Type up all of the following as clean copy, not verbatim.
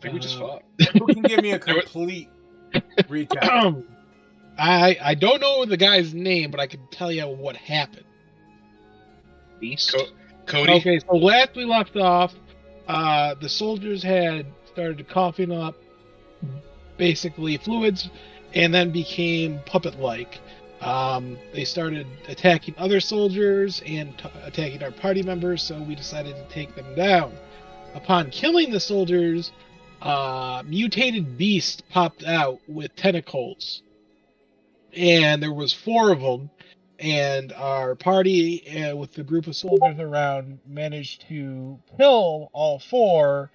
I think we just fought. Who can give me a complete recap? I don't know the guy's name, but I can tell you what happened. Beast. Cody. Okay, so last we left off, the soldiers had started coughing up basically fluids and then became puppet-like. They started attacking other soldiers and attacking our party members, so we decided to take them down. Upon killing the soldiers, mutated beast popped out with tentacles. And there was 4 of them, and our party, with the group of soldiers around, managed to kill all 4,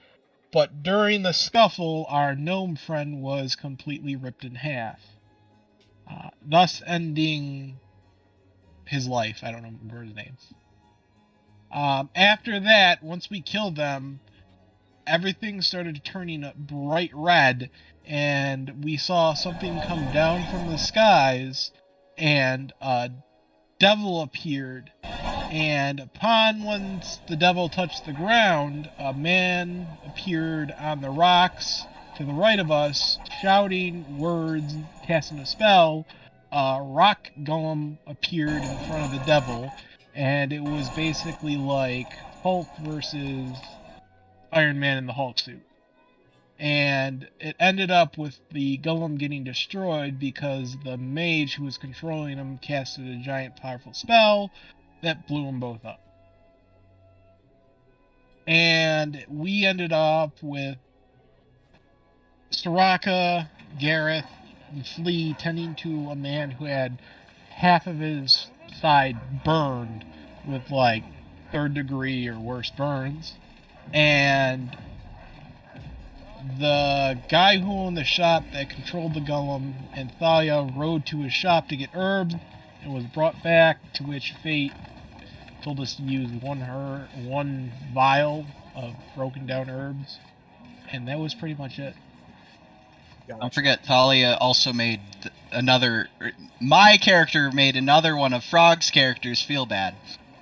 but during the scuffle, our gnome friend was completely ripped in half, thus ending his life. I don't remember his name. After that, once we killed them, everything started turning bright red, and we saw something come down from the skies, and a devil appeared. And upon once the devil touched the ground, a man appeared on the rocks to the right of us, shouting words, casting a spell. A rock golem appeared in front of the devil, and it was basically like Hulk versus Iron Man in the Hulk suit. And it ended up with the golem getting destroyed because the mage who was controlling him casted a giant powerful spell that blew them both up. And we ended up with Soraka, Gareth, and Flea tending to a man who had half of his side burned with like 3rd degree or worse burns. And the guy who owned the shop that controlled the golem and Thalia rode to his shop to get herbs and was brought back, to which fate told us to use one vial of broken down herbs, and that was pretty much it. Don't forget, Thalia also made my character made another one of Frog's characters feel bad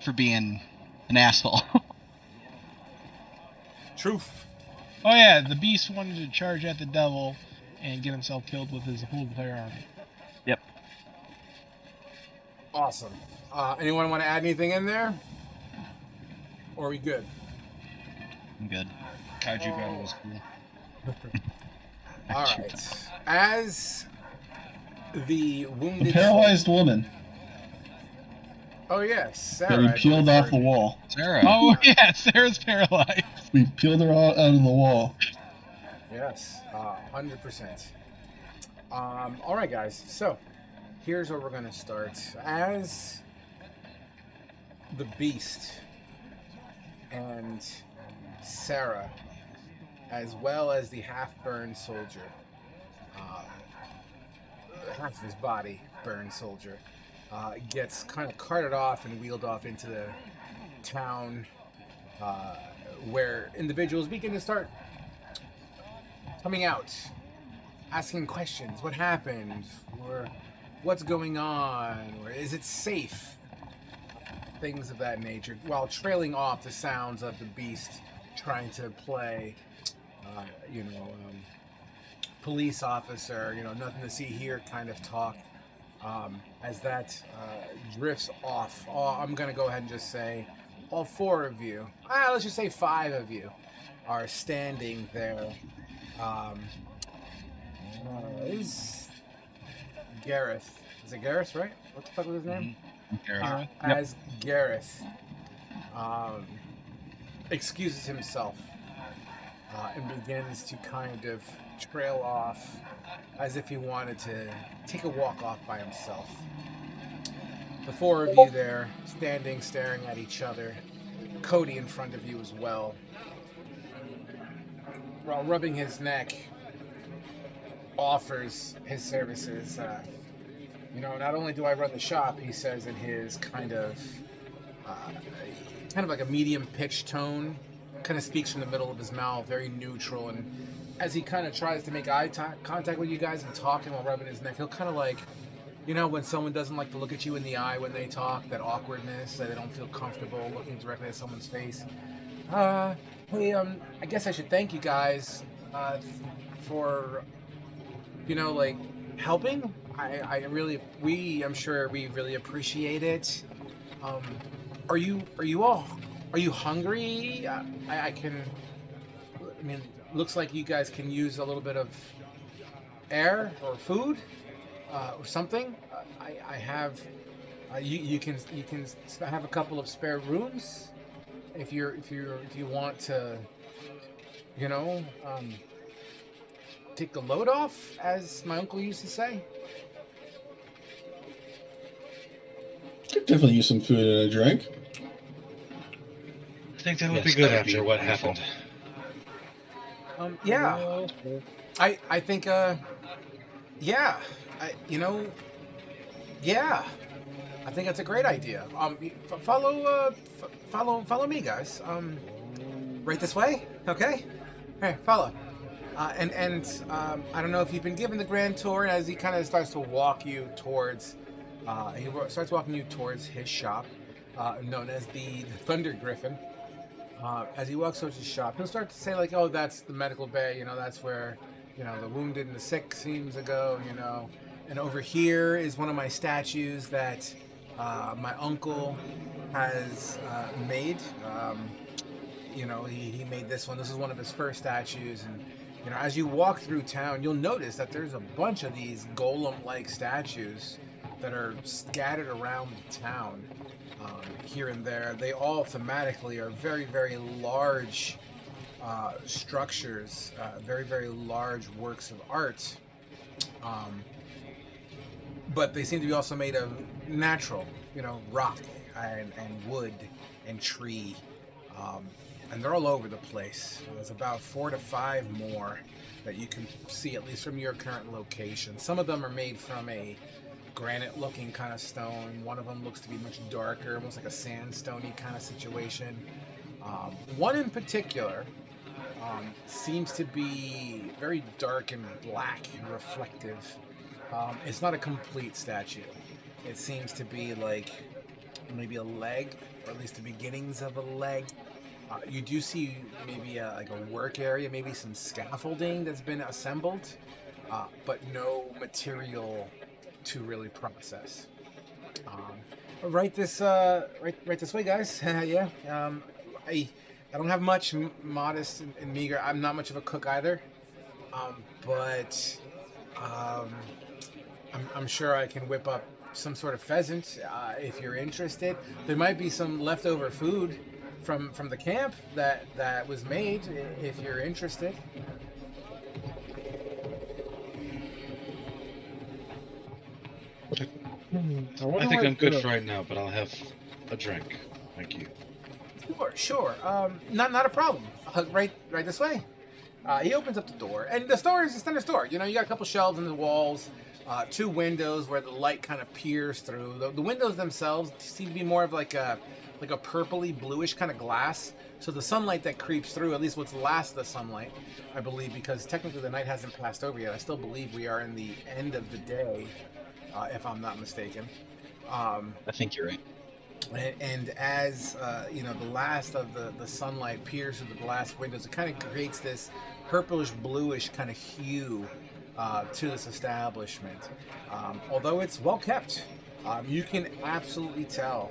for being an asshole. Truth. Oh yeah, the beast wanted to charge at the devil and get himself killed with his whole entire army. Yep. Awesome. Anyone want to add anything in there? Or are we good? I'm good. Kaiju battle was cool. Alright. As the wounded... The paralyzed woman Oh yes, that Sarah. we peeled off the wall. Sarah. Oh yeah, Sarah's paralyzed. We peeled her out of the wall. Yes, 100%. Alright guys, so here's where we're going to start. As the beast and Sarah, as well as the half-burned soldier, half of his body burned soldier, gets kind of carted off and wheeled off into the town, where individuals begin to start coming out, asking questions. What happened? Or what's going on? Or is it safe? Things of that nature, while trailing off the sounds of the beast trying to play, police officer, nothing to see here kind of talk. As that drifts off, I'm going to go ahead and just say all 4 of you, let's just say 5 of you, are standing there. Is Gareth. Is it Gareth, right? What the fuck was his name? Gareth. As Gareth excuses himself and begins to kind of trail off as if he wanted to take a walk off by himself. The 4 of you there, standing, staring at each other. Cody in front of you as well. While rubbing his neck, offers his services. Not only do I run the shop, he says in his kind of like a medium-pitched tone, kind of speaks from the middle of his mouth, very neutral, and as he kind of tries to make eye contact with you guys and talking while rubbing his neck, he'll kind of like, when someone doesn't like to look at you in the eye when they talk, that awkwardness, that they don't feel comfortable looking directly at someone's face. Hey, I guess I should thank you guys. for like helping. I'm sure we really appreciate it. Are you hungry? I mean, looks like you guys can use a little bit of air or food or something. I have. You can have a couple of spare rooms if you want to. Take the load off, as my uncle used to say. Could definitely use some food and a drink. I think that would be Yes, good that would be after what wonderful. happened. Yeah. I think yeah. Yeah. I think that's a great idea. Follow me, guys. Right this way. Okay. Hey, follow. And I don't know if you've been given the grand tour, and as he kind of starts to walk you towards, his shop, known as the Thunder Griffin. As he walks towards his shop, he'll start to say like, "Oh, that's the medical bay. That's where, the wounded and the sick seems to go. And over here is one of my statues that my uncle has made. He made this one. This is one of his first statues, and." As you walk through town, you'll notice that there's a bunch of these golem-like statues that are scattered around the town, here and there. They all thematically are very, very large structures, very, very large works of art. But they seem to be also made of natural, rock and wood and tree. And they're all over the place. There's about 4 to 5 more that you can see, at least from your current location. Some of them are made from a granite-looking kind of stone. One of them looks to be much darker, almost like a sandstone-y kind of situation. One in particular seems to be very dark and black and reflective. It's not a complete statue. It seems to be like maybe a leg, or at least the beginnings of a leg. You do see maybe like a work area, maybe some scaffolding that's been assembled, but no material to really process. Right this way, guys. Yeah. I don't have much, modest and meager. I'm not much of a cook either, but I'm sure I can whip up some sort of pheasant if you're interested. There might be some leftover food from the camp that was made, if you're interested. I think I'm good for right now, but I'll have a drink. Thank you. Sure. Not a problem. Right this way. He opens up the door, and the store is a standard store. You got a couple shelves in the walls, 2 windows where the light kind of peers through. The windows themselves seem to be more of like a purpley bluish kind of glass, so the sunlight that creeps through, at least what's last of the sunlight, I believe, because technically the night hasn't passed over yet. I still believe we are in the end of the day, if I'm not mistaken. I think you're right. And as the last of the sunlight peers through the glass windows, it kind of creates this purplish bluish kind of hue to this establishment. Although it's well kept, you can absolutely tell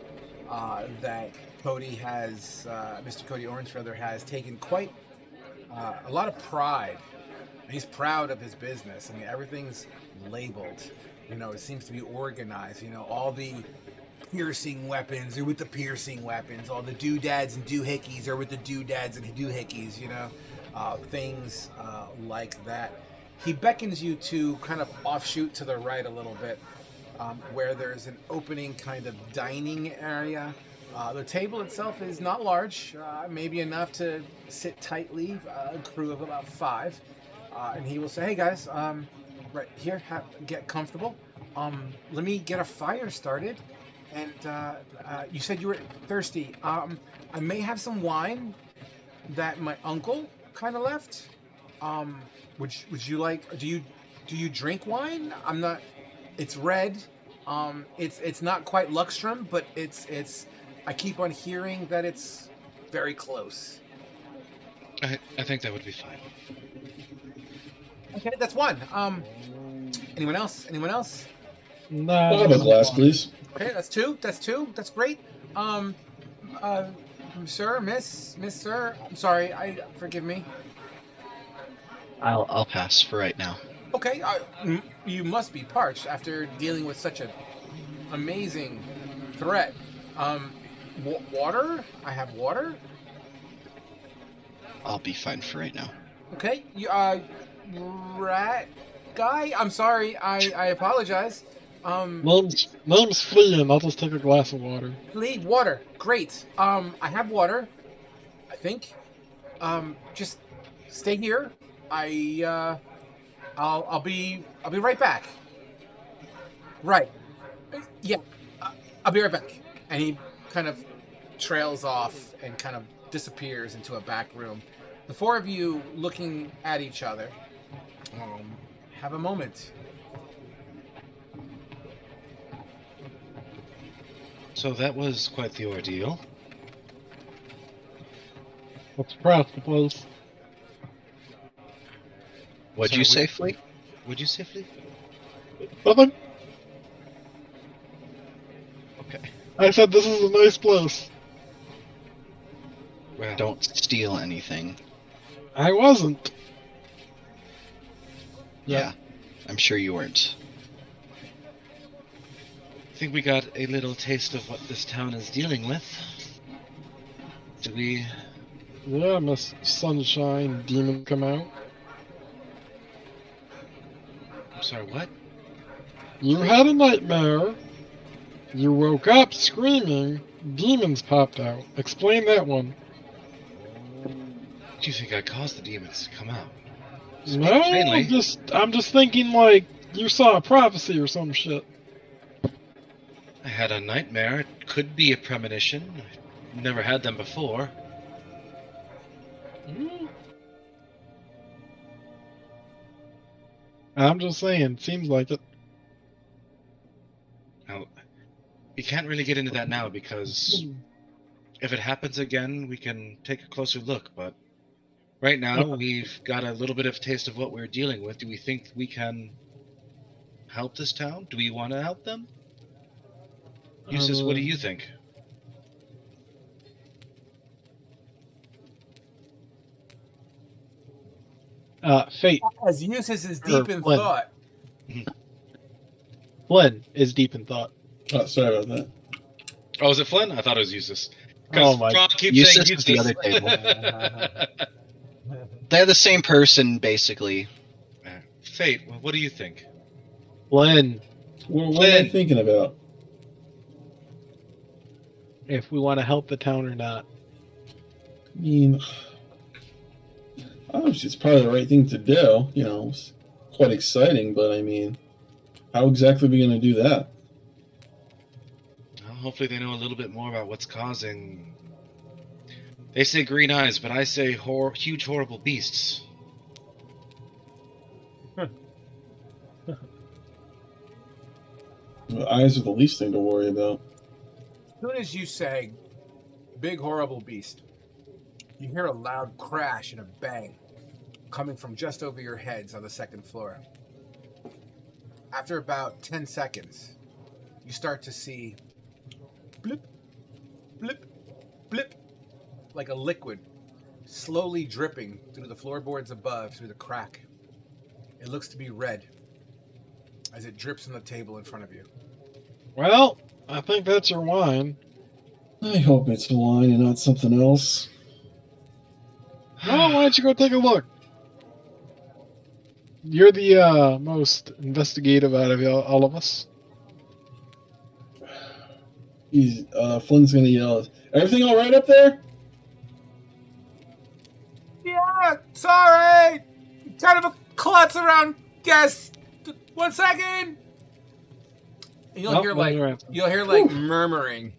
that Cody has, Mr. Cody Orangefeather has taken quite a lot of pride. He's proud of his business. I mean, everything's labeled. It seems to be organized. All the piercing weapons are with the piercing weapons. All the doodads and doohickeys are with the doodads and doohickeys. Things like that. He beckons you to kind of offshoot to the right a little bit, where there's an opening kind of dining area. The table itself is not large, maybe enough to sit tightly, a crew of about 5. And he will say, "Hey guys, right here, get comfortable. Let me get a fire started. And you said you were thirsty. I may have some wine that my uncle kind of left. Would you like? Do you drink wine? I'm not. It's red. It's not quite Luxstrom, but it's. I keep on hearing that it's very close. I think that would be fine. Okay, that's one. Anyone else? Anyone else? I'll have a glass, please. Okay, that's two. That's two. That's great. Uh, sir, miss, sir. I'm sorry. Forgive me. I'll pass for right now. Okay, you must be parched after dealing with such an amazing threat. Water? I have water. I'll be fine for right now. Okay, you rat guy. I'm sorry. I apologize. Mom's fleeing. I'll just take a glass of water. Lead water. Great. I have water. I think. Just stay here. I'll be right back. Right. Yeah. I'll be right back. And he kind of trails off and kind of disappears into a back room. The four of you looking at each other. Have a moment. So that was quite the ordeal. Let's press the place. What'd you say, Fleet? Would you say, Fleet? Nothing. Okay. I said this is a nice place. Well, Don't steal anything. I wasn't. Yeah, I'm sure you weren't. I think we got a little taste of what this town is dealing with. Did we? Yeah, Miss Sunshine Demon come out. I'm sorry, what? You had a nightmare. You woke up screaming. Demons popped out. Explain that one. Do you think I caused the demons to come out? No, plainly. I'm just thinking like you saw a prophecy or some shit. I had a nightmare. It could be a premonition. I've never had them before. I'm just saying, seems like it. Now, we can't really get into that now because if it happens again, we can take a closer look. But right now, we've got a little bit of a taste of what we're dealing with. Do we think we can help this town? Do we want to help them? Eustace, what do you think? Fate. As Eustace is deep in Flynn. thought. Flynn is deep in thought. Oh, sorry about that. Oh, is it Flynn? I thought it was Eustace. Oh my! Frog keeps Eustace saying is the Eustace. other table. They're the same person, basically. Fate, what do you think? Flynn, What am I Flynn. thinking about? if we want to help the town or not. I mean, obviously it's probably the right thing to do. You know, it's quite exciting, but I mean, how exactly are we going to do that? Well, hopefully they know a little bit more about what's causing... They say green eyes, but I say huge, horrible beasts. The eyes are the least thing to worry about. As soon as you say, big horrible beast, you hear a loud crash and a bang coming from just over your heads on the second floor. After about 10 seconds, you start to see blip, blip, blip, like a liquid slowly dripping through the floorboards above, through the crack. It looks to be red as it drips on the table in front of you. Well, I think that's your wine. I hope it's wine and not something else. Well, why don't you go take a look? You're the most investigative out of all of us. Flynn's gonna yell, "Everything all right up there?" Yeah, sorry! Kind of a klutz around guests. 1 second! And you'll hear like murmuring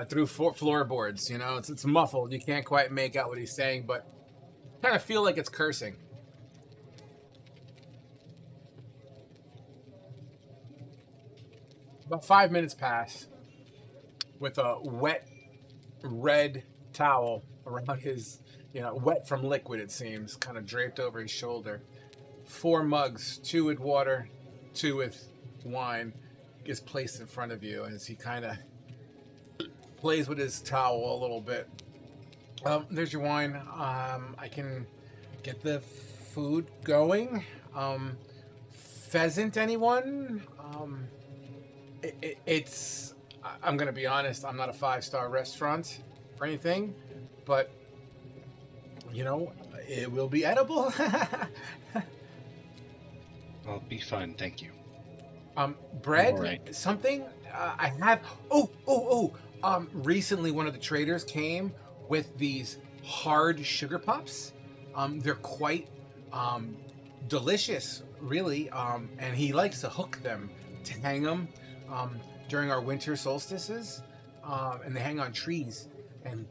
through floorboards. You know, it's muffled. You can't quite make out what he's saying, but kind of feel like it's cursing. About 5 minutes pass with a wet red towel around his, wet from liquid, it seems, kind of draped over his shoulder. 4 mugs, 2 with water, 2 with wine, is placed in front of you as he kind of plays with his towel a little bit. There's your wine. I can get the food going. Pheasant, anyone? It's. I'm gonna be honest. I'm not a 5-star restaurant or anything, but you know, it will be edible. I'll be fine, thank you. Bread, Alright. something. I have. Recently, one of the traders came with these hard sugar pops. They're quite delicious, really. And he likes to hook them to hang them during our winter solstices, and they hang on trees. And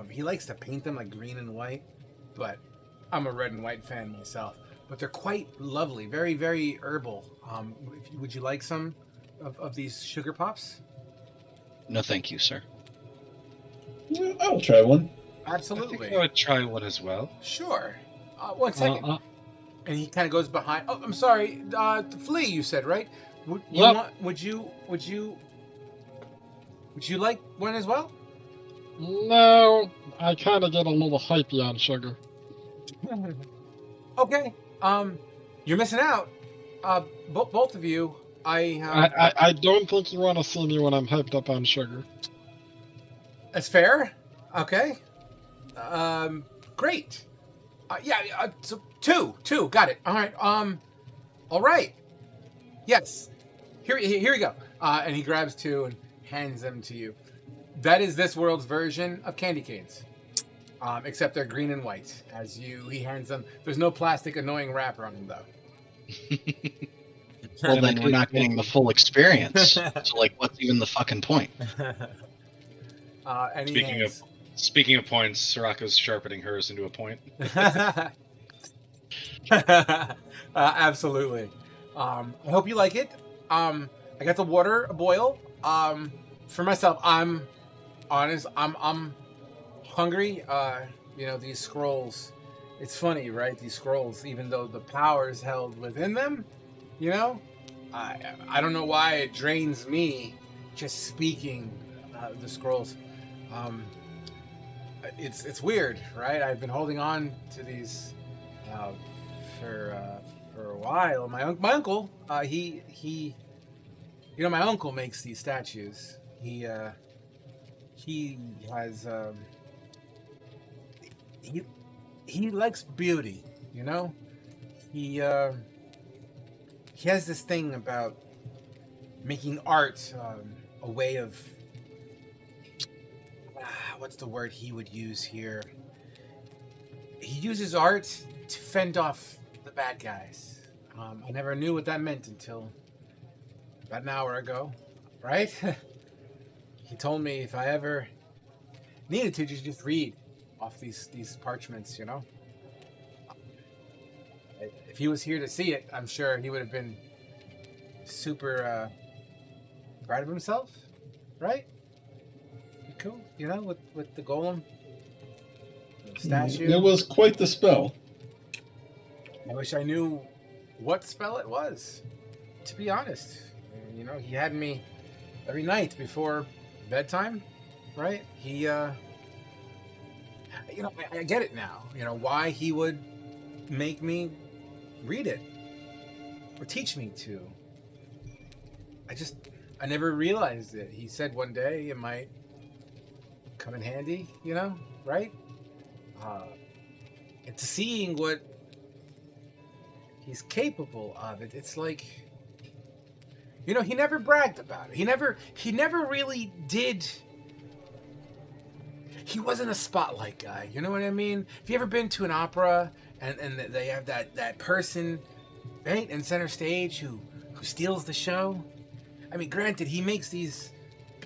he likes to paint them like green and white, but I'm a red and white fan myself. But they're quite lovely, very, very herbal. Would you like some of these sugar pops? No, thank you, sir. Yeah, I'll try one. I Absolutely. think I would try one as well. Sure. 1 second. And he kind of goes behind. Oh, I'm sorry. Flea, you said, right? Would you like one as well? No, I kind of get a little hypey on sugar. Okay. You're missing out. Both of you. I don't think you want to see me when I'm hyped up on sugar. That's fair. Okay. Great. Yeah. So two. Got it. All right. All right. Yes. Here we go. And he grabs 2 and hands them to you. That is this world's version of candy canes. Except they're green and white. He hands them. There's no plastic annoying wrapper on them though. Well, then we're not getting the full experience. So, like, what's even the fucking point? And Speaking of points, Soraka's sharpening hers into a point. Absolutely. I hope you like it. I got the water a boil. For myself, I'm honest. I'm hungry. These scrolls. It's funny, right? These scrolls, even though the power is held within them, I don't know why it drains me just speaking the scrolls. It's weird, right? I've been holding on to these for a while. My uncle, he my uncle makes these statues. He has he likes beauty, He has this thing about making art a way of what's the word he would use here? He uses art to fend off the bad guys. I never knew what that meant until about an hour ago, right? He told me if I ever needed to, just read off these parchments, If he was here to see it, I'm sure he would have been super proud of himself, right? Cool, with the golem, the statue. It was quite the spell. I wish I knew what spell it was, to be honest. He had me every night before bedtime, right? He, I get it now. Why he would make me read it or teach me to. I never realized it. He said one day it might come in handy, right? And seeing what he's capable of, it's like, he never bragged about it. He never really did. He wasn't a spotlight guy. You know what I mean? Have you ever been to an opera and they have that person, right, in center stage who steals the show? I mean, granted, he makes these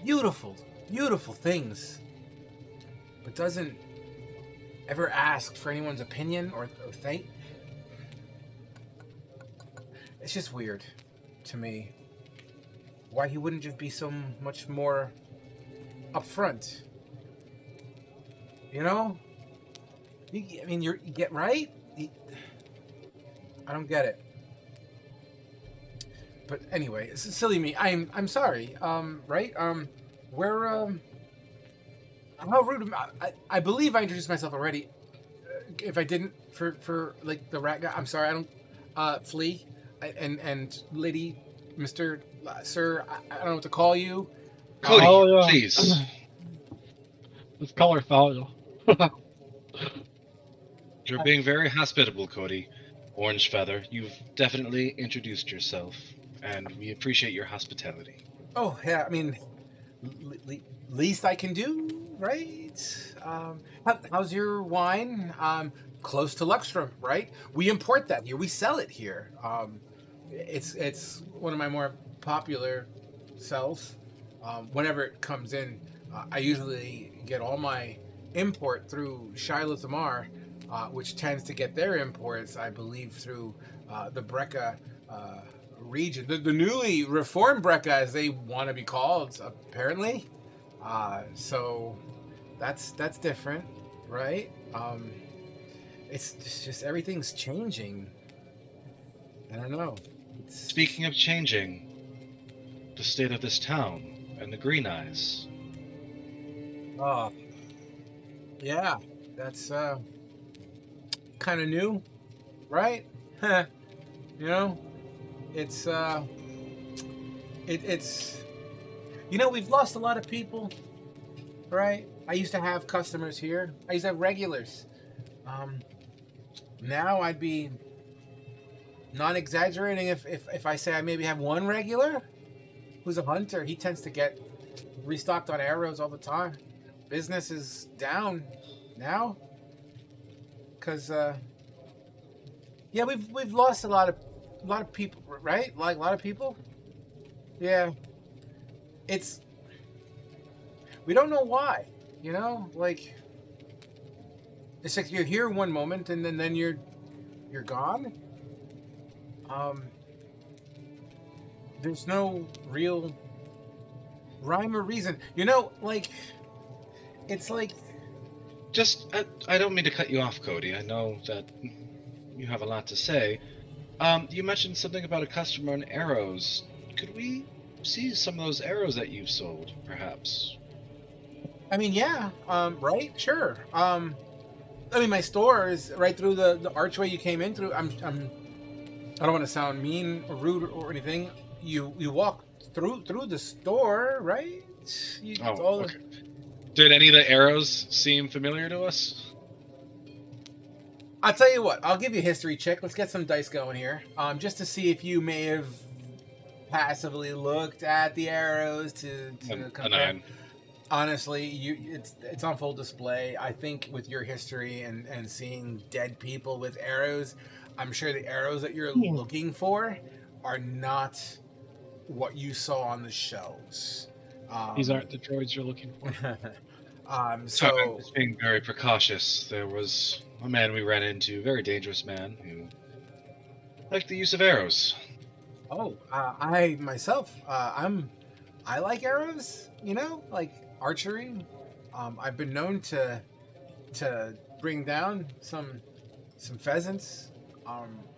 beautiful, beautiful things, but doesn't ever ask for anyone's opinion or thank. It's just weird to me why he wouldn't just be so much more upfront. You get right? I don't get it. but anyway, it's silly me. I'm sorry. Right? Where how rude am I believe I introduced myself already. If I didn't, for like the rat guy, I'm sorry. I don't Flea and lady, Mr. Sir. I don't know what to call you. Cody, Oh, yeah. please. It's color Thalia. You're being very hospitable, Cody. Orange Feather, you've definitely introduced yourself, and we appreciate your hospitality. Oh yeah, I mean, least I can do, right? How's your wine? Close to Luxstrom, right? We import that here. We sell it here. It's one of my more popular sells. Whenever it comes in, I usually get all my import through Shiloh Thamar, which tends to get their imports, I believe, through the Brecca region, the newly reformed Brecca, as they want to be called, apparently. So that's different, right? It's just everything's changing. I don't know. Speaking of changing, the state of this town and the Green Eyes. Oh, yeah, that's kind of new, right? You know, it's it's we've lost a lot of people, right? I used to have customers here. I used to have regulars. Now I'd be not exaggerating if I say I maybe have one regular who's a hunter. He tends to get restocked on arrows all the time. Business is down now because yeah, we've lost a lot of people, right? Like a lot of people. Yeah, we don't know why. Like it's like you're here one moment and then you're gone. There's no real rhyme or reason. Like it's like. Just, I don't mean to cut you off, Cody. I know that you have a lot to say. You mentioned something about a customer and arrows. Could we see some of those arrows that you've sold, perhaps? I mean, yeah. Right? Sure. I mean, my store is right through the archway you came in through. I don't want to sound mean or rude or anything. You walk through the store, right? Okay. Did any of the arrows seem familiar to us? I'll tell you what. I'll give you a history check. Let's get some dice going here. Just to see if you may have passively looked at the arrows to compare. A 9. Honestly, it's on full display. I think with your history and seeing dead people with arrows, I'm sure the arrows that you're looking for are not what you saw on the shelves. These aren't the droids you're looking for. So just being very precautious. There was a man we ran into, a very dangerous man who liked the use of arrows. Oh, I myself, I like arrows. Like archery. I've been known to bring down some pheasants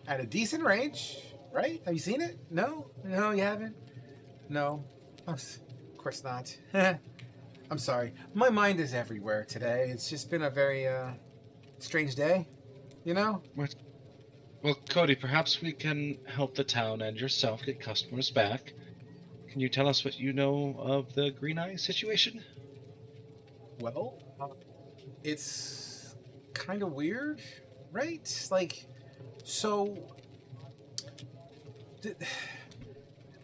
at a decent range. Right? Have you seen it? No, you haven't. No, of course not. I'm sorry. My mind is everywhere today. It's just been a very strange day. Well, Cody, perhaps we can help the town and yourself get customers back. Can you tell us what you know of the Green Eye situation? Well, it's kind of weird, right? Like, so.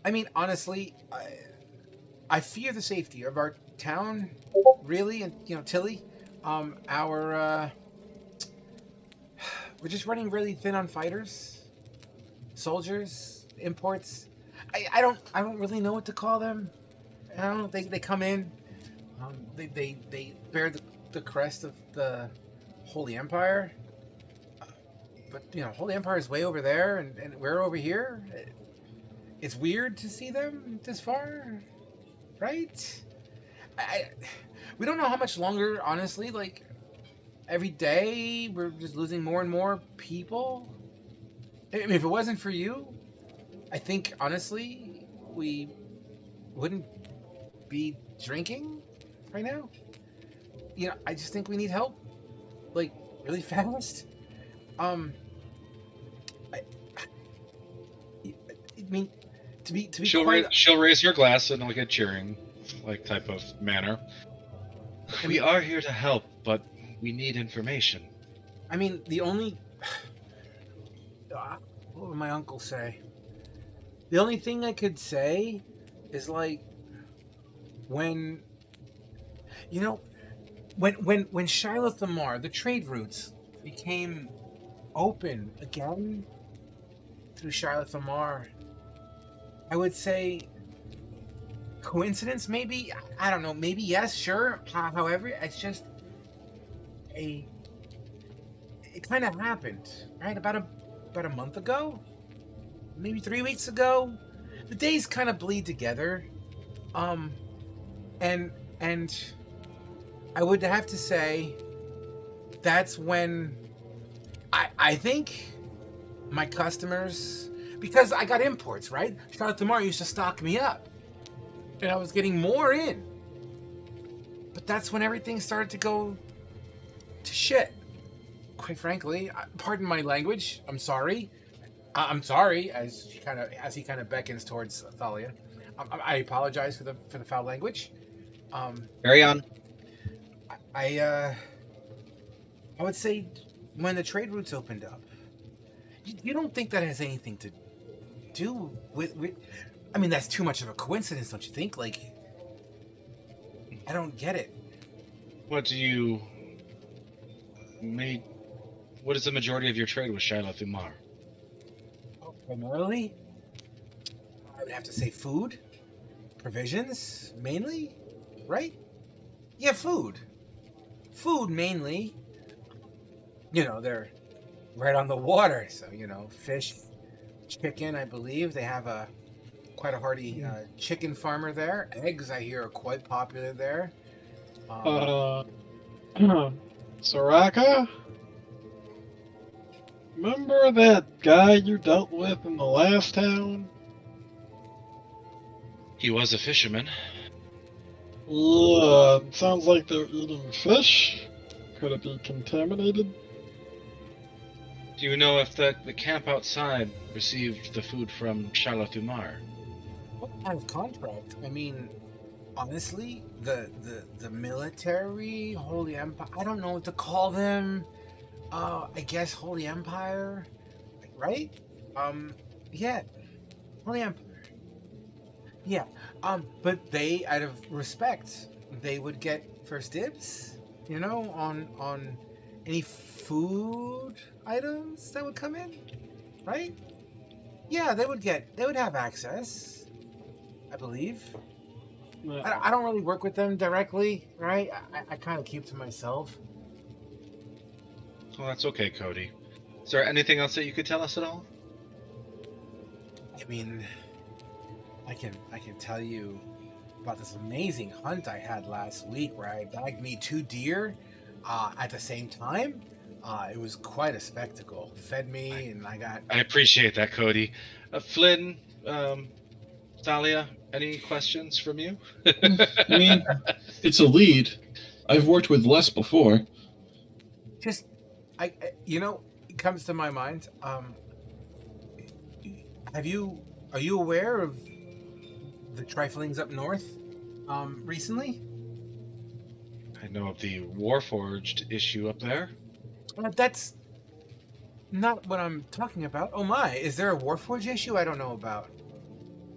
I mean, honestly, I fear the safety of our town, really, and Tilly. We're just running really thin on fighters, soldiers, imports. I don't really know what to call them. They come in. They bear the crest of the Holy Empire. But Holy Empire is way over there, and we're over here. It's weird to see them this far, right? We don't know how much longer, honestly. Like, every day we're just losing more and more people. I mean, if it wasn't for you, I think honestly, we wouldn't be drinking right now. I just think we need help, like really fast. Um, I, I mean, to be She'll raise her glass in like a cheering, like type of manner. We are here to help, but we need information. I mean, the only what would my uncle say? The only thing I could say is like when when Shiloh Thamar, the trade routes became open again through Shiloh Thamar, I would say coincidence, maybe. I don't know. Maybe yes, sure. However, it's just it kind of happened, right? About a month ago, maybe 3 weeks ago. The days kind of bleed together, and I would have to say that's when I think my customers, because I got imports, right? Charlotte Tamar used to stock me up, and I was getting more in. But that's when everything started to go to shit. Quite frankly, pardon my language. I'm sorry. I'm sorry. As he kind of beckons towards Thalia, I apologize for the foul language. Carry on. I would say when the trade routes opened up, you don't think that has anything to do with? I mean, that's too much of a coincidence, don't you think? Like, I don't get it. What is the majority of your trade with Shiloh Thumar? Primarily, I would have to say food, provisions, mainly, right? Yeah, food mainly. They're right on the water, so fish, chicken. I believe they have quite a hearty chicken farmer there. Eggs, I hear, are quite popular there. Soraka? Remember that guy you dealt with in the last town? He was a fisherman. Sounds like they're eating fish. Could it be contaminated? Do you know if the camp outside received the food from Shiloh Thumar? What kind of contract? I mean, honestly, the military, Holy Empire, I don't know what to call them. I guess Holy Empire, right? Yeah, Holy Empire. Yeah, but they, out of respect, they would get first dibs, on any food items that would come in, right? Yeah, they would have access, I believe. I don't really work with them directly, right? I kind of keep to myself. Well, that's okay, Cody. Is there anything else that you could tell us at all? I mean, I can tell you about this amazing hunt I had last week where I bagged me 2 deer at the same time. It was quite a spectacle. Fed me, and I appreciate that, Cody. Flynn, Thalia, any questions from you? I mean, it's a lead. I've worked with less before. Just, it comes to my mind. Are you aware of the triflings up north recently? I know of the Warforged issue up there. That's not what I'm talking about. Oh my, is there a Warforged issue I don't know about?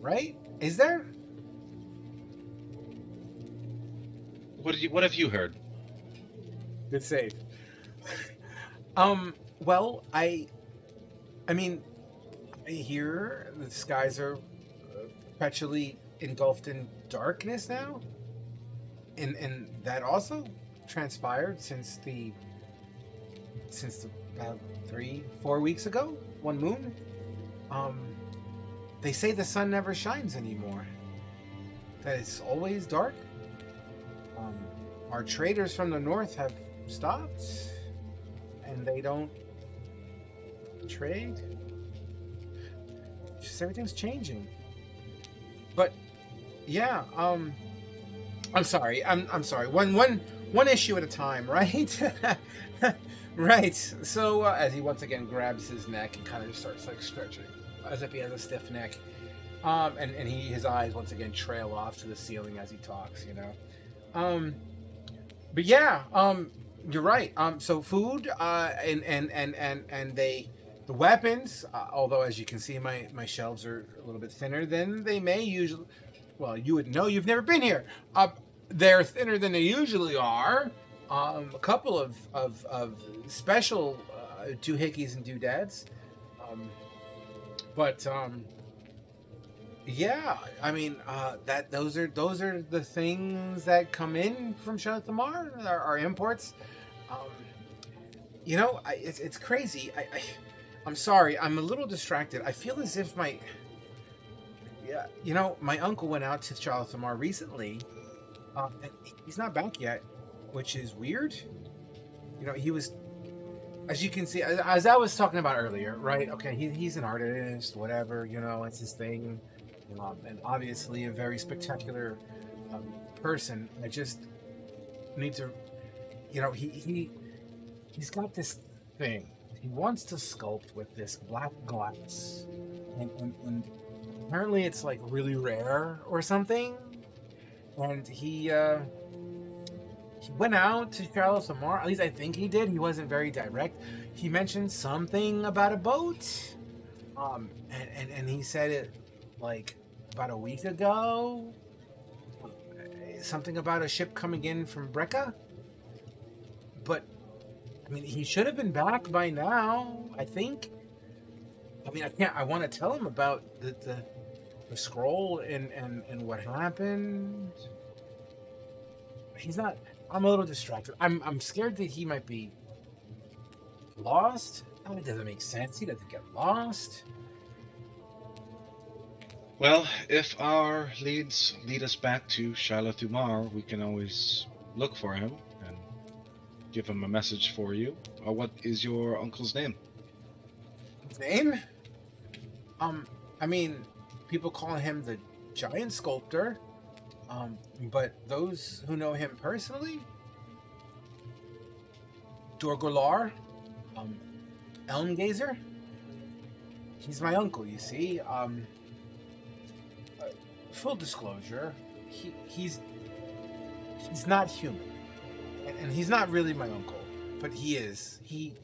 Right? Is there? What have you heard? Good save. Well, I mean, I hear the skies are perpetually engulfed in darkness now, and that also transpired since about 3-4 weeks ago, one moon. They say the sun never shines anymore, that it's always dark. Our traders from the north have stopped, and they don't trade. just everything's changing. But yeah, I'm sorry. I'm sorry. One issue at a time, right? Right. So as he once again grabs his neck and kind of just starts like stretching, as if he has a stiff neck. And his eyes once again trail off to the ceiling as he talks. But yeah, you're right. So food, and the weapons. Although as you can see, my shelves are a little bit thinner than they may usually. Well, you would know. You've never been here. They're thinner than they usually are. A couple of special doohickeys and doodads. But yeah, I mean those are the things that come in from Charlotte Lamar, our imports. It's crazy. I'm sorry, I'm a little distracted. I feel as if my uncle went out to Charlotte Lamar recently, and he's not back yet, which is weird. He was, as you can see, as I was talking about earlier, right? Okay, he's an artist, whatever, it's his thing. And obviously a very spectacular person. I just need to, he's got this thing. He wants to sculpt with this black glass, and apparently it's like really rare or something. And he went out to Charlotte Lamar. At least I think he did. He wasn't very direct. He mentioned something about a boat, and he said it like about a week ago, something about a ship coming in from Brecca. But I mean, he should have been back by now, I think. I mean, I want to tell him about the scroll and what happened. He's not. I'm a little distracted. I'm scared that he might be lost. It doesn't make sense. He doesn't get lost. Well, if our leads lead us back to Shiloh Thumar, we can always look for him and give him a message for you. What is your uncle's name? His name? I mean, people call him the Giant Sculptor. But those who know him personally, Dorgolar, Elmgazer, he's my uncle, you see. Full disclosure, he's not human, and he's not really my uncle, but he is. He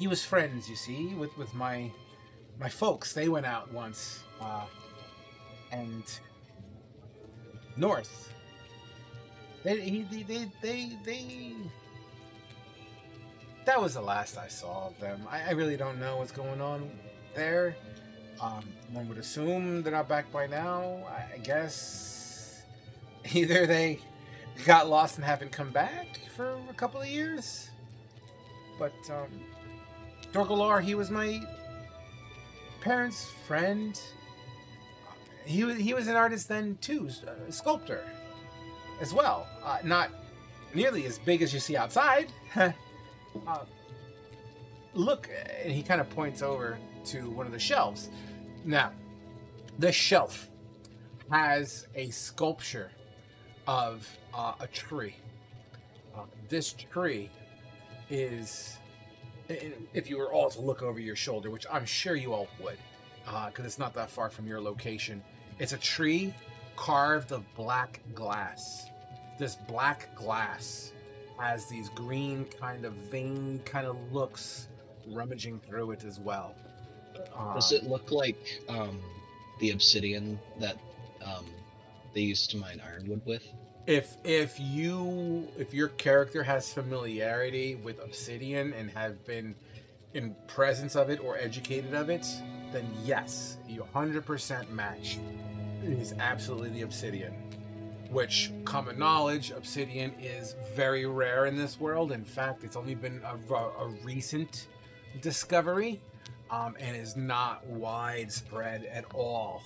was friends, you see, with my folks. They went out once, and north. They that was the last I saw of them. I really don't know what's going on there. One would assume they're not back by now. I guess either they got lost and haven't come back for a couple of years. But Dorgolar, he was my parents' friend. He was an artist then too, a sculptor as well. Not nearly as big as you see outside. Look, and he kind of points over to one of the shelves. Now, the shelf has a sculpture of a tree. This tree is, if you were all to look over your shoulder, which I'm sure you all would, because it's not that far from your location, it's a tree carved of black glass. This black glass has these green kind of vein kind of looks rummaging through it as well. Does it look like the obsidian that they used to mine ironwood with? If your character has familiarity with obsidian and have been in presence of it or educated of it, then yes, you 100% match. It is absolutely the obsidian. Which, common knowledge, obsidian is very rare in this world. In fact, it's only been a recent discovery, and is not widespread at all.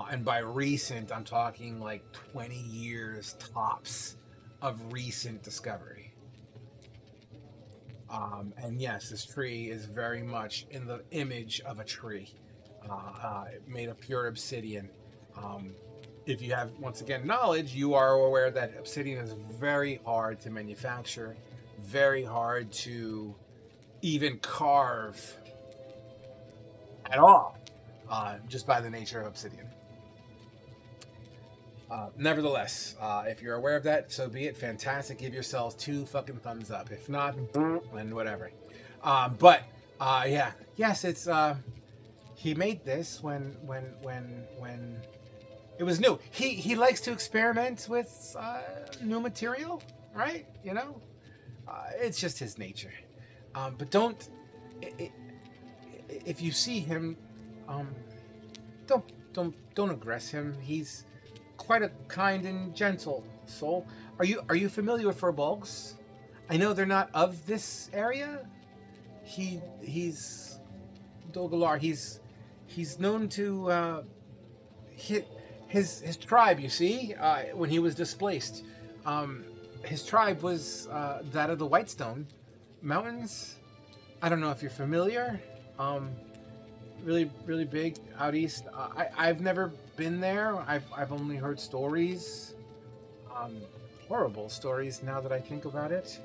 And by recent, I'm talking like 20 years tops of recent discovery. And yes, this tree is very much in the image of a tree. made of pure obsidian. If you have, once again, knowledge, you are aware that obsidian is very hard to manufacture, very hard to even carve at all, just by the nature of obsidian. Nevertheless, if you're aware of that, so be it. Fantastic. Give yourselves 2 fucking thumbs up. If not, then whatever. Yeah, yes, it's he made this when it was new. He likes to experiment with new material, right? You know, it's just his nature. But don't, if you see him, don't aggress him. He's quite a kind and gentle soul. Are you familiar with furbolgs? I know they're not of this area. He's Dogalar. He's known to his tribe. You see, when he was displaced, his tribe was that of the Whitestone Mountains. I don't know if you're familiar. Really big out east. I've never been there. I've only heard stories. Horrible stories now that I think about it.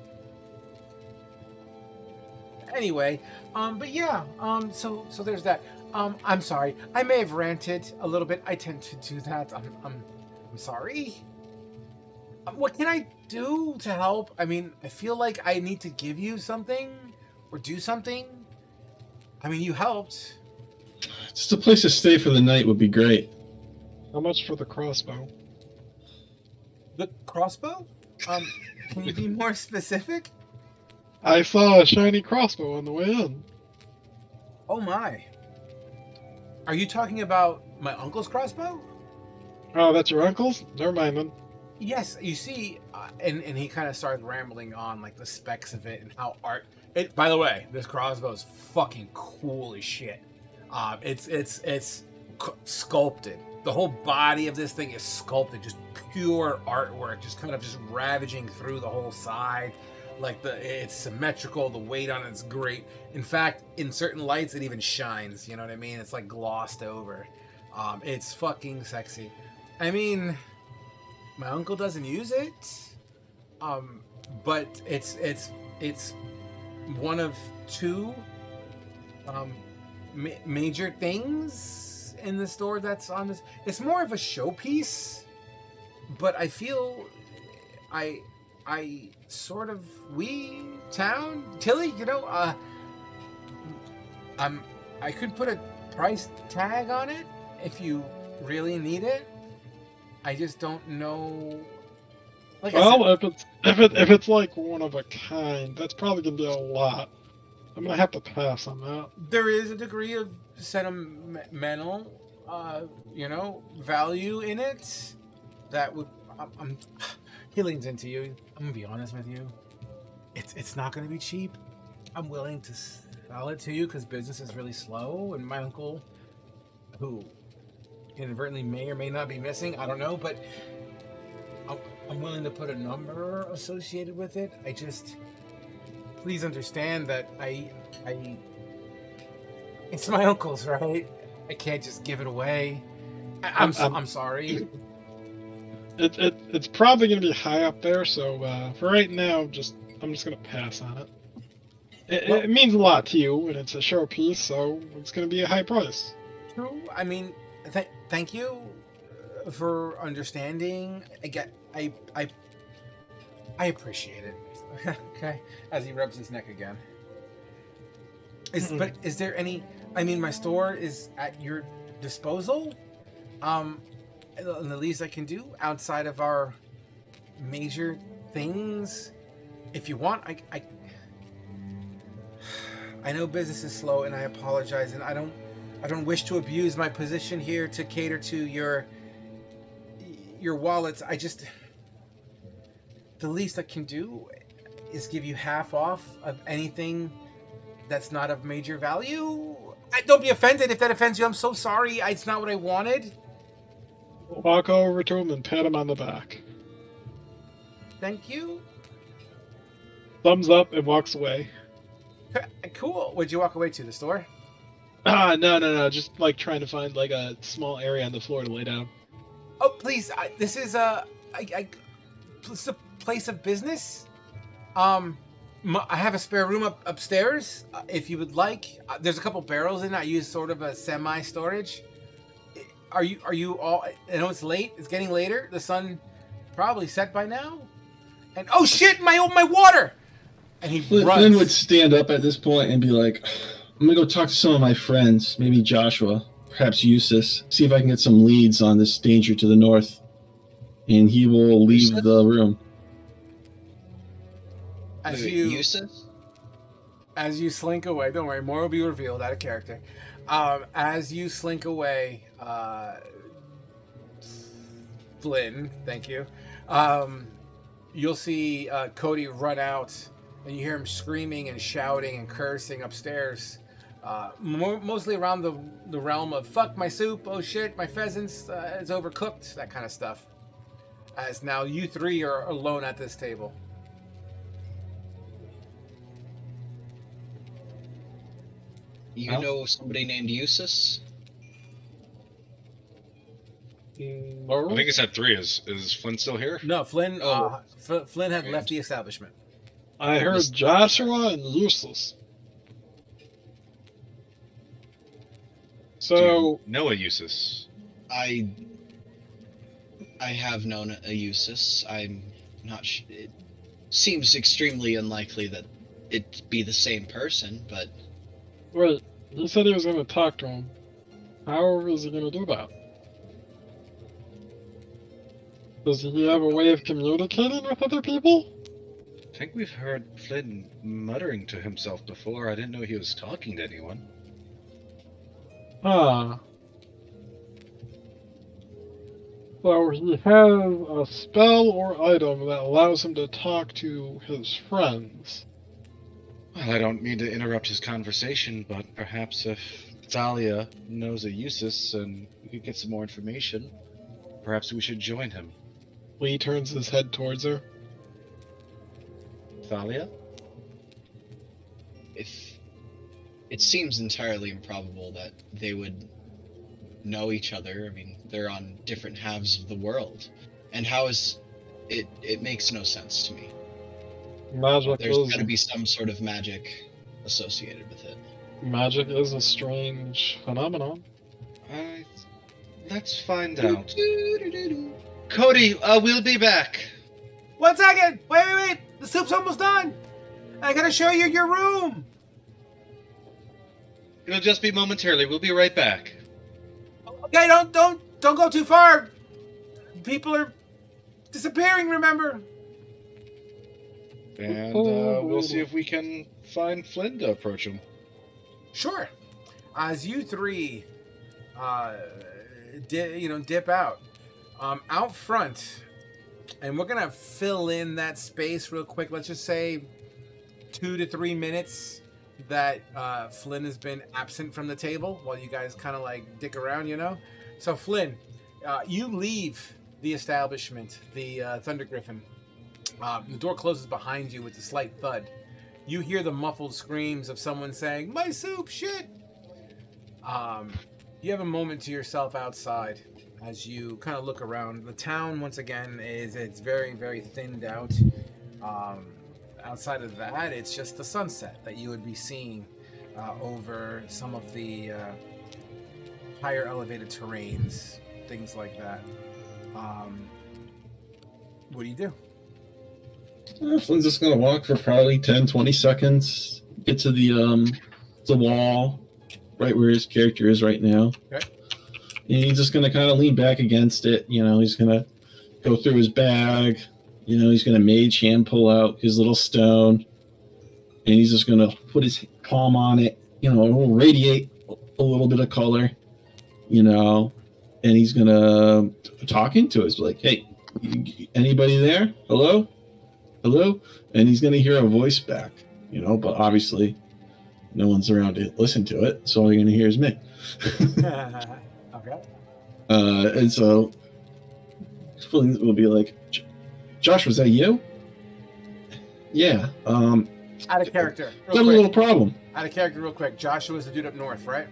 Anyway, but yeah, so there's that. I'm sorry. I may have ranted a little bit. I tend to do that. I'm sorry. What can I do to help? I mean, I feel like I need to give you something or do something. I mean, you helped. Just a place to stay for the night would be great. How much for the crossbow? The crossbow? Can you be more specific? I saw a shiny crossbow on the way in. Oh my. Are you talking about my uncle's crossbow? Oh, that's your uncle's? Never mind then. Yes, you see, and he kind of started rambling on like the specs of it and how it. By the way, this crossbow is fucking cool as shit. It's sculpted. The whole body of this thing is sculpted, just pure artwork, just kind of just ravaging through the whole side. Like it's symmetrical. The weight on it's great. In fact, in certain lights, it even shines. You know what I mean? It's like glossed over. It's fucking sexy. I mean, my uncle doesn't use it, but it's one of 2 major things in the store that's on this. It's more of a showpiece, but I feel I sort of Tilly, you know, I could put a price tag on it if you really need it. I just don't know. Like well, if it's like one of a kind, that's probably gonna be a lot. I'm gonna have to pass on that. There is a degree of sentimental, value in it that would. He leans into you. I'm gonna be honest with you. It's not gonna be cheap. I'm willing to sell it to you because business is really slow, and my uncle, who inadvertently may or may not be missing, I don't know, but I'm willing to put a number associated with it. I just please understand that it's my uncle's, right? I can't just give it away. I'm sorry. It's probably going to be high up there, so for right now, I'm just going to pass on it. It means a lot to you, and it's a showpiece, so it's going to be a high price. True. I mean, thank you for understanding. I appreciate it. Okay. As he rubs his neck again. But is there any? I mean, my store is at your disposal. The least I can do outside of our major things, if you want, I know business is slow, and I apologize, and I don't wish to abuse my position here to cater to your wallets. The least I can do is give you half off of anything that's not of major value. Don't be offended if that offends you. I'm so sorry. It's not what I wanted. Walk over to him and pat him on the back. Thank you. Thumbs up and walks away. Cool. Would you walk away to the store? No. Just like trying to find like a small area on the floor to lay down. Oh, please. This is it's a place of business. I have a spare room upstairs. If you would like, there's a couple barrels in it. I use sort of a semi-storage. Are you all? I know it's late. It's getting later. The sun probably set by now. And oh shit, my water! And he runs. Flynn would stand up at this point and be like, "I'm gonna go talk to some of my friends, maybe Joshua, perhaps Eustace, see if I can get some leads on this danger to the north." And he will leave the room. As Wait, you Eustace? As you slink away, don't worry, more will be revealed out of character. As you slink away, Flynn, thank you. You'll see Cody run out, and you hear him screaming and shouting and cursing upstairs. Mostly around the realm of "fuck my soup," "oh shit, my pheasants, it's overcooked," that kind of stuff. As now you three are alone at this table. You know somebody named Eustace? I think he said 3. Is Flynn still here? No, Flynn. Oh. Flynn had left the establishment. I heard Joshua and Eustace. So Noah Eustace. I have known a Eustace. I'm not sure. It seems extremely unlikely that it'd be the same person, but wait, he said he was going to talk to him. How is he going to do that? Does he have a way of communicating with other people? I think we've heard Flynn muttering to himself before. I didn't know he was talking to anyone. Ah. So he has a spell or item that allows him to talk to his friends. Well, I don't mean to interrupt his conversation, but perhaps if Thalia knows a Eustace and we could get some more information, perhaps we should join him. Lee turns his head towards her. Thalia? if it seems entirely improbable that they would know each other. I mean, they're on different halves of the world. And how is it? It makes no sense to me. Magic There's is got to be some sort of magic associated with it. magic is a strange phenomenon. Let's find out. Cody, we'll be back. 1 second! Wait! The soup's almost done! I gotta show you your room! It'll just be momentarily. We'll be right back. Okay, don't go too far! People are disappearing, remember? And we'll see if we can find Flynn to approach him. Sure. As you three, dip out. Out front, and we're gonna fill in that space real quick. Let's just say 2 to 3 minutes that Flynn has been absent from the table while you guys kind of like dick around, you know. So Flynn, you leave the establishment, the Thunder Griffin. The door closes behind you with a slight thud. You hear the muffled screams of someone saying, "My soup, shit!" You have a moment to yourself outside as you kind of look around. The town, once again, it's very, very thinned out. Outside of that, it's just the sunset that you would be seeing over some of the higher elevated terrains, things like that. What do you do? Flynn's just gonna walk for probably 10-20 seconds, get to the wall right where his character is right now. Okay. And he's just gonna kind of lean back against it. You know, he's gonna go through his bag. You know, he's gonna mage hand pull out his little stone, and he's just gonna put his palm on it. You know, it will radiate a little bit of color. You know, and he's gonna talk into it. It's like, "Hey, anybody there? Hello? Hello?" And he's going to hear a voice back, you know, but obviously no one's around to listen to it, so all you're going to hear is me. Okay. And so we'll be like, "Josh, was that you?" "Yeah. Out of character. Got a little problem." Out of character real quick. Joshua's the dude up north, right?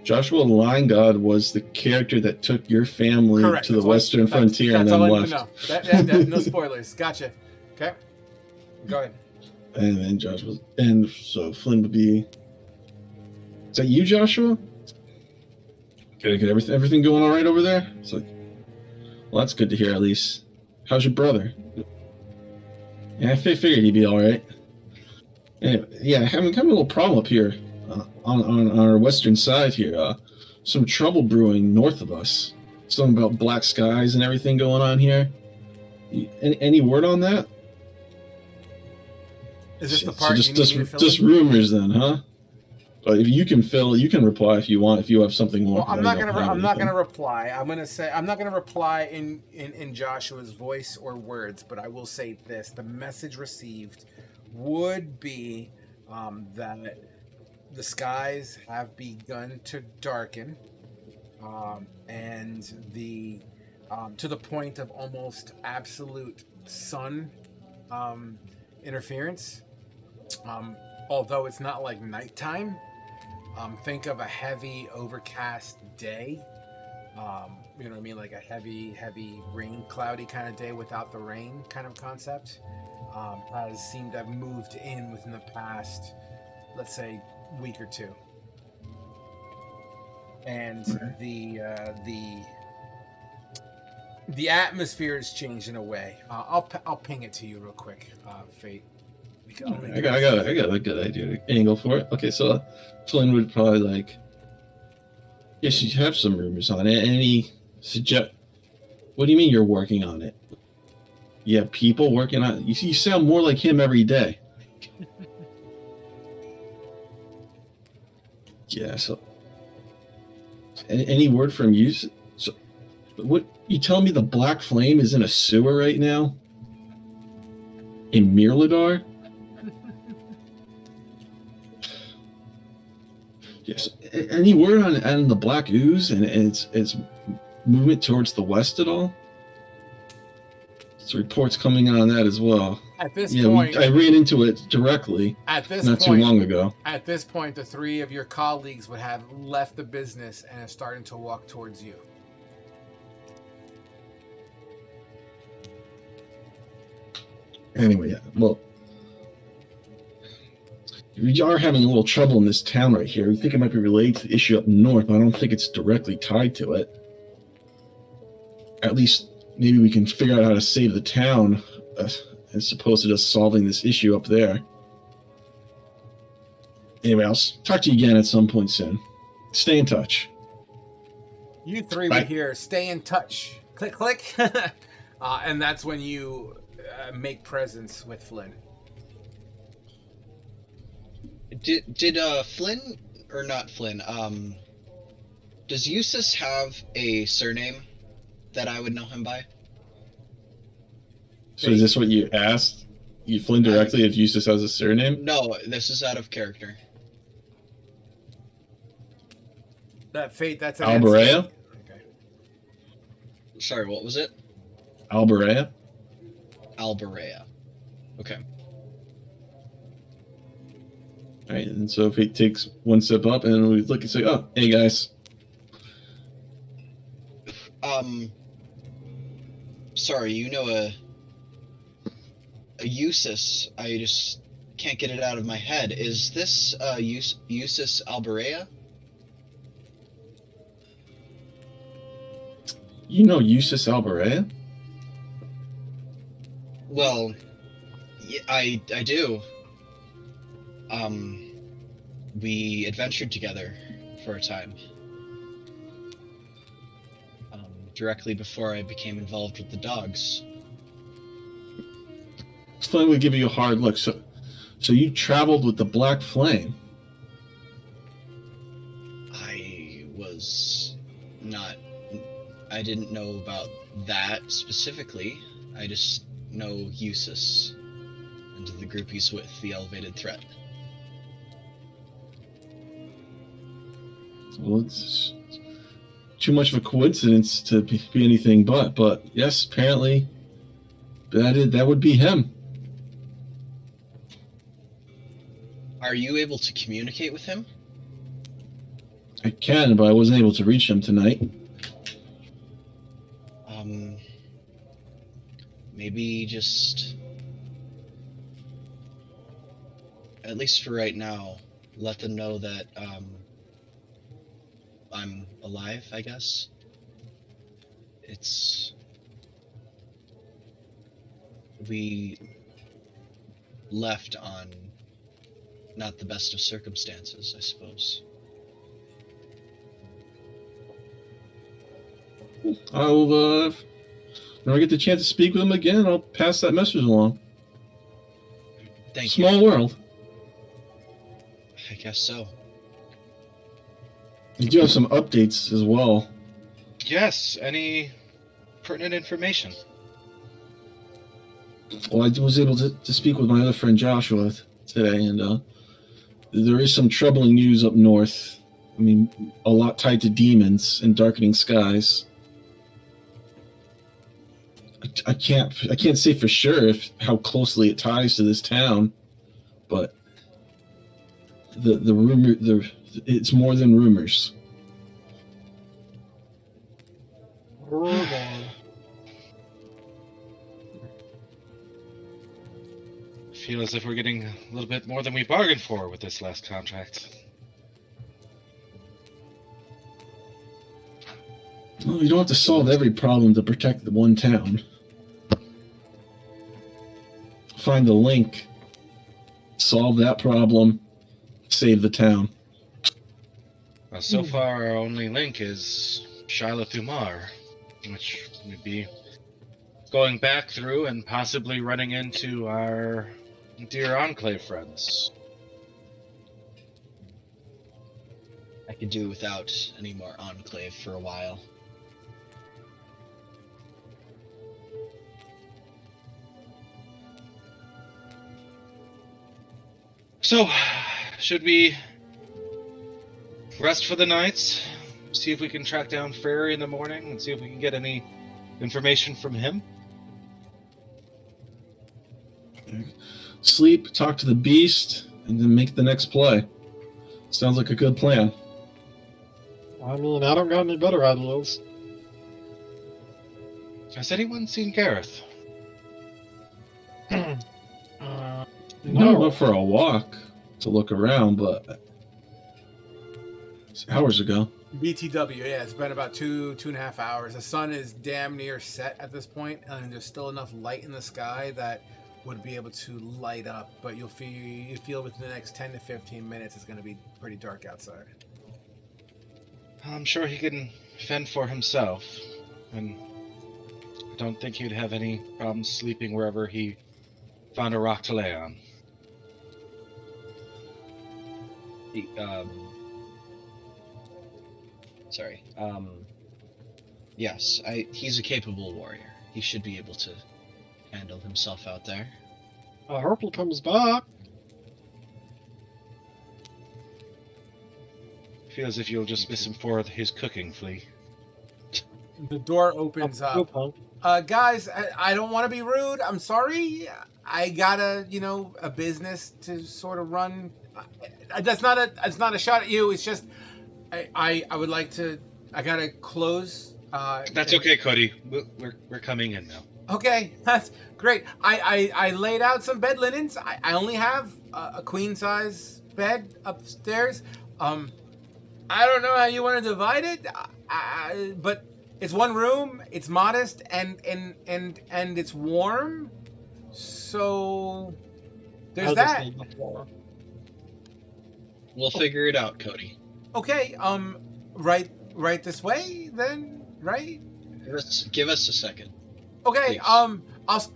Joshua Line God was the character that took your family Correct. to the That's what- western frontier that's and then all I left. need to know. No spoilers. Gotcha. Okay. Go ahead. And then Joshua, and so Flynn would be. Is that you, Joshua? Get everything going all right over there? It's like, well, that's good to hear at least. How's your brother? Yeah, I figured he'd be all right. Anyway, yeah, having a little problem up here on our western side here. Some trouble brewing north of us. Something about black skies and everything going on here. Any word on that? Is this the So part you need me to fill just in? rumors then, huh? If you can reply if you want. If you have something more. Well, I'm not gonna reply. I'm not gonna reply in Joshua's voice or words, but I will say this: the message received would be that the skies have begun to darken, and the to the point of almost absolute sun interference. Although it's not like nighttime. Think of a heavy overcast day. You know what I mean? Like a heavy rain, cloudy kind of day without the rain kind of concept. Has seemed to have moved in within the past, let's say, week or two. And the atmosphere has changed in a way. I'll ping it to you real quick, Fate. I got a good idea angle for it. Okay, so Flynn would probably like. Yes, you have some rumors on it. Any suggest? What do you mean you're working on it? You have people working on it. You sound more like him every day. Yeah. So, any word from you? So, what you telling me? The Black Flame is in a sewer right now in Mirladar? Yes. Any word on the Black Ooze and its movement towards the west at all? So reports coming on that as well. At this point, I ran into it directly. Too long ago. At this point, the three of your colleagues would have left the business and are starting to walk towards you. Anyway, yeah, well, we are having a little trouble in this town right here. We think it might be related to the issue up north, but I don't think it's directly tied to it. At least, maybe we can figure out how to save the town as opposed to just solving this issue up there. Anyway, I'll talk to you again at some point soon. Stay in touch. You three would hear, stay in touch. Click, click. And that's when you make presence with Flynn. Did Flynn, or not Flynn, does Eustace have a surname that I would know him by? So is this what you asked? You Flynn directly if Eustace has a surname? No, this is out of character. That Fate, that's an Alberea? Okay. Sorry, what was it? Alberea? Alberea. Okay. All right, and so if he takes one step up and we look and say, oh, hey guys. Sorry, you know a Eustace, I just can't get it out of my head. Is this Eustace Alberea? You know Eustace Alberea? Well, I do. We adventured together for a time. Directly before I became involved with the dogs. Flynn would give you a hard look. So you traveled with the Black Flame? I didn't know about that specifically. I just know Eustace and the group he's with, the Elevated Threat. Well, it's too much of a coincidence to be anything but yes, apparently that would be him. Are you able to communicate with him? I can, but I wasn't able to reach him tonight. Maybe just, at least for right now, let them know that I'm alive, I guess. We left on not the best of circumstances, I suppose. I'll, when I get the chance to speak with him again, I'll pass that message along. Thank you. Small world. I guess so. You do have some updates as well. Yes, any pertinent information? Well, I was able to speak with my other friend Joshua today, and there is some troubling news up north. I mean, a lot tied to demons and darkening skies. I can't say for sure how closely it ties to this town, but the rumor it's more than rumors. I feel as if we're getting a little bit more than we bargained for with this last contract. Well, you don't have to solve every problem to protect the one town. Find the link, solve that problem, save the town. Well, so far, our only link is Shyla Thumar, which would be going back through and possibly running into our dear Enclave friends. I could do without any more Enclave for a while. So, should we rest for the night? See if we can track down Frary in the morning and see if we can get any information from him? Sleep, talk to the beast, and then make the next play. Sounds like a good plan. I mean, I don't got any better ideas. Has anyone seen Gareth? No, went for a walk to look around, but it's hours ago. BTW, yeah, it's been about two and a half hours. The sun is damn near set at this point, and there's still enough light in the sky that would be able to light up, but you feel within the next 10 to 15 minutes it's going to be pretty dark outside. I'm sure he can fend for himself, and I don't think he'd have any problems sleeping wherever he found a rock to lay on. Yes, he's a capable warrior. He should be able to handle himself out there. I hope he comes back. Feel as if you'll just miss him for his cooking, Flea. The door opens up. Guys, I don't want to be rude. I'm sorry. I got a business to sort of run. It's not a shot at you. It's just I would like to. I gotta close. That's okay, Cody. We're coming in now. Okay, that's great. I laid out some bed linens. I only have a queen size bed upstairs. I don't know how you want to divide it, but it's one room. It's modest and it's warm. So there's that. We'll figure it out, Cody. Okay. Right this way then. Right. Give us a second. Okay. Please.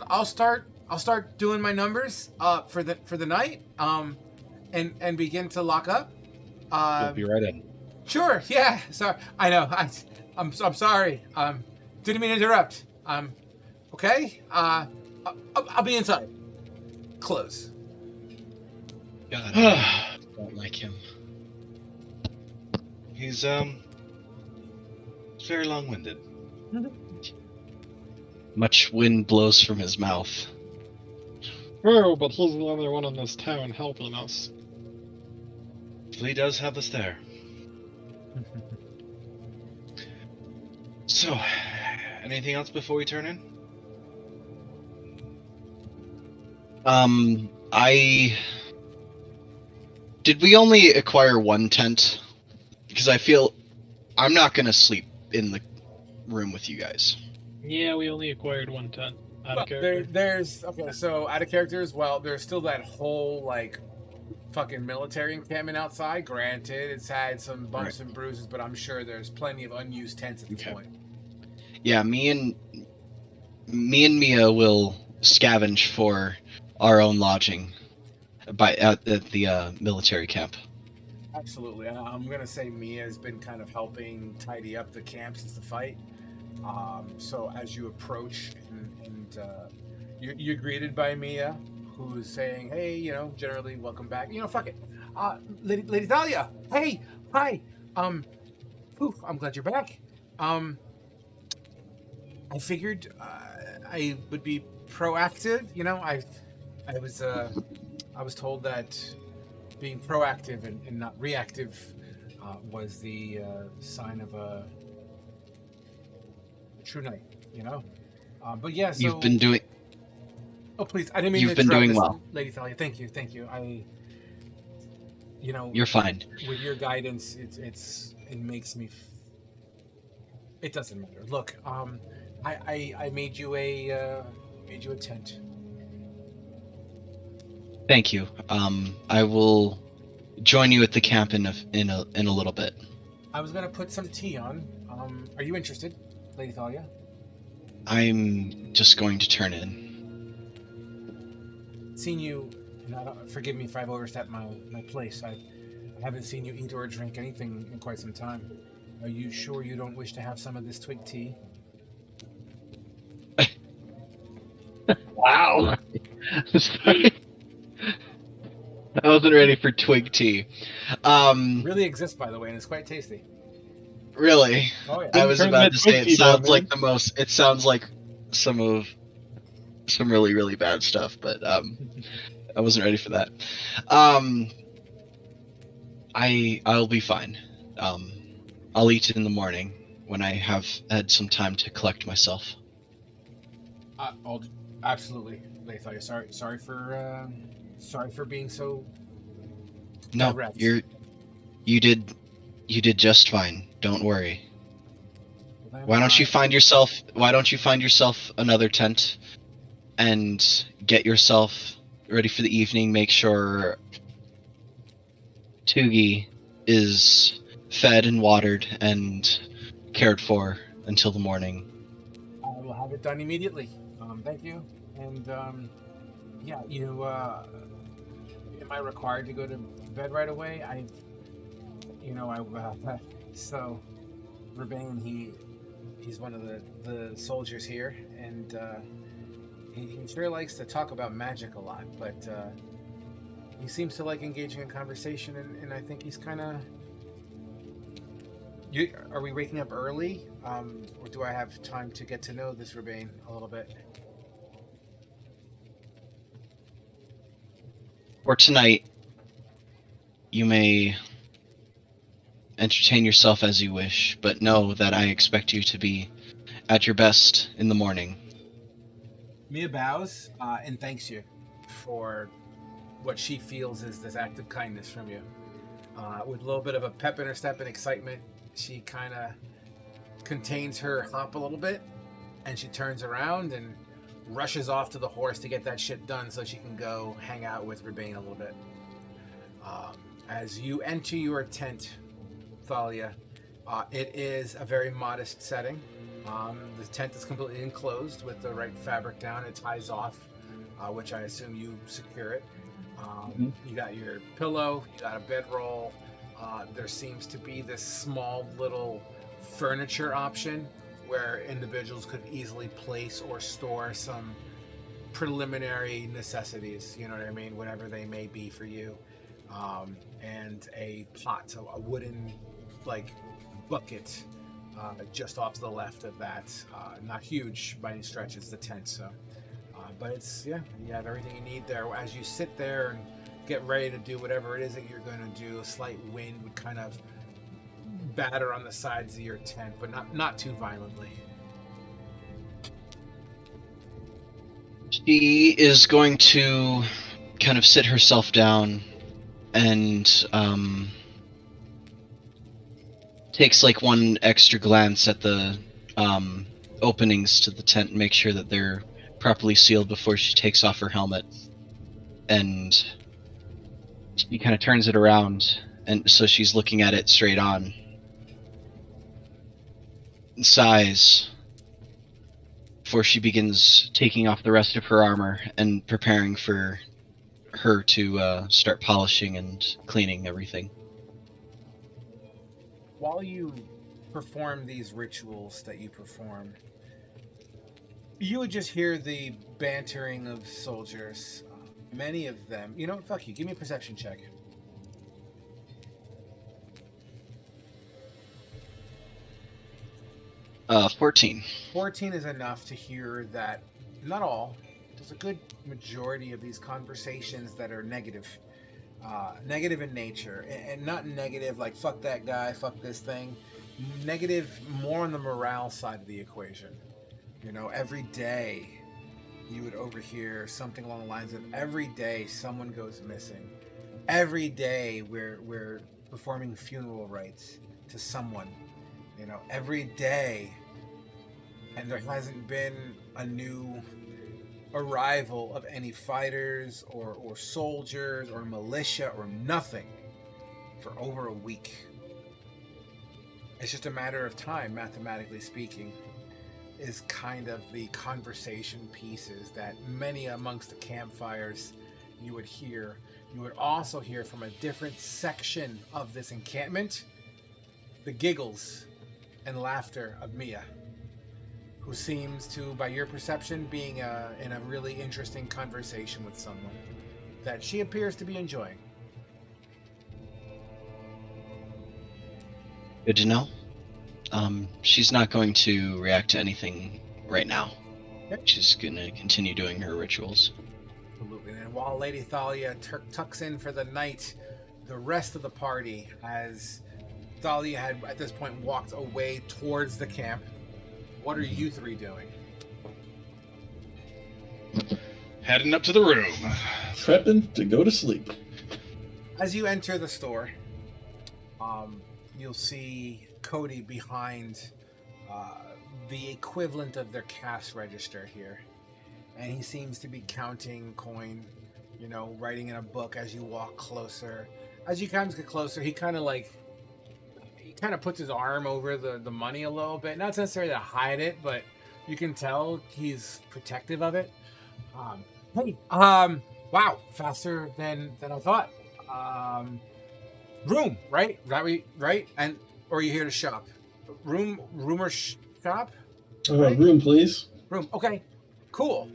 I'll start doing my numbers for the night. And begin to lock up. We'll be right in. Sure. Yeah. Sorry. I know. I'm sorry. Didn't mean to interrupt. Okay. I'll be inside. Close. God, I don't like him. He's very long-winded. Much wind blows from his mouth. Oh, but he's the only one in this town helping us. Flea does have us there. So, anything else before we turn in? Did we only acquire one tent? Because I feel I'm not gonna sleep in the room with you guys. Yeah, we only acquired one tent out of Well, character. there's okay. So out of character as well. There's still that whole like fucking military encampment outside. Granted, it's had some bumps and bruises, but I'm sure there's plenty of unused tents at this point. Yeah, me and Mia will scavenge for our own lodging at the military camp. Absolutely. I'm gonna say Mia has been kind of helping tidy up the camp since the fight. So as you approach and you're greeted by Mia, who's saying, "Hey, generally welcome back. Fuck it, Lady Thalia. Hey, hi. I'm glad you're back. I figured I would be proactive. I was told that being proactive and not reactive was the sign of a true knight. But yeah, so You've been doing. Oh, please! I didn't mean You've to been interrupt doing this, well. Lady Thalia. Thank you. You're fine. With your guidance, it makes me. It doesn't matter. Look, I made you a tent. Thank you. I will join you at the camp in a little bit. I was gonna put some tea on. Are you interested, Lady Thalia? I'm just going to turn in. Seen you, and forgive me if I've overstepped my place. I haven't seen you eat or drink anything in quite some time. Are you sure you don't wish to have some of this twig tea? Wow. Sorry. I wasn't ready for twig tea. Really exists, by the way, and it's quite tasty. Really? Oh yeah. I was Turn about that to say twig it tea down, sounds like man. the most. It sounds like some really really bad stuff, but I wasn't ready for that. I'll be fine. I'll eat it in the morning when I have had some time to collect myself. Absolutely, Lady Thalia. Sorry for being so. No, direct. you did just fine. Don't worry. Then Why don't you find yourself another tent and get yourself ready for the evening? Make sure Tugi is fed and watered and cared for until the morning. I will have it done immediately. Thank you. And yeah, am I required to go to bed right away? So Rebane, he's one of the soldiers here, and he sure likes to talk about magic a lot, but he seems to like engaging in conversation, and I think he's kind of. Are we waking up early, or do I have time to get to know this Rebane a little bit? For tonight, you may entertain yourself as you wish, but know that I expect you to be at your best in the morning. Mia bows and thanks you for what she feels is this act of kindness from you. With a little bit of a pep in her step and excitement, she kind of contains her hop a little bit, and she turns around and rushes off to the horse to get that shit done so she can go hang out with Rebane a little bit. As you enter your tent, Thalia, it is a very modest setting. The tent is completely enclosed with the right fabric down. It ties off, which I assume you secure it. You got your pillow, you got a bedroll. There seems to be this small little furniture option where individuals could easily place or store some preliminary necessities, you know what I mean, whatever they may be for you. And a pot, so a wooden like bucket just off to the left of that. Not huge by any stretch, it's the tent, so but it's, yeah, you have everything you need there. As you sit there and get ready to do whatever it is that you're going to do, a slight wind would kind of batter on the sides of your tent, but not too violently. She is going to kind of sit herself down and takes like one extra glance at the openings to the tent and make sure that they're properly sealed before she takes off her helmet. And she kind of turns it around, and so she's looking at it straight on. And sighs before she begins taking off the rest of her armor and preparing for her to start polishing and cleaning everything. While you perform these rituals that you perform, you would just hear the bantering of soldiers. Many of them. You know what? Fuck you. Give me a perception check. 14. 14 is enough to hear that, not all, there's a good majority of these conversations that are negative. Negative in nature. And not negative like, fuck that guy, fuck this thing. Negative more on the morale side of the equation. You know, every day you would overhear something along the lines of, every day someone goes missing. Every day we're performing funeral rites to someone. You know, every day, and there hasn't been a new arrival of any fighters or soldiers or militia or nothing for over a week. It's just a matter of time, mathematically speaking, is kind of the conversation pieces that many amongst the campfires you would hear. You would also hear from a different section of this encampment the giggles and laughter of Mia, who seems to, by your perception, being in a really interesting conversation with someone that she appears to be enjoying. Good to know. She's not going to react to anything right now. Yep. She's going to continue doing her rituals. Absolutely. And while Lady Thalia tucks in for the night, the rest of the party, as Thalia had at this point walked away towards the camp, what are you three doing? Heading up to the room. Prepping to go to sleep. As you enter the store, you'll see Cody behind the equivalent of their cash register here. And he seems to be counting coin, you know, writing in a book as you walk closer. As you kind of get closer, he kind of puts his arm over the money a little bit. Not necessarily to hide it, but you can tell he's protective of it. Wow, faster than I thought. Room, right? Right? And or are you here to shop? Rumor shop? Right? Room, please. Room. Okay, cool.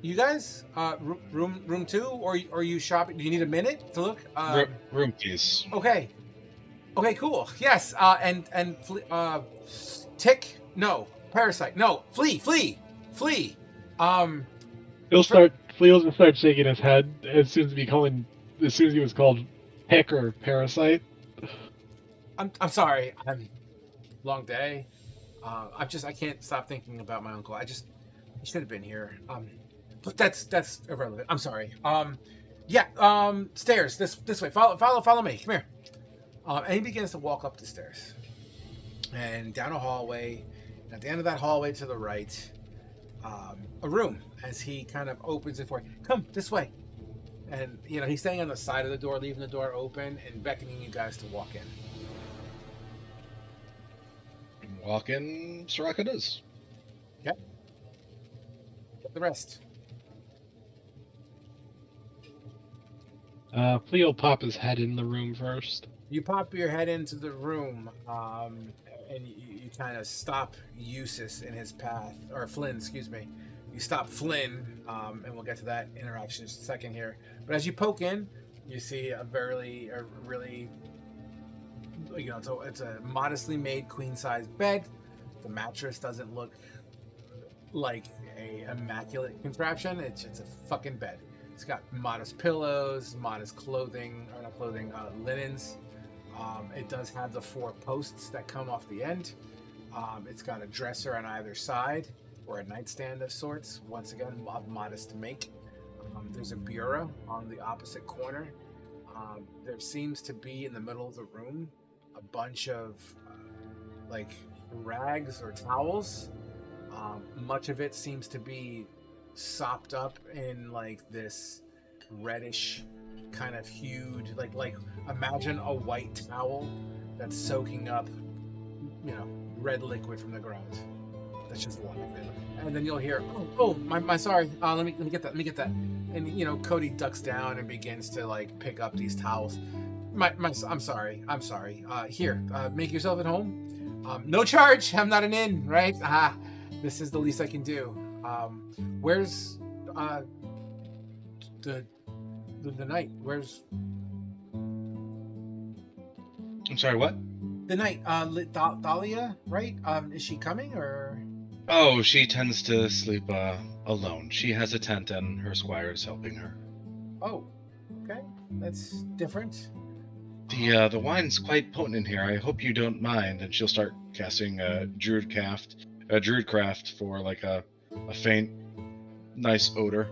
You guys, room 2, or are you shopping? Do you need a minute to look? Room, please. Okay, cool. Yes. Tick. No. Parasite. No. Flee. Flea will start shaking his head as soon as he was called Tick or Parasite. I'm sorry. Long day. I can't stop thinking about my uncle. I should have been here. But that's irrelevant. I'm sorry. Stairs. This way. Follow me. Come here. And he begins to walk up the stairs and down a hallway. And at the end of that hallway to the right, a room. As he kind of opens it for you. Come this way. And you know he's staying on the side of the door, leaving the door open and beckoning you guys to walk in. Walk in, Soraka does. Yep. Get the rest. Flea will pop his head in the room first. You pop your head into the room, and you kind of stop Eustace in his path, or Flynn, excuse me. You stop Flynn, and we'll get to that interaction in just a second here. But as you poke in, you see a really, you know, it's a modestly made queen-size bed. The mattress doesn't look like a immaculate contraption. It's a fucking bed. It's got modest pillows, modest clothing, or not clothing, linens. It does have the 4 posts that come off the end. It's got a dresser on either side, or a nightstand of sorts. Once again, modest to make. There's a bureau on the opposite corner. There seems to be in the middle of the room a bunch of like rags or towels. Much of it seems to be sopped up in like this reddish kind of hued, like imagine a white towel that's soaking up, red liquid from the ground. That's just one of it. And then you'll hear, my sorry. Let me get that. And Cody ducks down and begins to like pick up these towels. I'm sorry. Here, make yourself at home. No charge. I'm not an inn, right? This is the least I can do. Where's the knight? Where's I'm sorry, what? the knight? Thalia, right? Is she coming or? Oh, she tends to sleep alone. She has a tent and her squire is helping her. Oh, okay. That's different. The wine's quite potent in here. I hope you don't mind. And she'll start casting druidcraft for like a faint, nice odor.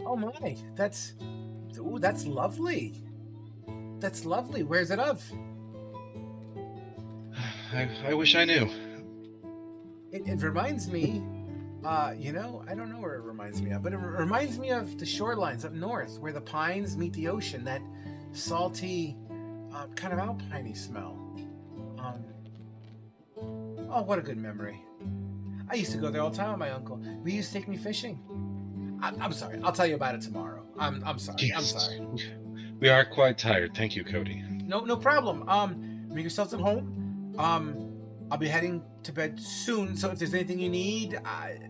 Oh my, that's lovely. That's lovely. Where's it of? I wish I knew. It reminds me, I don't know where it reminds me of, but it reminds me of the shorelines up north where the pines meet the ocean, that salty, kind of alpine-y smell. Oh, what a good memory. I used to go there all the time with my uncle. We used to take me fishing. I'm sorry. I'll tell you about it tomorrow. I'm sorry. Yes. I'm sorry. We are quite tired. Thank you, Cody. No problem. Make yourselves at home. I'll be heading to bed soon, so if there's anything you need,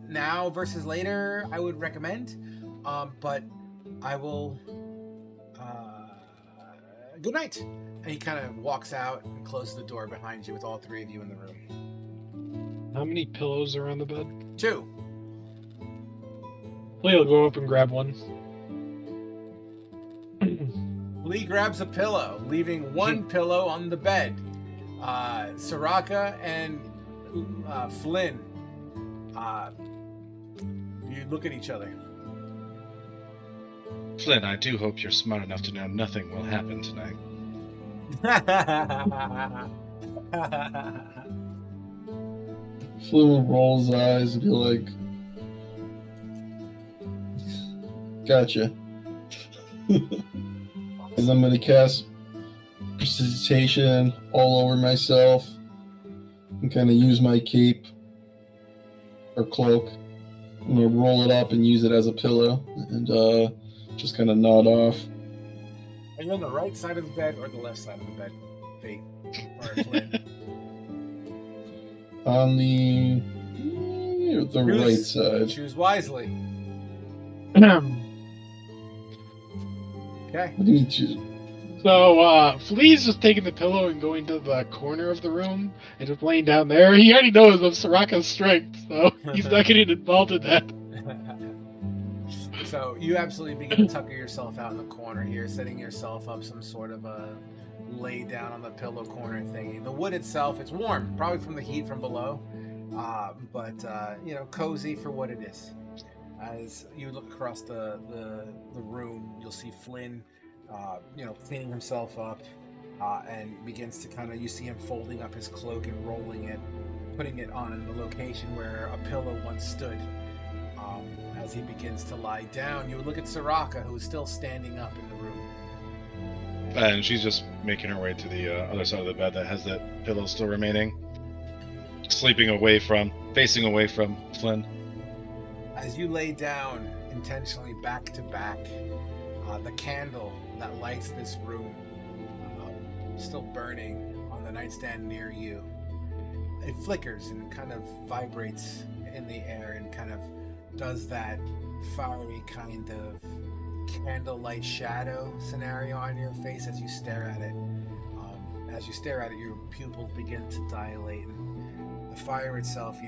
now versus later, I would recommend. But I will. Good night. And he kind of walks out and closes the door behind you with all 3 of you in the room. How many pillows are on the bed? 2. Lee'll go up and grab one. Lee grabs a pillow, leaving 1 pillow on the bed. Soraka and Flynn, you look at each other. Flynn, I do hope you're smart enough to know nothing will happen tonight. Flynn will roll his eyes and be like, gotcha. Because I'm going to cast precipitation all over myself and kind of use my cape or cloak. I'm going to roll it up and use it as a pillow and just kind of nod off. Are you on the right side of the bed or the left side of the bed, Fate? Or Flynn? On the right side. Choose wisely. Okay. What do you mean choose? So, Flea's just taking the pillow and going to the corner of the room and just laying down there. He already knows of Soraka's strength, so he's not getting involved in that. So you absolutely begin to tucker yourself out in the corner here, setting yourself up some sort of a lay down on the pillow corner thingy. The wood itself, it's warm, probably from the heat from below, but cozy for what it is. As you look across the room, you'll see Flynn, cleaning himself up, and begins to you see him folding up his cloak and rolling it, putting it on the location where a pillow once stood. As he begins to lie down, you look at Soraka, who is still standing up in the room. And she's just making her way to the other side of the bed that has that pillow still remaining. Facing away from Flynn. As you lay down, intentionally back to back, the candle that lights this room, still burning on the nightstand near you, it flickers and kind of vibrates in the air and kind of does that fiery kind of candlelight shadow scenario on your face as you stare at it. As you stare at it, your pupils begin to dilate. And the fire itself,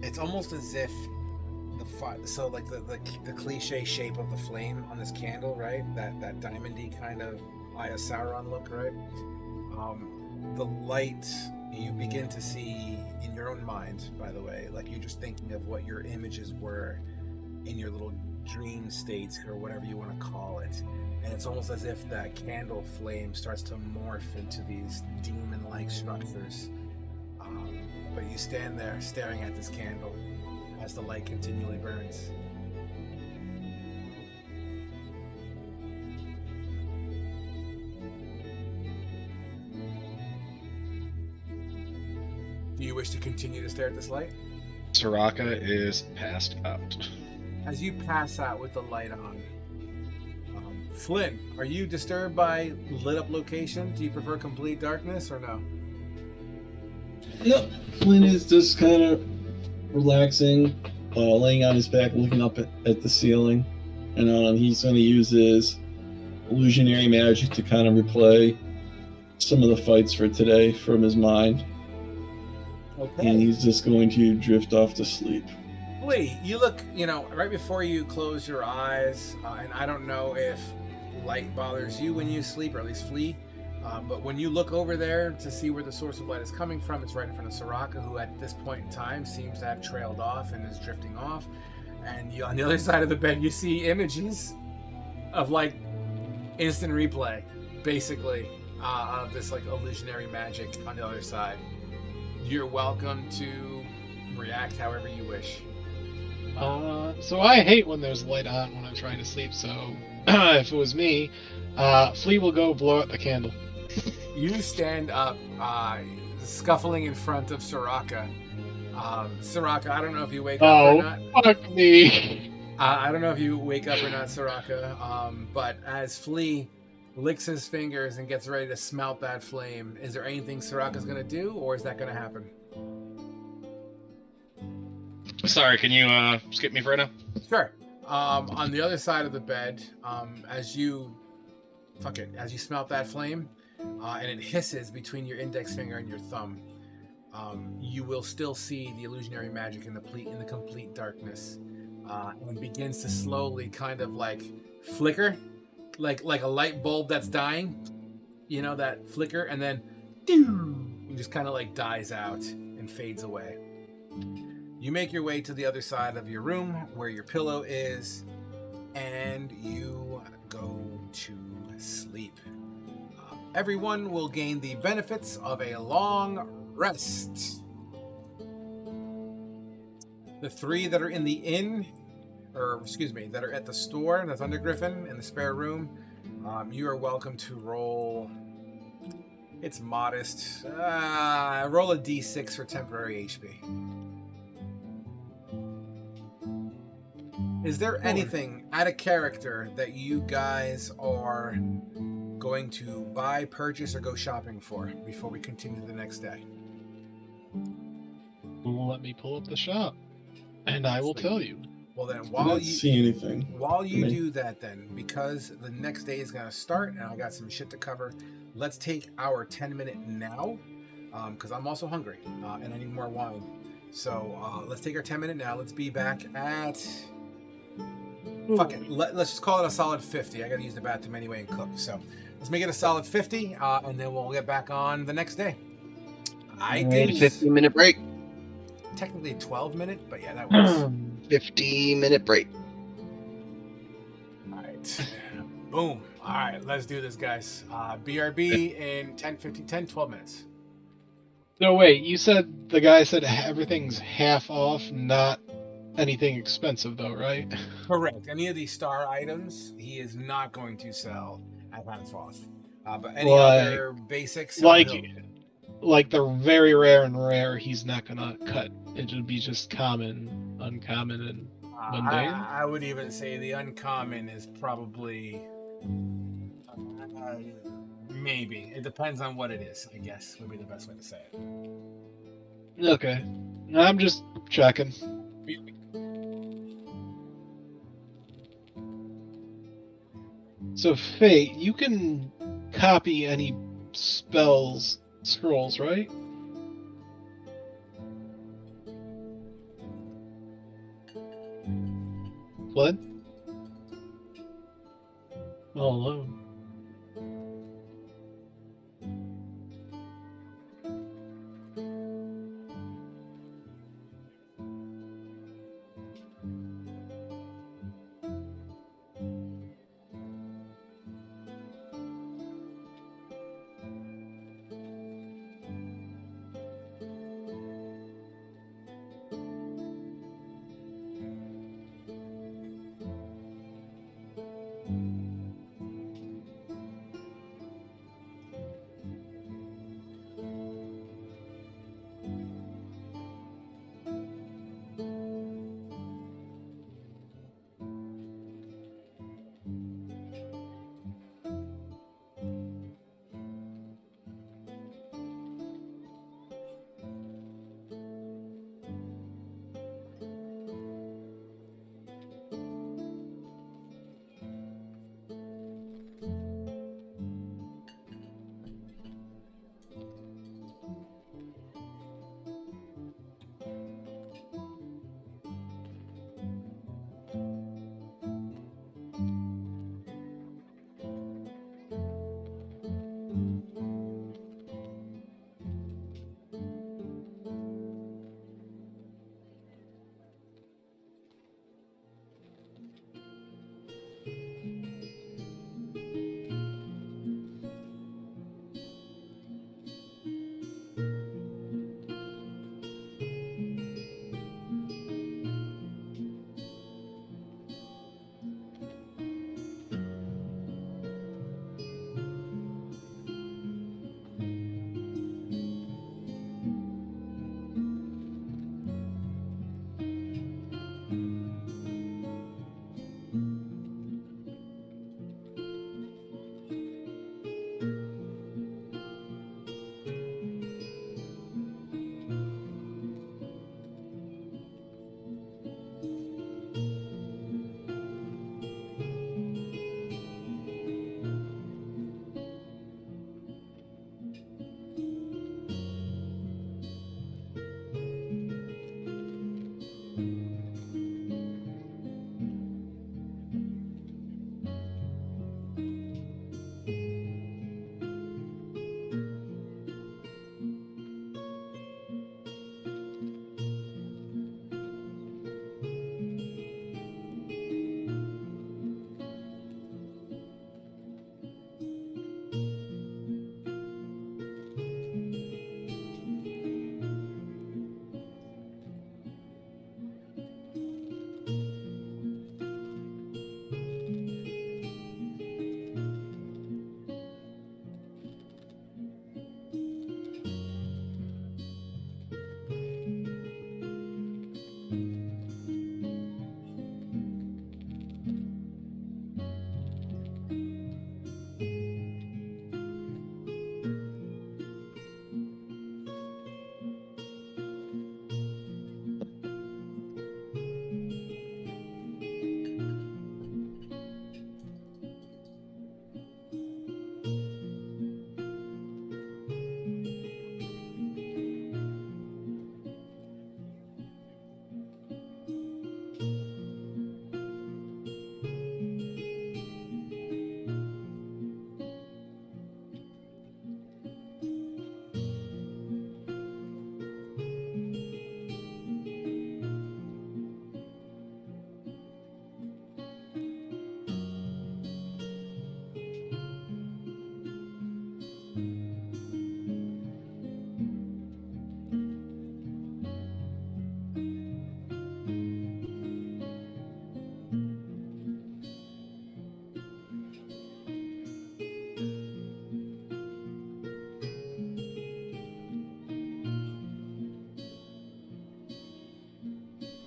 it's almost as if the cliche shape of the flame on this candle, right? That diamondy kind of Eye of Sauron look, right? The light you begin to see in your own mind, by the way, like you're just thinking of what your images were in your little dream states or whatever you want to call it. And it's almost as if that candle flame starts to morph into these demon-like structures. But you stand there staring at this candle as the light continually burns. Do you wish to continue to stare at this light? Soraka is passed out. As you pass out with the light on, Flynn, are you disturbed by lit up location? Do you prefer complete darkness or no? Yep. Flynn is just kind of relaxing, laying on his back, looking up at the ceiling. And he's going to use his illusionary magic to kind of replay some of the fights for today from his mind. Okay. And he's just going to drift off to sleep. Flea, you look, right before you close your eyes, and I don't know if light bothers you when you sleep, or at least Flea, but when you look over there to see where the source of light is coming from, it's right in front of Soraka, who at this point in time seems to have trailed off and is drifting off. And on the other side of the bed, you see images of like instant replay, basically, of this like illusionary magic on the other side. You're welcome to react however you wish. So I hate when there's light on when I'm trying to sleep, so if it was me, Flea will go blow out the candle. You stand up, scuffling in front of Soraka. Soraka, I don't know if you wake up or not. Oh, fuck me. I don't know if you wake up or not, Soraka, but as Flea licks his fingers and gets ready to smelt that flame, is there anything Soraka's going to do, or is that going to happen? Sorry, can you skip me for right now? Sure. On the other side of the bed, as you smelt that flame, and it hisses between your index finger and your thumb, you will still see the illusionary magic in the complete darkness, and begins to slowly kind of like flicker, like a light bulb that's dying, that flicker, and then it just kind of like dies out and fades away. You make your way to the other side of your room where your pillow is, and you go to sleep. Everyone will gain the benefits of a long rest. The three that are in the inn, that are at the store that's under Griffin in the spare room, you are welcome to roll. It's modest. Roll a d6 for temporary HP. Is there anything out of character that you guys are going to buy, purchase, or go shopping for before we continue the next day? Let me pull up the shop, and I will tell you. Well then, I don't see anything. While you do that then, because the next day is going to start and I got some shit to cover, let's take our 10-minute now, because I'm also hungry, and I need more wine. So let's take our 10-minute now. Let's be back at... Fuck it. Let's just call it a solid 50. I gotta use the bathroom anyway and cook. So let's make it a solid 50, and then we'll get back on the next day. I did 15-minute break. Technically a 12-minute, but yeah, that works. 15-minute break. All right. Boom. All right, let's do this, guys. BRB in 12 minutes. No, wait, you said the guy said everything's half off, not anything expensive, though, right? Correct. Any of these star items, he is not going to sell at half off. But any other basics, like they're very rare and rare, he's not gonna cut. It'll be just common, uncommon, and mundane. I would even say the uncommon is probably maybe. It depends on what it is, I guess, would be the best way to say it. Okay. I'm just checking. So, Fate, you can copy any scrolls, right? What? All alone.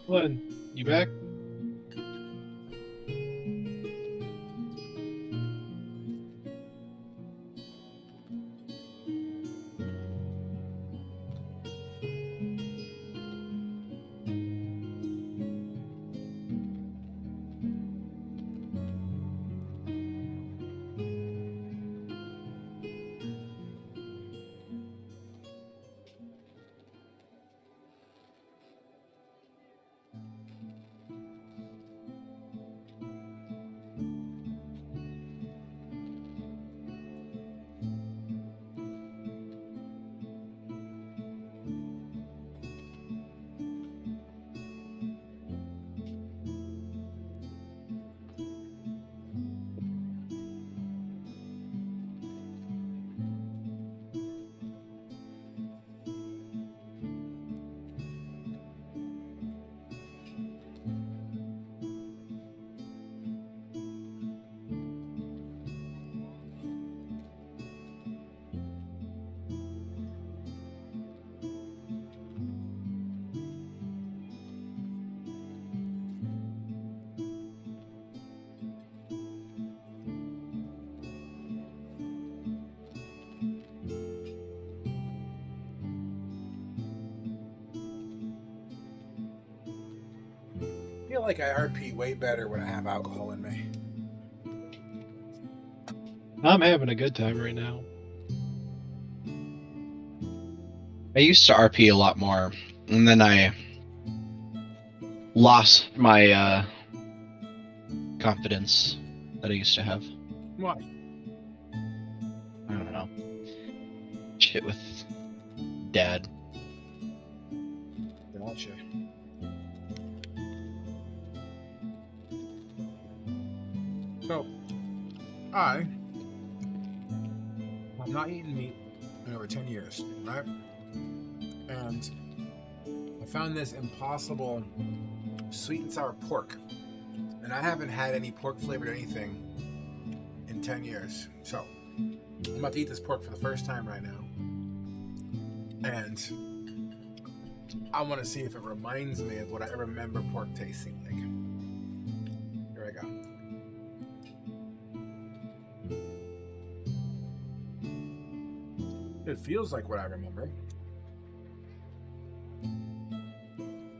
Len, you back? I feel like I RP way better when I have alcohol in me. I'm having a good time right now. I used to RP a lot more, and then I lost my confidence that I used to have. Why? I don't know. Shit with Dad. Gotcha. So, I have not eaten meat in over 10 years, right? And I found this impossible sweet and sour pork. And I haven't had any pork flavored anything in 10 years. So, I'm about to eat this pork for the first time right now. And I want to see if it reminds me of what I remember pork tasting like. Here I go. It feels like what I remember.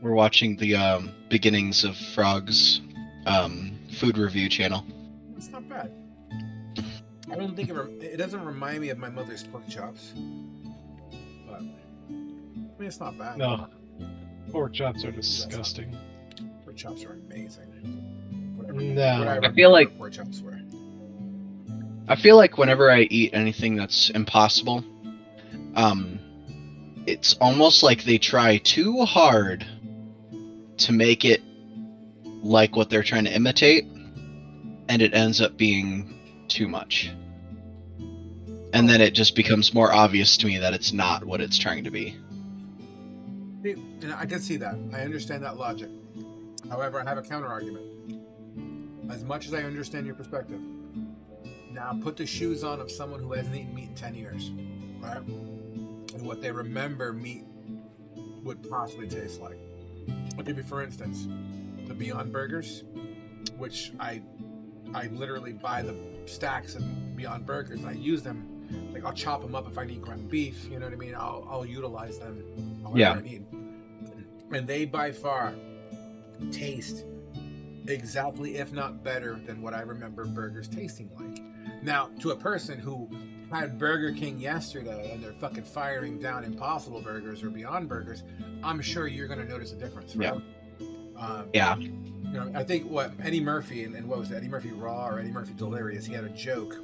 We're watching the beginnings of Frog's food review channel. It's not bad. I don't think it doesn't remind me of my mother's pork chops. But, I mean, it's not bad. No. Pork chops are disgusting. Pork chops are amazing. No. I feel like pork chops were. I feel like whenever I eat anything that's impossible, it's almost like they try too hard to make it like what they're trying to imitate, and it ends up being too much. And then it just becomes more obvious to me that it's not what it's trying to be. And I can see that. I understand that logic. However, I have a counter argument. As much as I understand your perspective, now put the shoes on of someone who hasn't eaten meat in 10 years, right? And what they remember meat would possibly taste like. I'll give you, for instance, the Beyond Burgers, which I literally buy the stacks of Beyond Burgers and I use them. Like, I'll chop them up if I need ground beef, you know what I mean? I'll utilize them however I need. And they by far taste exactly, if not better, than what I remember burgers tasting like. Now, to a person who had Burger King yesterday and they're fucking firing down Impossible Burgers or Beyond Burgers, I'm sure you're going to notice a difference, right? Yeah. You know, I think what Eddie Murphy and what was it, Eddie Murphy Raw or Eddie Murphy Delirious, he had a joke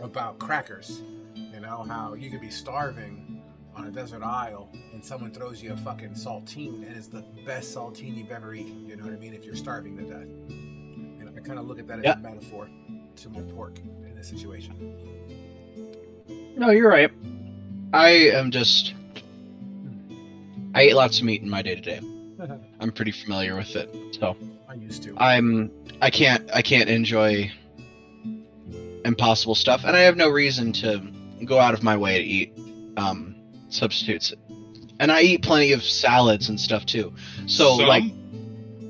about crackers. You know, how you could be starving on a desert isle and someone throws you a fucking saltine and it's the best saltine you've ever eaten. You know what I mean? If you're starving to death. And I kind of look at that as a metaphor to my pork in this situation. No, you're right. I eat lots of meat in my day-to-day. I'm pretty familiar with it, so I used to. I can't enjoy impossible stuff, and I have no reason to go out of my way to eat substitutes. And I eat plenty of salads and stuff too. So Some? like,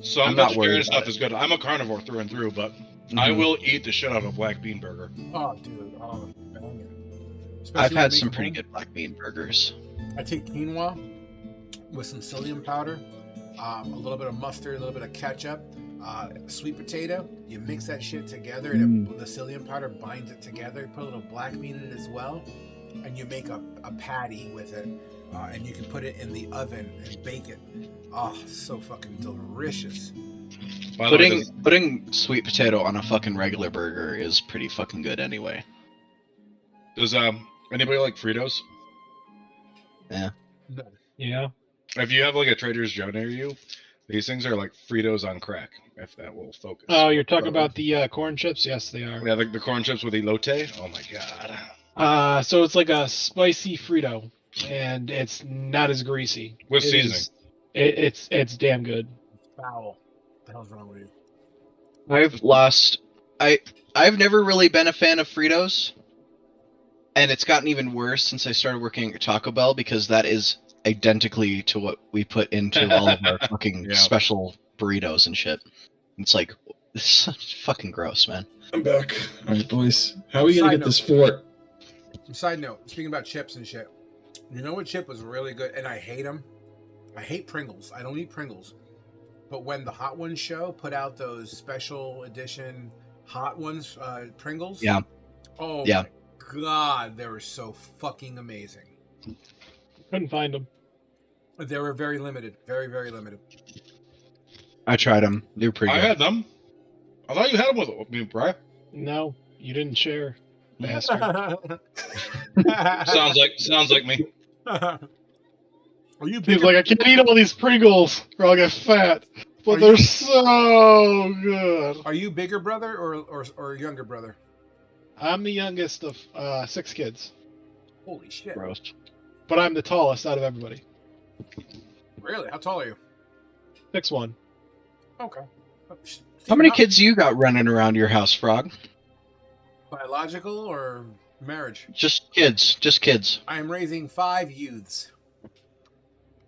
Some I'm not vegetarian worried stuff about is good. I'm a carnivore through and through, but I Mhm. will eat the shit out of a black bean burger. Oh, dude. Oh, banging. Especially I've when had you some make pretty them good black bean burgers. home. I take quinoa with some psyllium powder, a little bit of mustard, a little bit of ketchup, sweet potato. You mix that shit together, and the psyllium powder binds it together. You put a little black bean in it as well, and you make a patty with it, and you can put it in the oven and bake it. Oh, so fucking delicious. By the way, Putting sweet potato on a fucking regular burger is pretty fucking good anyway. does anybody like Fritos? No. Yeah. If you have like a Trader's Joe near you, these things are like Fritos on crack. If that will focus. Oh, you're talking about the corn chips? Yes, they are. Yeah, like the corn chips with elote. Oh my god. So it's like a spicy Frito, and it's not as greasy. With It seasoning. is- it's damn good. Foul. What the hell's wrong with you? I've never really been a fan of Fritos. And it's gotten even worse since I started working at Taco Bell because that is identically to what we put into all of our fucking Yeah. special burritos and shit. It's like, this is fucking gross, man. I'm back. All right, boys. How are we gonna Side get this fort? Side note, speaking about chips and shit, you know what chip was really good, and I hate them? I hate Pringles. I don't eat Pringles. But when the Hot Ones show put out those special edition Hot Ones Pringles, Yeah. oh Yeah. my god, they were so fucking amazing. Couldn't find them. But they were very limited, very, very limited. I tried them. They were pretty I good. had them. I thought you had them with me, Brian. No, you didn't share. Bastard. Sounds like me. Are you He's bigger? like, I can't eat all these Pringles or I'll get fat. But Are they're you- so good. Are you bigger brother or younger brother? I'm the youngest of 6 kids, Holy shit! Gross. but I'm the tallest out of everybody. Really? How tall are you? 6'1". Okay. How many kids you got running around your house, Frog? Biological or marriage? Just kids. Just kids. I am raising 5 youths.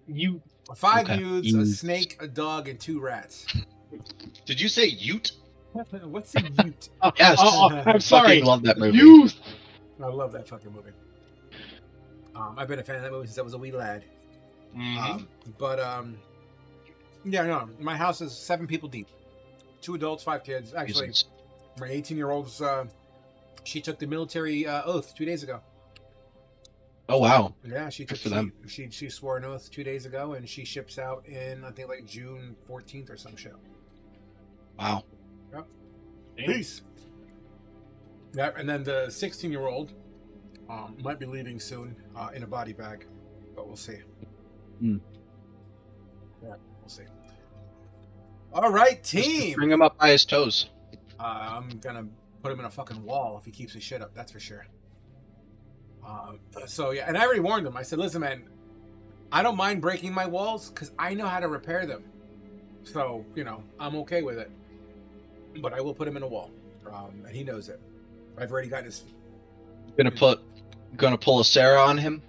You 5 Okay. youths, a snake, a dog, and 2 rats. Did you say Ute? What's a ute? Yes. I'm sorry. Fucking love that movie. Youth. I love that fucking movie. I've been a fan of that movie since I was a wee lad. Mm-hmm. Yeah, no, my house is 7 people deep. 2 adults, 5 kids. Actually, Jesus. my 18-year-old's, she took the military oath 2 days ago. Oh wow. Yeah, she took for them. She swore an oath 2 days ago, and she ships out in I think like June 14th or some shit. Wow. Peace. Yeah, and then the 16-year-old might be leaving soon in a body bag, but we'll see. Hmm. Yeah, we'll see. All right, Just team. bring him up by his toes. I'm gonna put him in a fucking wall if he keeps his shit up. That's for sure. So yeah, and I already warned him. I said, "Listen, man, I don't mind breaking my walls because I know how to repair them. So I'm okay with it. But I will put him in a wall, and he knows it. I've already got his. Gonna pull a Sarah on him.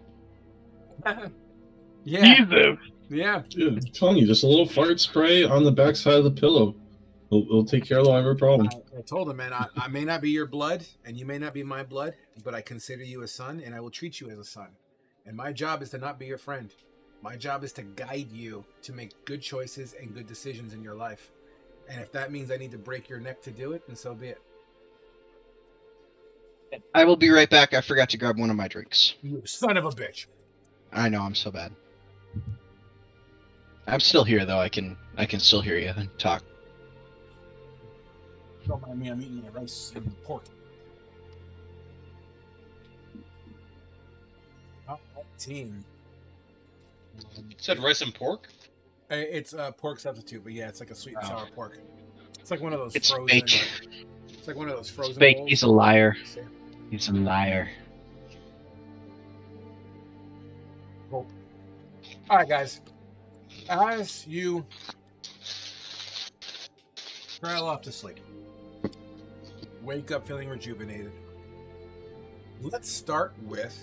Yeah, Jesus. yeah. Dude, I'm telling you, just a little fart spray on the backside of the pillow. It'll take care of all every problem. I told him, man, I may not be your blood, and you may not be my blood, but I consider you a son, and I will treat you as a son. And my job is to not be your friend. My job is to guide you to make good choices and good decisions in your life. And if that means I need to break your neck to do it, then so be it. I will be right back. I forgot to grab one of my drinks. You son of a bitch. I know I'm so bad. I'm still here though. I can still hear you and talk. Don't mind me, I'm eating my rice and pork. Oh, team. Said rice and pork. It's a pork substitute, but yeah, it's like a sweet and sour pork. It's like one of those It's frozen. fake. It's like one of those frozen. Fake. rolls. He's a liar. See? He's a liar. All right, guys. As you trail off to sleep, wake up feeling rejuvenated. Let's start with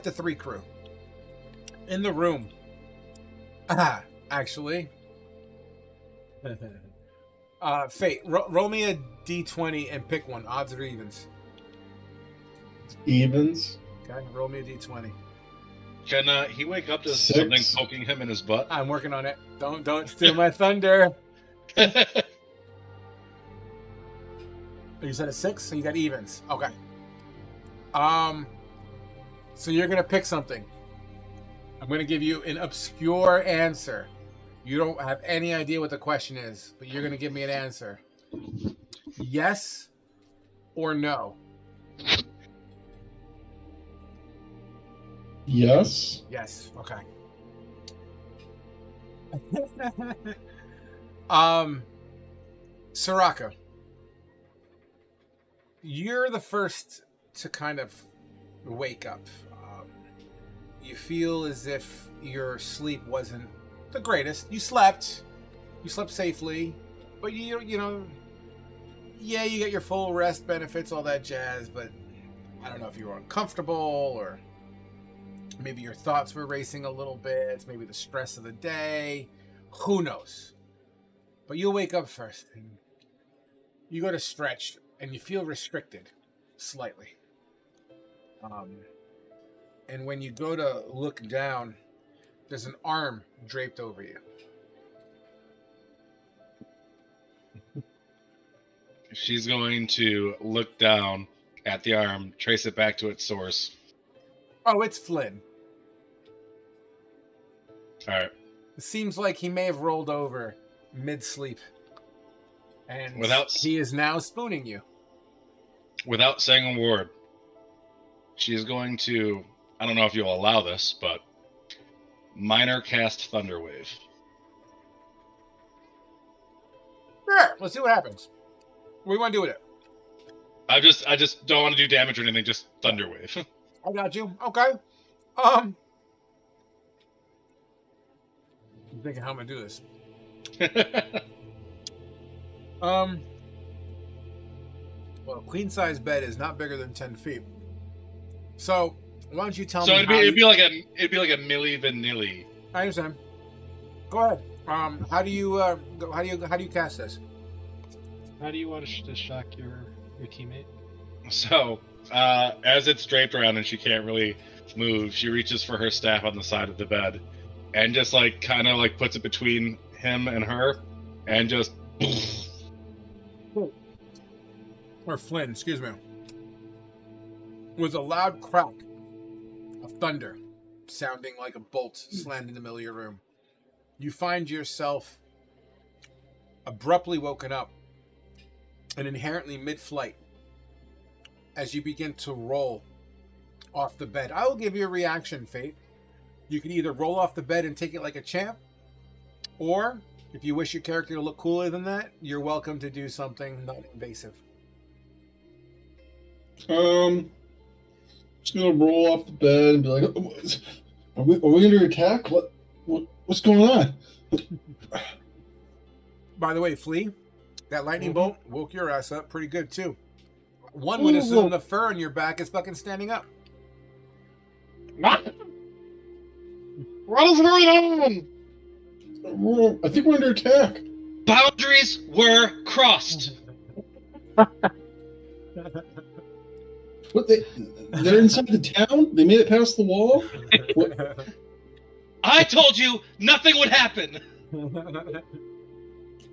the 3 crew in the room. actually. Fate, roll me a d20 and pick one. Odds or evens? Evens. Okay, roll me a d20. Can he wake up to 6. something poking him in his butt? I'm working on it. Don't steal my thunder. You said a 6, so you got evens. Okay. So you're gonna pick something. I'm gonna give you an obscure answer. You don't have any idea what the question is, but you're gonna give me an answer. Yes or no? Yes. Yes. Okay. Soraka, you're the first to kind of wake up. You feel as if your sleep wasn't the greatest. You slept safely, but you know, yeah, you get your full rest benefits, all that jazz. But I don't know if you were uncomfortable or maybe your thoughts were racing a little bit. Maybe the stress of the day. Who knows? But you'll wake up first. And you go to stretch, and you feel restricted slightly. And when you go to look down, there's an arm draped over you. She's going to look down at the arm, trace it back to its source. Oh, it's Flynn. All right. It seems like he may have rolled over mid-sleep. And he is now spooning you. Without saying a word, she is going to, I don't know if you'll allow this, but minor cast Thunderwave. Sure, let's see what happens. What do you want to do with it? I just don't want to do damage or anything, just Thunderwave. I got you. Okay. I'm thinking how I'm gonna do this. Well, a queen size bed is not bigger than 10 feet. So why don't you tell me? So it'd be like a Milli Vanilli. I understand. Go ahead. How do you cast this? How do you want to shock your teammate? So, as it's draped around and she can't really move, she reaches for her staff on the side of the bed and just kind of puts it between him and her and just or Flynn, excuse me. With a loud crack of thunder sounding like a bolt slammed in the middle of your room, you find yourself abruptly woken up and inherently mid-flight as you begin to roll off the bed. I will give you a reaction, Fate. You can either roll off the bed and take it like a champ, or if you wish your character to look cooler than that, you're welcome to do something not invasive. Just gonna roll off the bed and be like, "Are we under attack? What's going on?" By the way, Flea, that lightning bolt woke your ass up pretty good too. One would assume the fur on your back is fucking standing up. What is going on? I think we're under attack. boundaries were crossed. What, they're inside the town? They made it past the wall? What? I told you nothing would happen.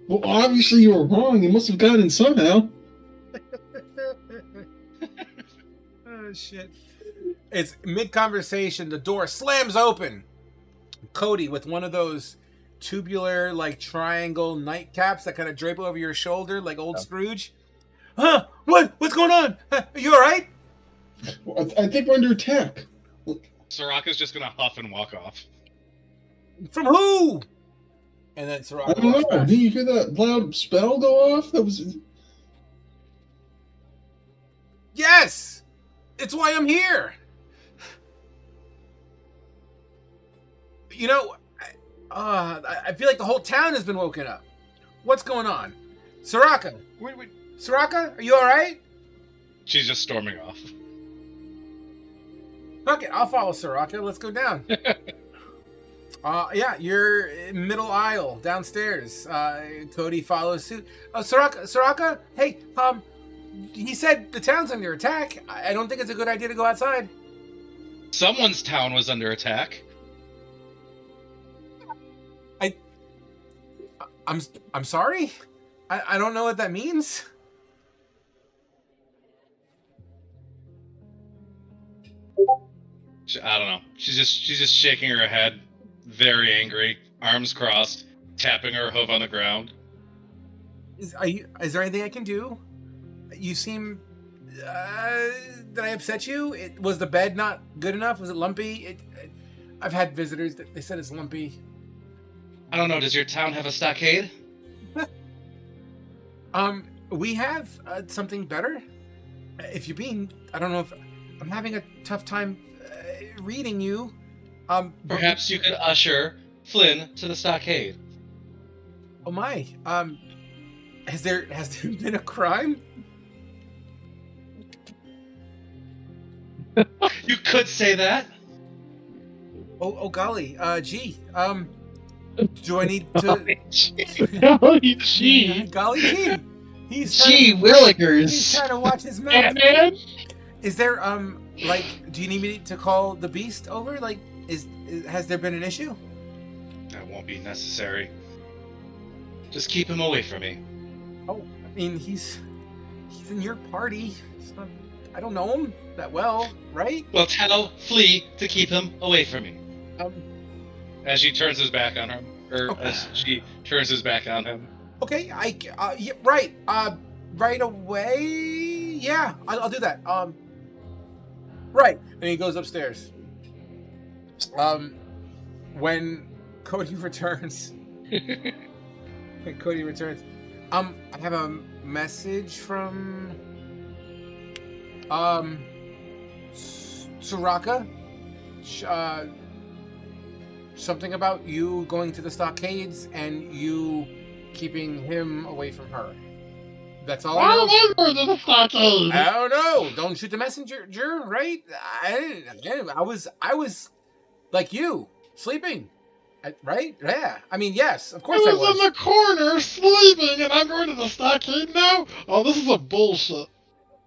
Well, obviously you were wrong. They must have gotten in somehow. Oh, shit. It's mid-conversation. The door slams open. Cody, with one of those tubular, triangle nightcaps that kind of drape over your shoulder like old Scrooge. Huh? What's going on? Are you all right? Well, I think we're under attack. Soraka's just gonna huff and walk off. From who? And then Soraka I don't walks know. past. Did you hear that loud spell go off? That was... Yes! It's why I'm here! You know, I feel like the whole town has been woken up. What's going on? Soraka! Soraka, are you alright? She's just storming off. Fuck it, I'll follow Soraka. Let's go down. Yeah, you're in middle aisle downstairs. Cody follows suit. Soraka, hey, he said the town's under attack. I don't think it's a good idea to go outside. Someone's town was under attack. I'm sorry. I don't know what that means. I don't know. She's just shaking her head, very angry, arms crossed, tapping her hoof on the ground. Is there anything I can do? You seem. Did I upset you? Was the bed not good enough? Was it lumpy? I've had visitors that they said it's lumpy. I don't know. Does your town have a stockade? We have something better. If you're being, I don't know if I'm having a tough time reading you. Perhaps you could usher Flynn to the stockade. Oh my. Has there been a crime? You could say that. Oh golly. Gee. Do I need to? Golly gee. Golly gee. Gee willikers. He's trying to watch his mouth. Batman? Is there like, do you need me to call the beast over? Like, has there been an issue? That won't be necessary. Just keep him away from me. Oh, I mean, he's in your party. I don't know him that well, right? Well, tell Flea to keep him away from me. Um, As she turns his back on him, or as she turns his back on him. okay, yeah, right. Right away. Yeah, I'll do that. Right. And he goes upstairs. When Cody returns. I have a message from Soraka. Something about you going to the stockades and you keeping him away from her. That's all I know. Why am I going to the stockade? I don't know. Don't shoot the messenger, right? I was like you, sleeping. Right? Yeah. I mean, yes, of course I was. I was in the corner sleeping, and I'm going to the stockade now. Oh, this is a bullshit.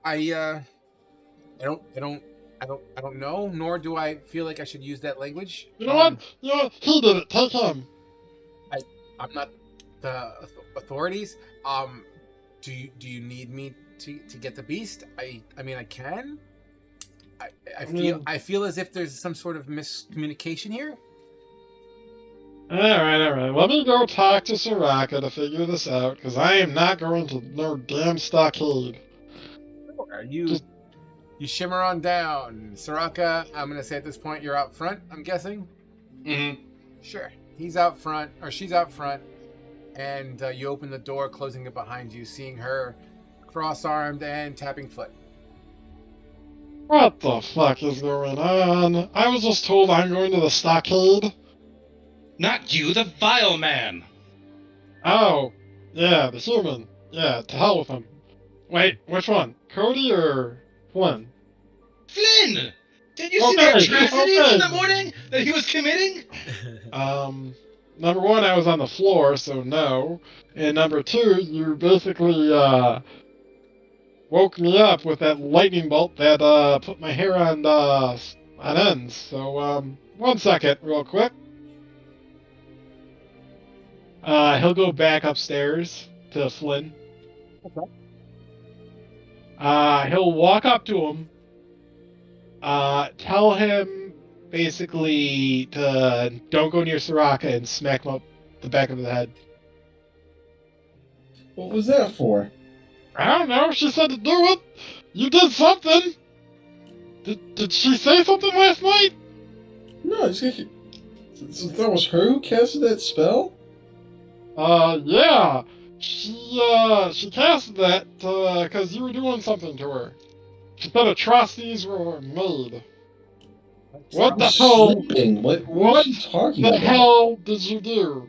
I don't know. Nor do I feel like I should use that language. You know what? He did it. Take him. I'm not the authorities. Do you need me to get the beast? I mean, I can. I feel as if there's some sort of miscommunication here. All right. Let me go talk to Soraka to figure this out, because I am not going to no damn stockade. You shimmer on down. Soraka, I'm going to say at this point you're out front, I'm guessing? Mm-hmm. Sure. He's out front, or she's out front, and you open the door, closing it behind you, seeing her cross-armed and tapping foot. What the fuck is going on? I was just told I'm going to the stockade. Not you, the vile man! Oh, yeah, the human. Yeah, to hell with him. Wait, which one? Cody or Flynn? Flynn! Did you see the atrocities in the morning that he was committing? Number one, I was on the floor, so no. And number two, you basically, woke me up with that lightning bolt that, put my hair on ends. So, 1 second, real quick. He'll go back upstairs to Flynn. Okay. He'll walk up to him. Tell him basically to don't go near Soraka and smack him up the back of the head. What was that for? I don't know. She said to do it. You did something. Did she say something last night? No, that was her who casted that spell? Yeah. She casted that, because you were doing something to her. She said atrocities were made. What the hell? Sleeping. What are you talking the about? hell did you do?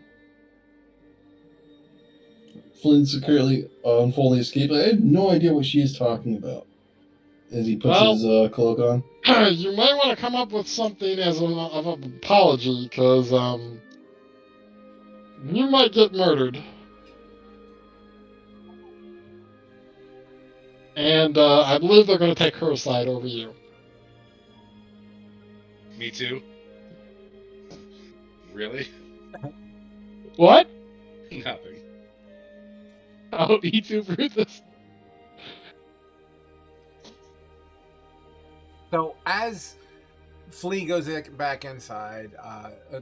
Flynn's currently fully escaped. I have no idea what she is talking about. as he puts Well- his cloak on. You might want to come up with something as an apology, because you might get murdered. And I believe they're going to take her side over you. Me too. Really? What? Nothing. Oh, you too, Brutus. So as Flea goes back inside,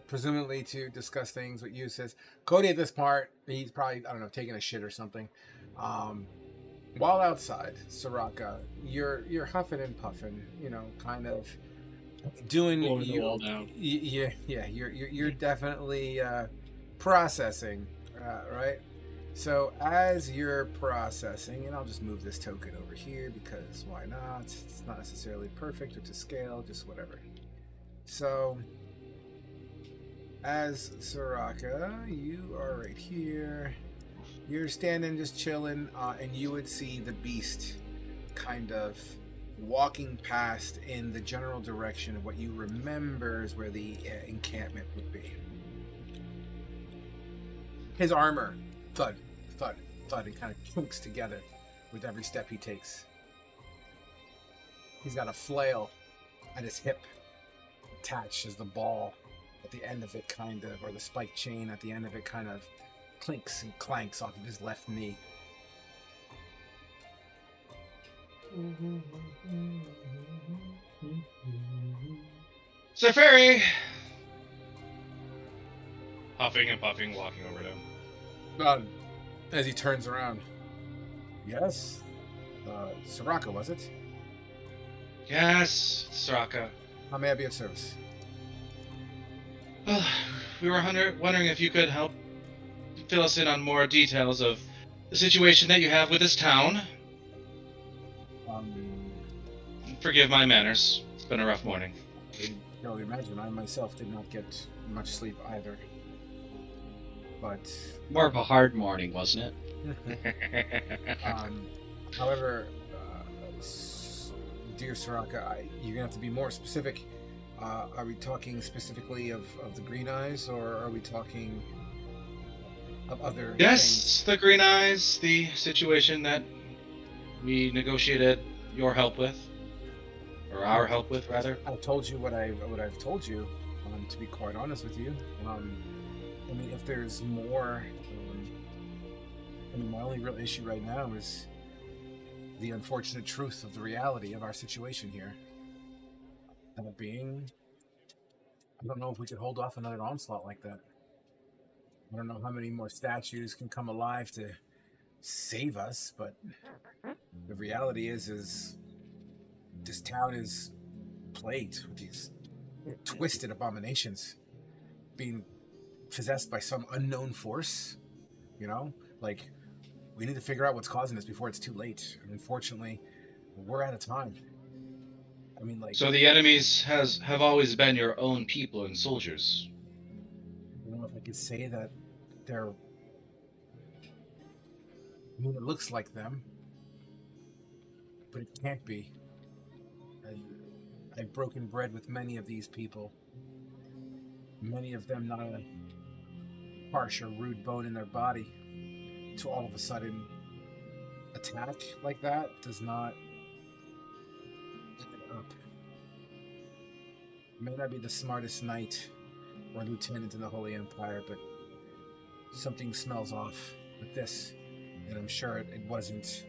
presumably to discuss things with you, says Cody at this part, he's probably, I don't know, taking a shit or something. While outside, Soraka, you're huffing and puffing, you know, kind of doing Blowing the wall down. Yeah, you're definitely processing, right? So as you're processing, and I'll just move this token over here because why not? It's not necessarily perfect or to scale, just whatever. So as Soraka, you are right here. You're standing just chilling, and you would see the beast kind of walking past in the general direction of what you remember is where the encampment would be. His armor, thud, thud, thud, and kind of clinks together with every step he takes. He's got a flail at his hip, attached as the ball at the end of it kind of, or the spike chain at the end of it kind of clinks and clanks off of his left knee. Sir Ferry! Huffing and puffing, walking over to him. As he turns around. Yes? Soraka, was it? Yes, Soraka. How may I be of service? Well, we were wondering if you could help fill us in on more details of the situation that you have with this town. Forgive my manners. It's been a rough morning. I can only imagine. I myself did not get much sleep either. But More of a hard morning, wasn't it? however, dear Soraka, you're gonna have to be more specific. Are we talking specifically of the Green Eyes, or are we talking of other Yes, the Green Eyes, the situation that we negotiated your help with. Or our help with, rather. I've told you what I've told you. To be quite honest with you, I mean, if there's more, I mean, my only real issue right now is the unfortunate truth of the reality of our situation here. And it being, I don't know if we could hold off another onslaught like that. I don't know how many more statues can come alive to save us, but the reality is this town is plagued with these twisted abominations being possessed by some unknown force, you know? Like, we need to figure out what's causing this before it's too late. And unfortunately, we're out of time. I mean, like... So the enemies have always been your own people and soldiers. I don't know if I could say that they're... I mean, it looks like them. But it can't be. I've broken bread with many of these people. Many of them not a harsh or rude bone in their body. To all of a sudden attack like that does not add up. May not be the smartest knight or lieutenant in the Holy Empire, but something smells off with this, and I'm sure it wasn't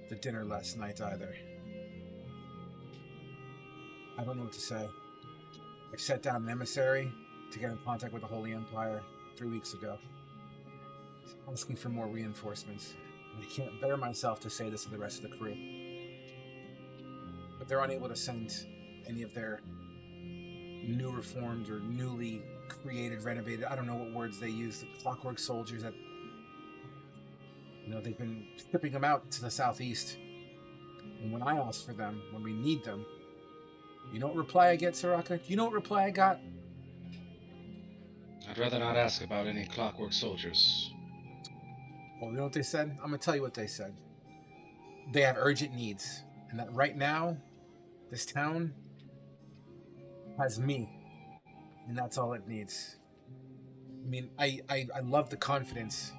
the dinner last night either. I don't know what to say. I set down an emissary to get in contact with the Holy Empire 3 weeks ago, asking for more reinforcements. And I can't bear myself to say this to the rest of the crew. But they're unable to send any of their new reformed or newly created, renovated, I don't know what words they use, the clockwork soldiers that, you know, they've been shipping them out to the southeast. And when I ask for them, when we need them, you know what reply I get, Soraka? You know what reply I got? I'd rather not ask about any clockwork soldiers. Well, you know what they said? I'm going to tell you what they said. They have urgent needs, and that right now, This town has me, and that's all it needs. I mean, I love the confidence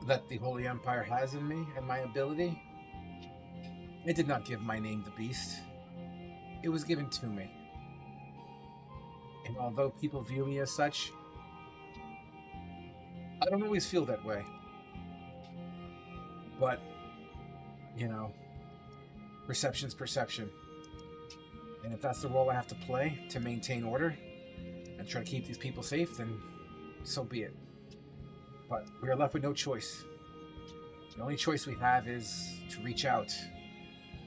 that the Holy Empire has in me and my ability. I did not give my name the beast. It was given to me. And although people view me as such, I don't always feel that way. But, you know, perception's perception. And if that's the role I have to play to maintain order and try to keep these people safe, then so be it. But we are left with no choice. The only choice we have is to reach out,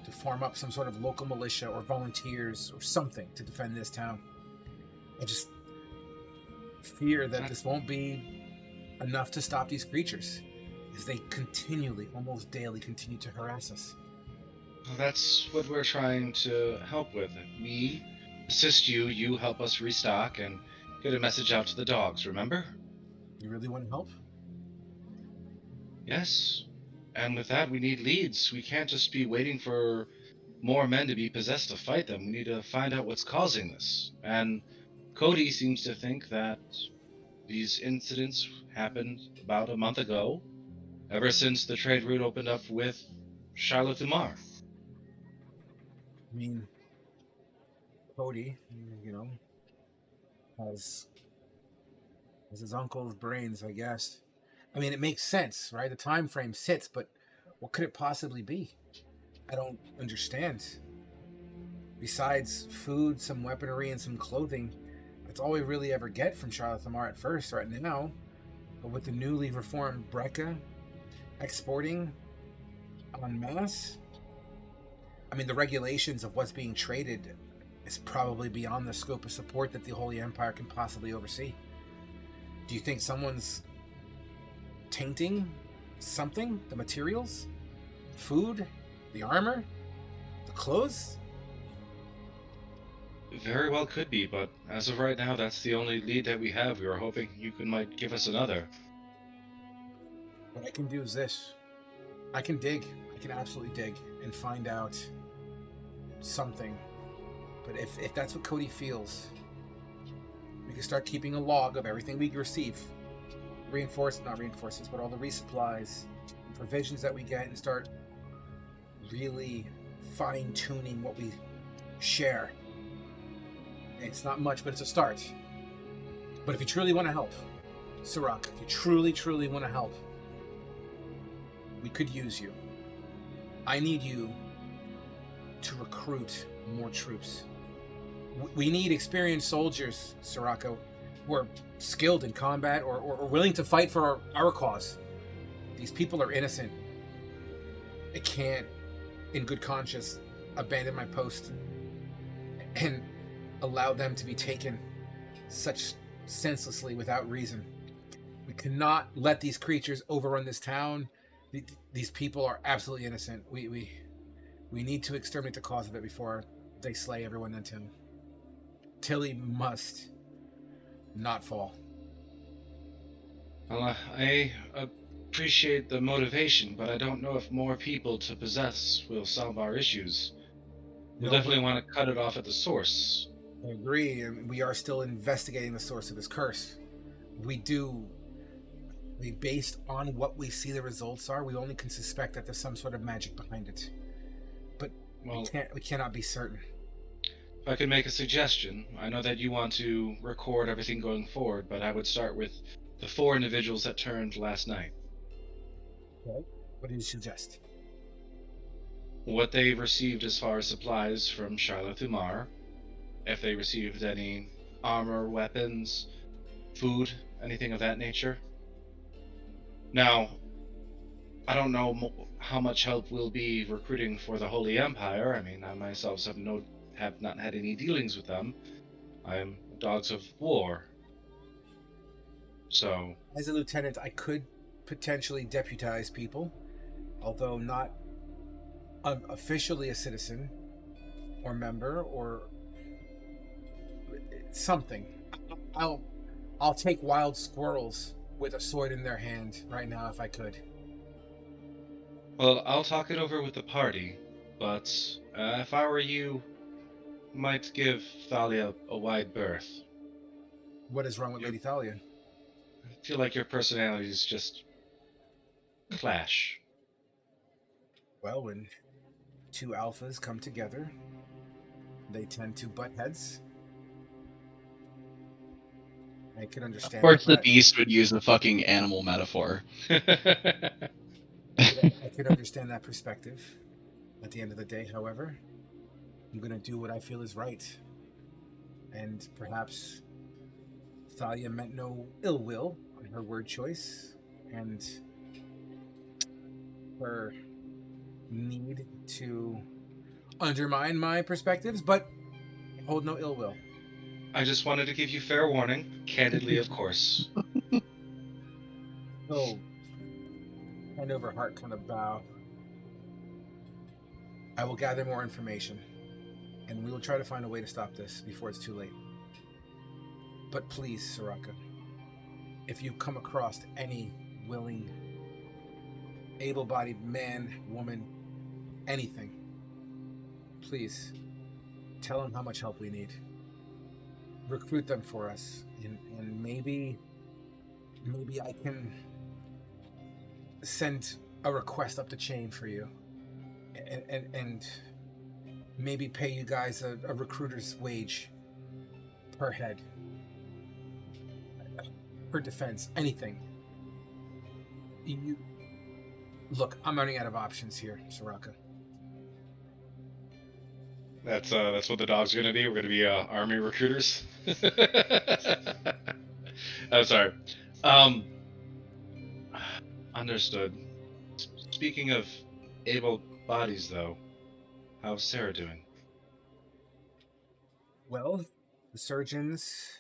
to form up some sort of local militia or volunteers or something to defend this town. I just fear that this won't be enough to stop these creatures, as they continually, almost daily, continue to harass us. Well, that's what we're trying to help with. We assist you, you help us restock and get a message out to the dogs, remember? You really want to help? Yes. And with that, we need leads. We can't just be waiting for more men to be possessed to fight them. We need to find out what's causing this. And Cody seems to think that these incidents happened about a month ago, ever since the trade route opened up with Charlotte Umar. I mean, Cody, you know, has his uncle's brains, I guess. I mean, it makes sense, right? The time frame sits, but what could it possibly be? I don't understand. Besides food, some weaponry, and some clothing, that's all we really ever get from Charlotte Lamar at first, right now. But with the newly reformed Brecca exporting en masse, I mean, the regulations of what's being traded is probably beyond the scope of support that the Holy Empire can possibly oversee. Do you think someone's tainting something? The materials? Food? The armor? The clothes? Very well could be, but as of right now, that's the only lead that we have. We were hoping you might give us another. What I can do is this. I can dig. I can absolutely dig and find out something. But if that's what Cody feels, we can start keeping a log of everything we receive. Not reinforcements, but all the resupplies, and provisions that we get, and start really fine-tuning what we share. It's not much, but it's a start. But if you truly want to help, Sirach, if you truly want to help, we could use you. I need you to recruit more troops. We need experienced soldiers, Sirocco, who are skilled in combat or willing to fight for our cause. These people are innocent. I can't, in good conscience, abandon my post and allow them to be taken such senselessly without reason. We cannot let these creatures overrun this town. These people are absolutely innocent. We need to exterminate the cause of it before they slay everyone in town. Tilly must not fall. Well, I appreciate the motivation, but I don't know if more people to possess will solve our issues. We'll definitely want to cut it off at the source. I agree, and we are still investigating the source of this curse. Based on what we see the results are, we only can suspect that there's some sort of magic behind it. But we cannot be certain. If I could make a suggestion, I know that you want to record everything going forward, but I would start with the 4 individuals that turned last night. Okay. What do you suggest? What they received as far as supplies from Charlotte Umar, if they received any armor, weapons, food, anything of that nature. Now, I don't know how much help we'll be recruiting for the Holy Empire. I mean, I myself have not had any dealings with them. I am dogs of war. So, as a lieutenant, I could potentially deputize people, although not officially a citizen or member or something. I'll take wild squirrels with a sword in their hand right now if I could. Well, I'll talk it over with the party, but if I were you, might give Thalia a wide berth. What is wrong with Lady Thalia? I feel like your personalities just clash. Well, when two alphas come together, they tend to butt heads. I can understand. Of course, the that. beast would use a fucking animal metaphor. I could understand that perspective. At the end of the day, however, I'm going to do what I feel is right. And perhaps Thalia meant no ill will on her word choice, and her need to undermine my perspectives, but hold no ill will. I just wanted to give you fair warning, candidly, of course. So, hand over heart kind of bow. I will gather more information, and we will try to find a way to stop this before it's too late. But please, Soraka, if you come across any willing, able-bodied man, woman, anything, please tell them how much help we need. Recruit them for us, and maybe I can send a request up the chain for you, and maybe pay you guys a recruiter's wage per head, per defense, anything. You look, I'm running out of options here, Soraka. That's what the dog's gonna be. We're gonna be army recruiters. I'm sorry. Understood. Speaking of able bodies, though, how's Sarah doing? Well, the surgeons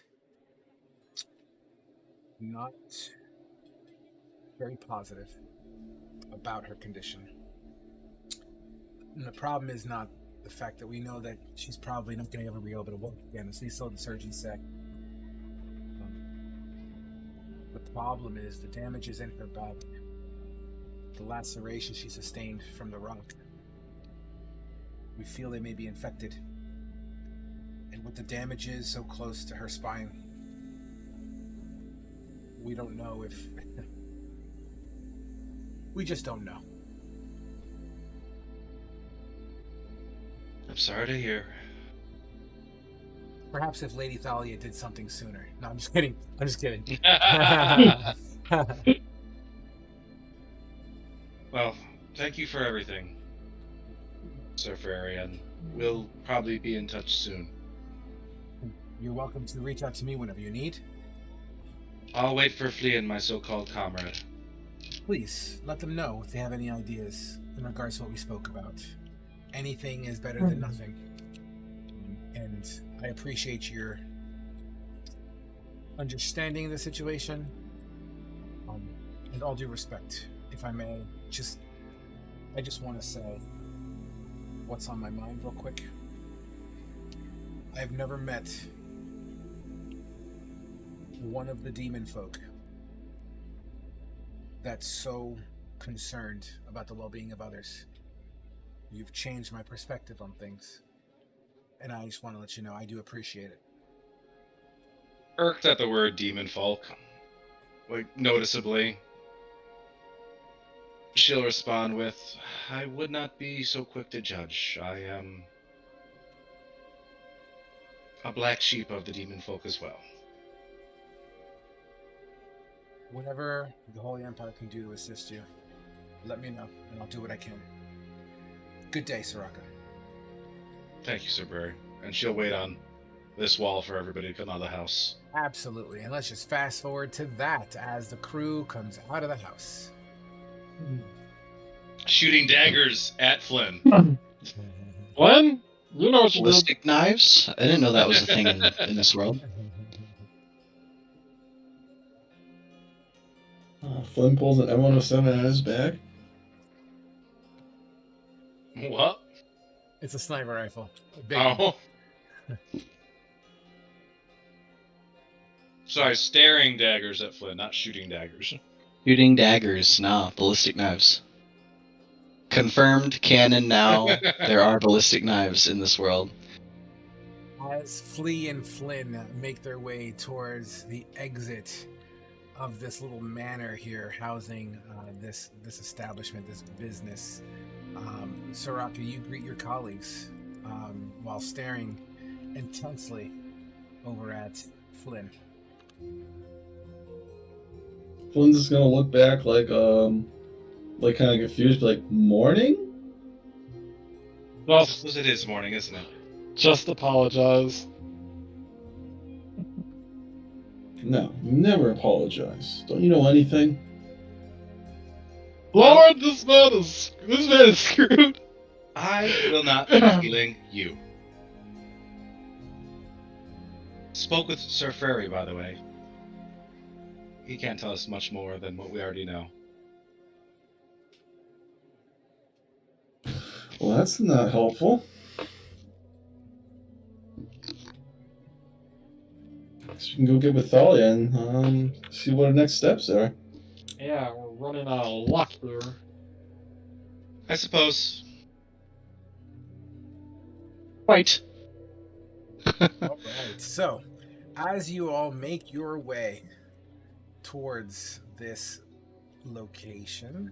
not very positive about her condition. And the problem is not the fact that we know that she's probably not going to ever be able to walk again, at least so the surgeons say. The problem is the damages in her back, the laceration she sustained from the rock. We feel they may be infected. And with the damages so close to her spine, we don't know if... we just don't know. I'm sorry to hear. Perhaps if Lady Thalia did something sooner. No, I'm just kidding. I'm just kidding. Well, thank you for everything, Sir Ferry, and we'll probably be in touch soon. You're welcome to reach out to me whenever you need. I'll wait for Flea and my so-called comrade. Please, let them know if they have any ideas in regards to what we spoke about. Anything is better than nothing. And I appreciate your understanding the situation. And all due respect, if I may, I just want to say what's on my mind real quick. I've never met one of the demon folk that's so concerned about the well-being of others. You've changed my perspective on things, and I just want to let you know I do appreciate it. Irked at the word demon folk, like noticeably. She'll respond with, I would not be so quick to judge. I am a black sheep of the demon folk as well. Whatever the Holy Empire can do to assist you, let me know, and I'll do what I can. Good day, Soraka. Thank you, Sir Barry. And she'll wait on this wall for everybody to come out of the house. Absolutely, and let's just fast forward to that as the crew comes out of the house. Shooting daggers at Flynn. Flynn, you know what you did. Ballistic knives? I didn't know that was a thing in this world. Flynn pulls an M107 out of his bag. What? It's a sniper rifle. A big Oh. Sorry, staring daggers at Flynn, not shooting daggers. Shooting daggers, nah, ballistic knives. Confirmed canon now. There are ballistic knives in this world. As Flea and Flynn make their way towards the exit of this little manor here, housing this establishment, this business, Soraka, you greet your colleagues while staring intensely over at Flynn. Flynn's just gonna look back like kind of confused, like, morning? Well, Suppose it is morning, isn't it? just apologize. No, never apologize. Don't you know anything? Lord, this man is screwed. I will not be healing you. Spoke with Sir Frary, by the way. He can't tell us much more than what we already know. Well, that's not helpful. So you can go get with Thalia and see what our next steps are. Yeah, we're running out of luck here. I suppose. Right. All right. So, as you all make your way towards this location,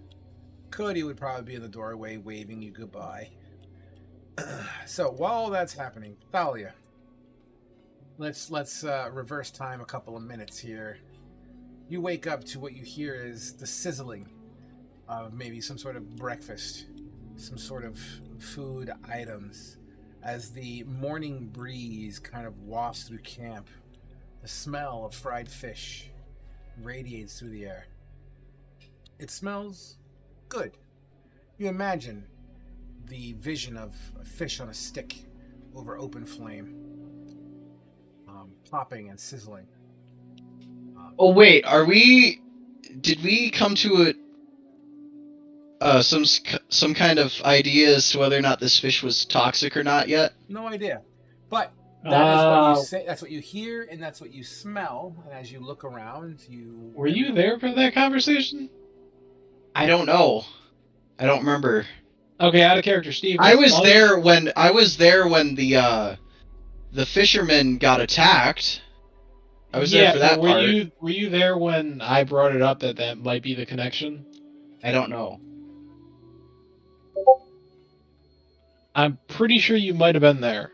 Cody would probably be in the doorway waving you goodbye. So, while all that's happening, Thalia, let's reverse time a couple of minutes here. You wake up to what you hear is the sizzling of maybe some sort of breakfast, some sort of food items, as the morning breeze kind of wafts through camp. The smell of fried fish radiates through the air. It smells good. You imagine the vision of a fish on a stick over open flame, popping and sizzling. Oh wait, did we come to some kind of idea as to whether or not this fish was toxic or not yet? No idea. But that is what you say, that's what you hear, and that's what you smell. And as you look around, Were you there for that conversation? I don't know. I don't remember. Okay, out of character, Steve. I was there when the fisherman got attacked. I was there for that were part. Were you there when I brought it up that might be the connection? I don't know. I'm pretty sure you might have been there.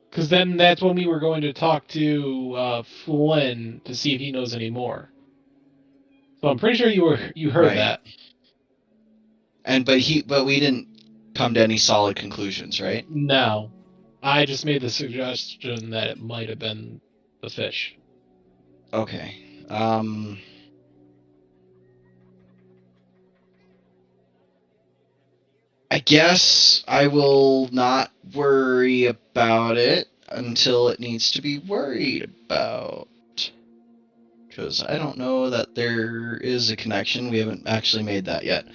Because then that's when we were going to talk to Flynn to see if he knows any more. So I'm pretty sure you heard Right. that. But we didn't come to any solid conclusions, right? No. I just made the suggestion that it might have been the fish. Okay. I guess I will not worry about it until it needs to be worried about. Because I don't know that there is a connection. We haven't actually made that yet.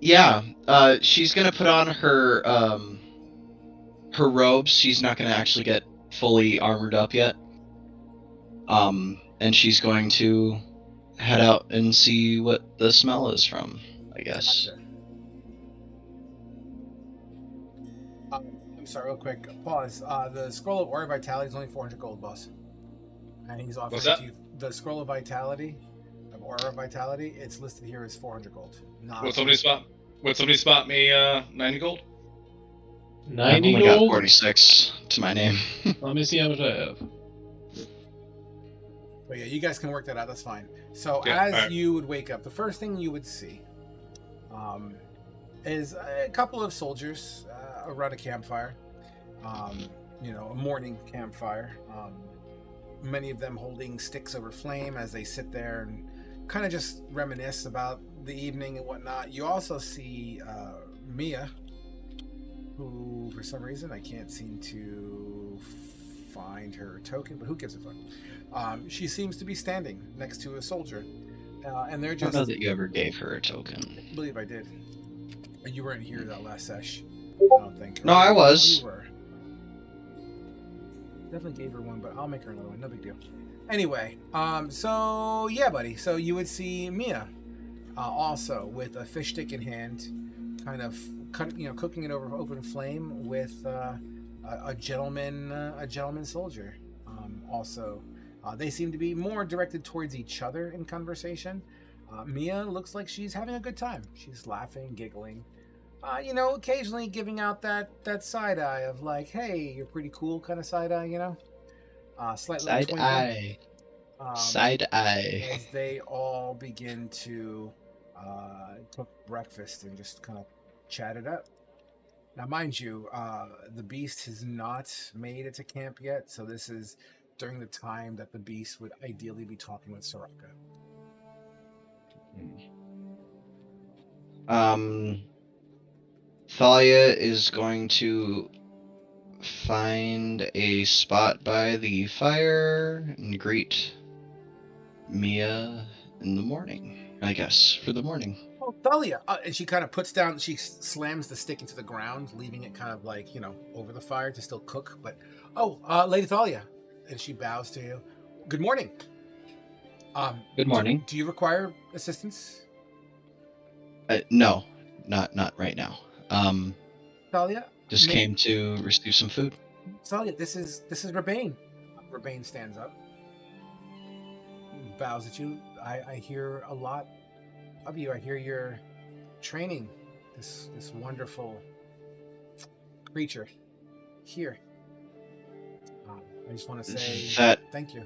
Yeah, she's gonna put on her robes. She's not gonna actually get fully armored up yet. And she's going to head out and see what the smell is from, I guess. Gotcha. I'm sorry, real quick. Pause. The scroll of Aura Vitality is only 400 gold, boss. And he's offering What's that? to you the scroll of Vitality, of Aura Vitality. It's listed here as 400 gold. Not Would somebody spot me 90 gold? I've 90 only got gold? 46 to my name. Let me see how much I have. But yeah, you guys can work that out. That's fine. So Yeah, as alright. you would wake up, the first thing you would see is a couple of soldiers around a campfire. A morning campfire. Many of them holding sticks over flame as they sit there and kind of just reminisce about the evening and whatnot. You also see Mia, who for some reason I can't seem to find her token, but who gives a fuck? She seems to be standing next to a soldier, and they're I don't just. know that you ever gave her a token. I believe I did. You weren't here that last sesh. I don't think. No, I was. You were. Definitely gave her one, but I'll make her another one. No big deal. Anyway, so yeah, buddy. So you would see Mia also with a fish stick in hand, kind of cooking it over open flame with a gentleman soldier. Also, they seem to be more directed towards each other in conversation. Mia looks like she's having a good time. She's laughing, giggling. Occasionally giving out that side eye of like, "Hey, you're pretty cool," kind of side eye, slight little Side twinkle. eye. Side eye. As they all begin to cook breakfast and just kind of chat it up. Now, mind you, the beast has not made it to camp yet, so this is during the time that the beast would ideally be talking with Soraka. Thalia is going to find a spot by the fire and greet Mia in the morning, I guess, for the morning. Oh, Thalia! And she kind of puts down, she slams the stick into the ground, leaving it kind of like, over the fire to still cook. But, Lady Thalia. And she bows to you. Good morning. Good morning. Do you require assistance? No, not right now. Thalia? Just came to receive some food. Thalia, this is Rebane. Rebane stands up. Bows at you. I hear a lot of you. I hear you're training this wonderful creature here. I just want to say thank you.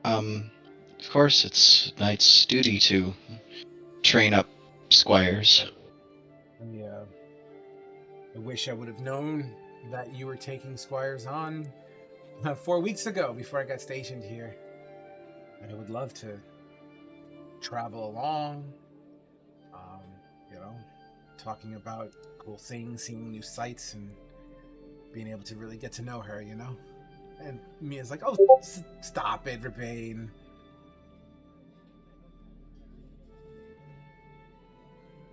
Of course, it's knight's duty to train up squires. I wish I would have known that you were taking squires on 4 weeks ago before I got stationed here. And I would love to travel along, talking about cool things, seeing new sights, and being able to really get to know her, And Mia's like, "Oh, stop it, Rebane."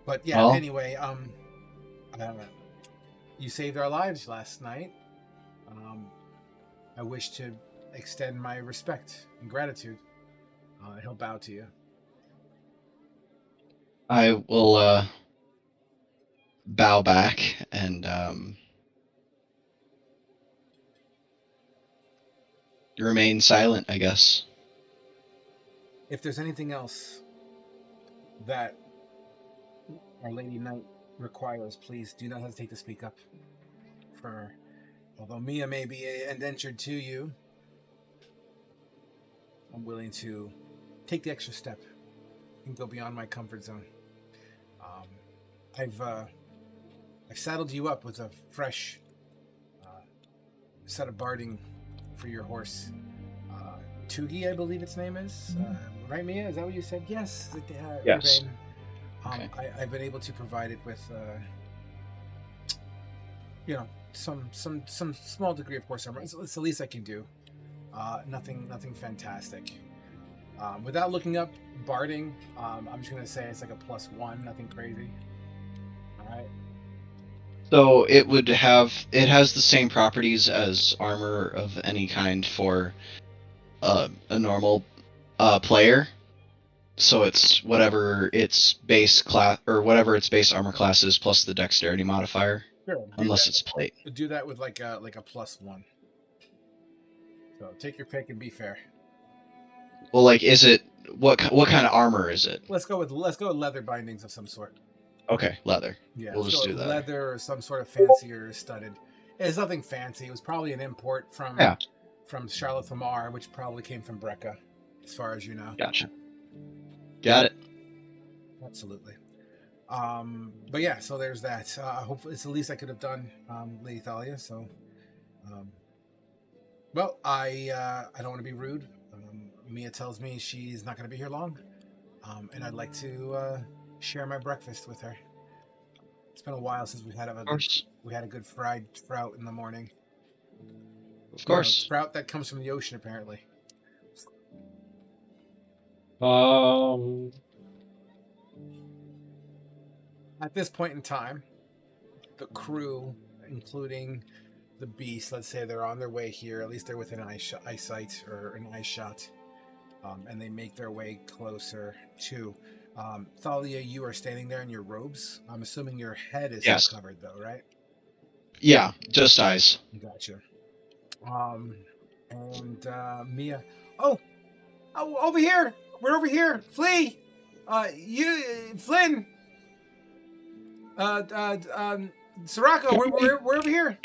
But yeah, anyway, you saved our lives last night. I wish to extend my respect and gratitude. He'll bow to you. I will bow back and remain silent, I guess. If there's anything else that Our Lady Knight requires, please do not hesitate to speak up. For although Mia may be indentured to you, I'm willing to take the extra step and go beyond my comfort zone. I've saddled you up with a fresh set of barding for your horse. Tugi, I believe its name is. Right, Mia? Is that what you said? Yes. Yes. Okay. I've been able to provide it with, some small degree of horse armor. It's the least I can do. Nothing fantastic. Without looking up barding, I'm just gonna say it's like a +1, nothing crazy. All right. So it has the same properties as armor of any kind for a normal player. So it's whatever its base class or whatever its base armor class is plus the dexterity modifier, Sure. unless it's plate. Do that with like a +1. So take your pick and be fair. Well, like, is it what kind of armor is it? Let's go with leather bindings of some sort. Okay, leather. Yeah, we'll just do that. Leather or some sort of fancier studded. It's nothing fancy. It was probably an import from Charlotte Lamar, which probably came from Brecca, as far as you know. Gotcha. Got it. Absolutely. But yeah, so there's that. Hopefully, it's the least I could have done, Lady Thalia. So, well, I don't want to be rude. Mia tells me she's not going to be here long, and I'd like to share my breakfast with her. It's been a while since we had a good fried trout in the morning. Of course. Trout that comes from the ocean, apparently. At this point in time, the crew including the beast. Let's say they're on their way here. At least they're within eyesight or an eye shot. And they make their way closer to. Thalia, you are standing there in your robes. I'm assuming your head is Yes. still covered, though, right? Yeah, just eyes. Gotcha. And Mia. Oh, over here. We're over here. Flee. Flynn. Soraka, we're over here.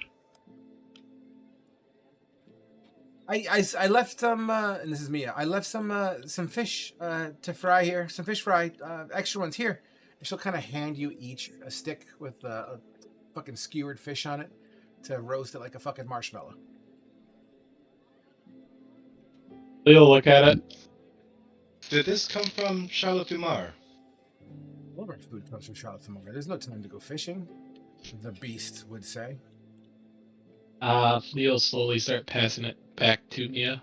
I left some, and this is Mia. I left some fish to fry here. Some fish fry, extra ones here. And she'll kind of hand you each a stick with a fucking skewered fish on it to roast it like a fucking marshmallow. They'll look at it. Did this come from Charlotte Dumar? All of our food comes from Charlotte tomorrow. There's no time to go fishing, the beast would say. Leo'll slowly start passing it back to Mia.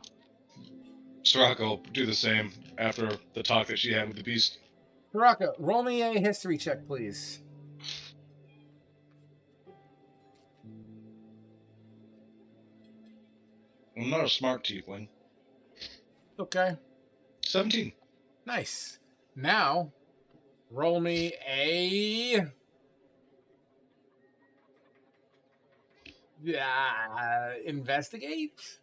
Soraka will do the same after the talk that she had with the beast. Soraka, roll me a history check, please. I'm not a smart tiefling. Okay. 17. Nice. Now, roll me a... investigate?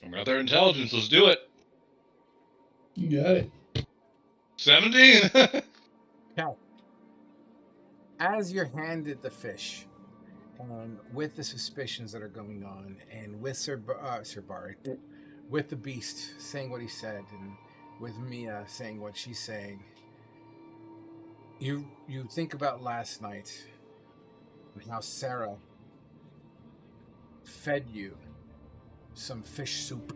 I'm rather intelligence, let's do it. You got it. 17! Okay. As you're handed the fish, with the suspicions that are going on, and with Sir Bari, with the beast saying what he said, and with Mia saying what she's saying, you think about last night and how Sarah fed you some fish soup,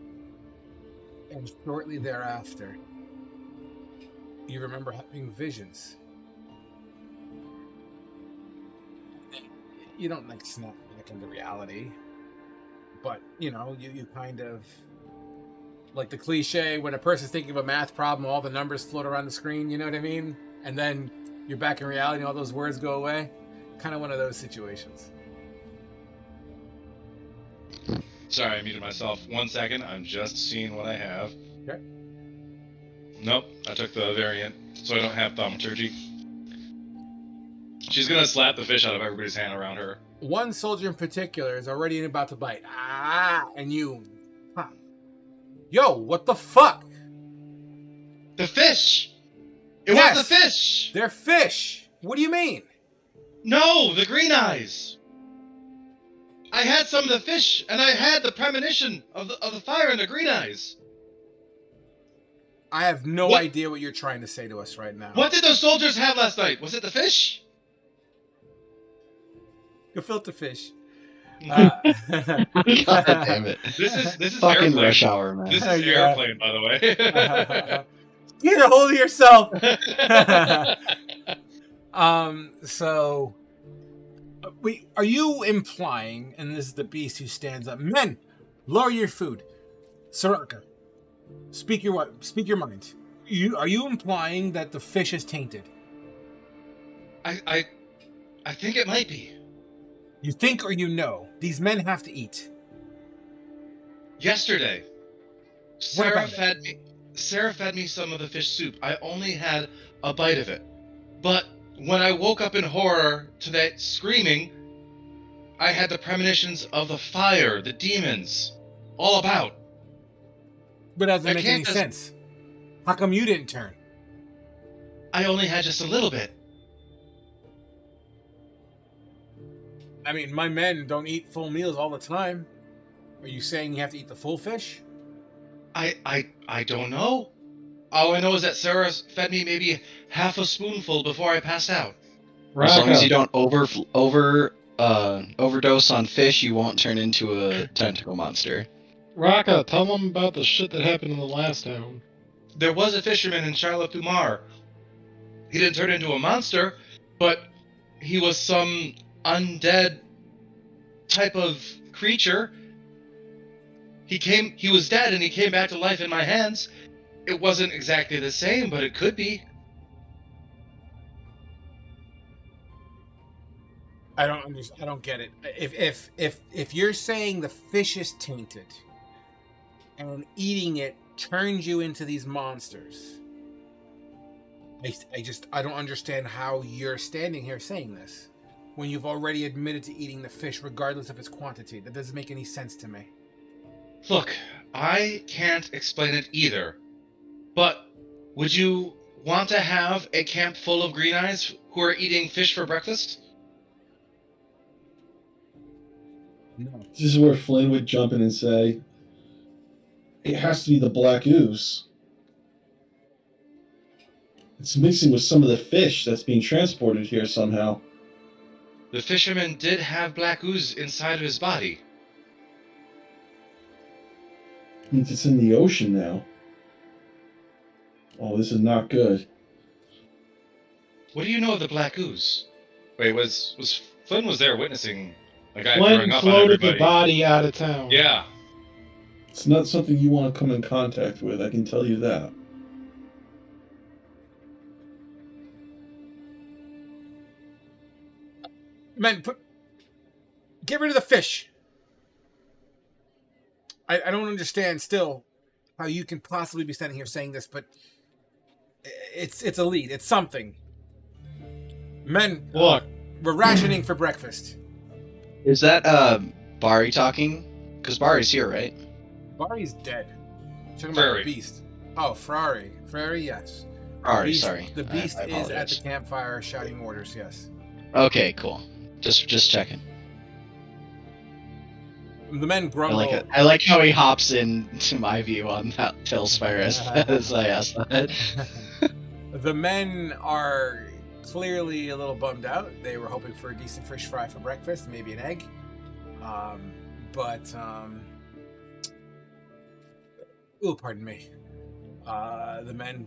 and shortly thereafter you remember having visions. You don't like snap back into reality, but you kind of like the cliche when a person's thinking of a math problem, all the numbers float around the screen, you know what I mean? And then you're back in reality and all those words go away. Kind of one of those situations. Sorry, I muted myself. 1 second, I'm just seeing what I have. Okay. Nope, I took the variant, so I don't have thaumaturgy. She's gonna slap the fish out of everybody's hand around her. One soldier in particular is already about to bite. And you... Huh. Yo, what the fuck? The fish! It Yes! was the fish! They're fish! What do you mean? No, the green eyes! I had some of the fish, and I had the premonition of the fire and the green eyes. I have no What? idea what you're trying to say to us right now. What did those soldiers have last night? Was it the fish? Gefilte fish. God damn it. This is Fucking airplane. rush hour, man. This is Yeah. airplane, by the way. Get a hold of yourself! So... Wait, are you implying, and this is the beast who stands up, men, lower your food. Soraka, speak your mind. Are you implying that the fish is tainted? I think it might be. You think or you know? These men have to eat. Yesterday, What Sarah about fed me some of the fish soup. I only had a bite of it. But when I woke up in horror to that screaming, I had the premonitions of the fire, the demons, all about. But that doesn't I make can't any just- sense. How come you didn't turn? I only had just a little bit. I mean, my men don't eat full meals all the time. Are you saying you have to eat the full fish? I don't know. All I know is that Sarah fed me maybe half a spoonful before I passed out. As long as you Raka, don't overdose on fish, you won't turn into a tentacle monster. Raka, tell them about the shit that happened in the last town. There was a fisherman in Charlotte Dumar. He didn't turn into a monster, but he was some undead type of creature. He was dead and he came back to life in my hands. It wasn't exactly the same, but it could be. I don't get it. If you're saying the fish is tainted and eating it turns you into these monsters, I don't understand how you're standing here saying this when you've already admitted to eating the fish regardless of its quantity. That doesn't make any sense to me. Look, I can't explain it either. But would you want to have a camp full of green eyes who are eating fish for breakfast? No. This is where Flynn would jump in and say, it has to be the black ooze. It's mixing with some of the fish that's being transported here somehow. The fisherman did have black ooze inside of his body. Means it's in the ocean now. Oh, this is not good. What do you know of the black ooze? Wait, was Flynn was there witnessing a guy Flynn throwing up on floated the everybody? body out of town. Yeah. It's not something you want to come in contact with, I can tell you that. Men, get rid of the fish. I don't understand still how you can possibly be standing here saying this, but it's a lead. It's something. Men, Look, we're rationing for breakfast. Is that Bari talking? Because Bari's here, right? Bari's dead. Talking about Ferrari. the beast. Oh, Ferrari. Ferrari, yes. Bari, Beast- sorry. The beast I is at apologize. the campfire shouting orders, yes. Okay, cool. Just checking. The men I grumble. like it. I like how he hops into my view on that Tailspire as I asked that. The men are clearly a little bummed out. They were hoping for a decent fish fry for breakfast, maybe an egg. Oh, pardon me. The men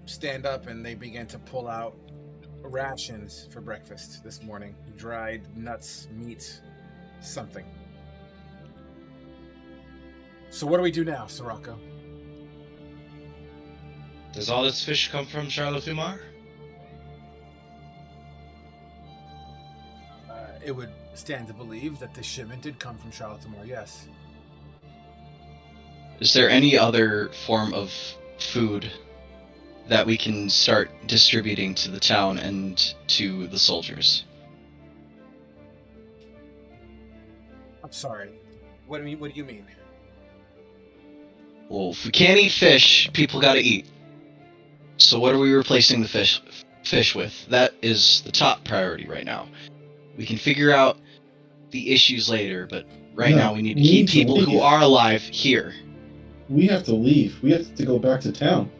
stand up and they begin to pull out rations for breakfast this morning. Dried nuts, meat, something. So what do we do now, Sirocco? Does all this fish come from Charlotte Fumar? It would stand to believe that the shipment did come from Charlotte-Tamar, yes. Is there any other form of food that we can start distributing to the town and to the soldiers? I'm sorry. What do you mean? Well, if we can't eat fish, people gotta eat. So what are we replacing the fish with? That is the top priority right now. We can figure out the issues later, but right now we need to keep people who are alive here. We have to leave. We have to go back to town.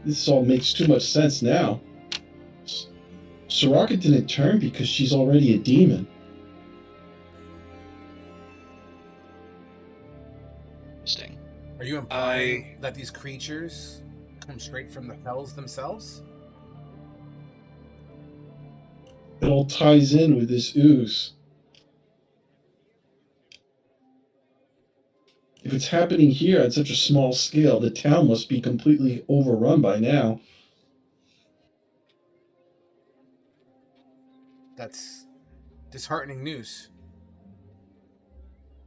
This all makes too much sense now. Soraka didn't turn because she's already a demon. Interesting. Are you implying that these creatures come straight from the hells themselves? It all ties in with this ooze. If it's happening here at such a small scale, the town must be completely overrun by now. That's disheartening news.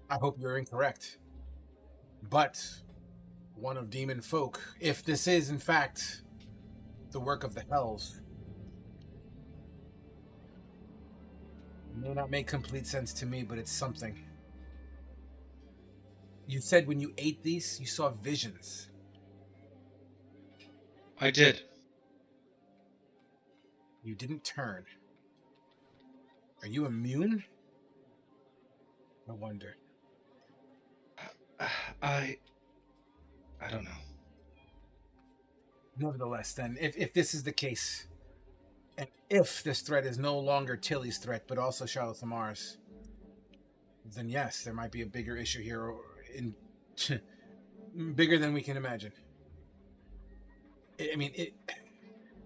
I hope you're incorrect. But one of demon folk, if this is in fact the work of the hells, it may not make complete sense to me, but it's something. You said when you ate these, you saw visions. I did. You didn't turn. Are you immune? I wonder. I don't know. Nevertheless, then, if this is the case, and if this threat is no longer Tilly's threat, but also Charlotte Lamar's, then yes, there might be a bigger issue here, bigger than we can imagine. I mean,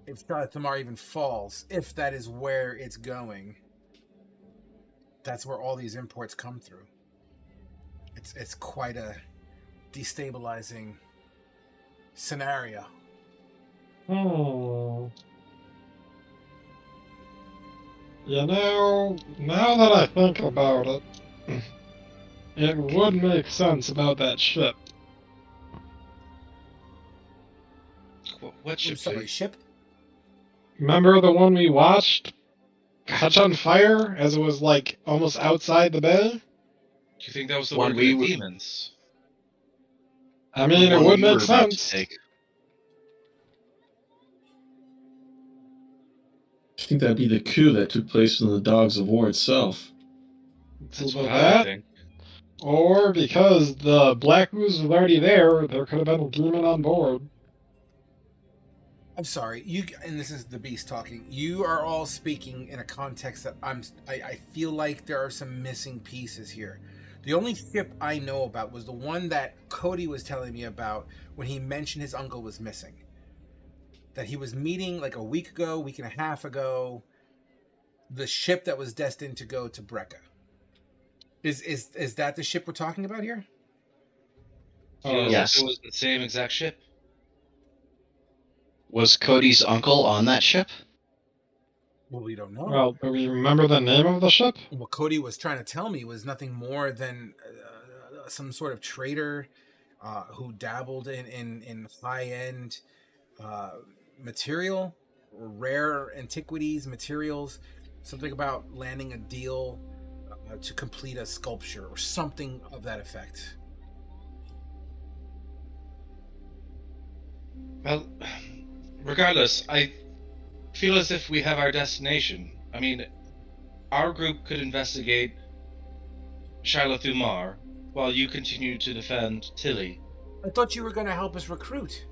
if Charlotte Lamar even falls, if that is where it's going, that's where all these imports come through. It's quite a destabilizing scenario. You know, now that I think about it, it would make sense about that ship. What I'm ship, sorry, please? ship? Remember the one we watched catch on fire as it was like almost outside the bay? Do you think that was the One work of we the were- demons? I mean, The it one would we were make about to sense. take. I think that'd be the coup that took place in the Dogs of War itself. That's Either what I would that, think. or because the Black Ooze was already there could have been a demon on board. I'm sorry, you and this is the Beast talking. You are all speaking in a context that I feel like there are some missing pieces here. The only ship I know about was the one that Cody was telling me about when he mentioned his uncle was missing. That he was meeting like a week and a half ago. The ship that was destined to go to Brecca. Is that the ship we're talking about here? Feels Yes. like it was the same exact ship. Was Cody's uncle on that ship? Well, we don't know. Well, do we remember the name of the ship? What Cody was trying to tell me was nothing more than some sort of trader who dabbled in high-end material, rare antiquities, materials, something about landing a deal to complete a sculpture or something of that effect. Well, regardless, I feel as if we have our destination. I mean, our group could investigate Shiloh Thumar while you continue to defend Tilly. I thought you were going to help us recruit.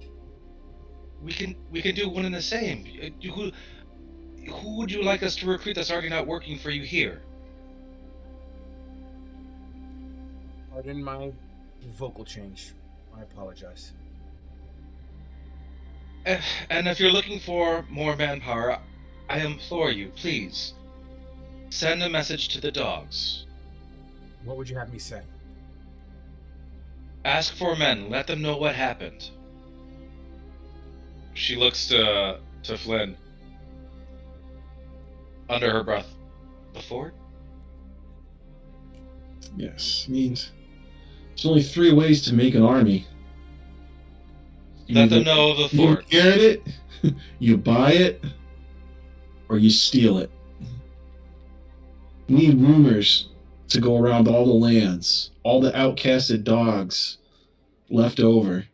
We can do one and the same. Who would you like us to recruit that's already not working for you here? Pardon my vocal change. I apologize. And if you're looking for more manpower, I implore you, please, send a message to the dogs. What would you have me say? Ask for men. Let them know what happened. She looks to Flynn. Under her breath. The fort? Yes, means there's only 3 ways to make an army. Let them know the You fort. inherit it, you buy it, or you steal it. You need rumors to go around all the lands, all the outcasted dogs left over.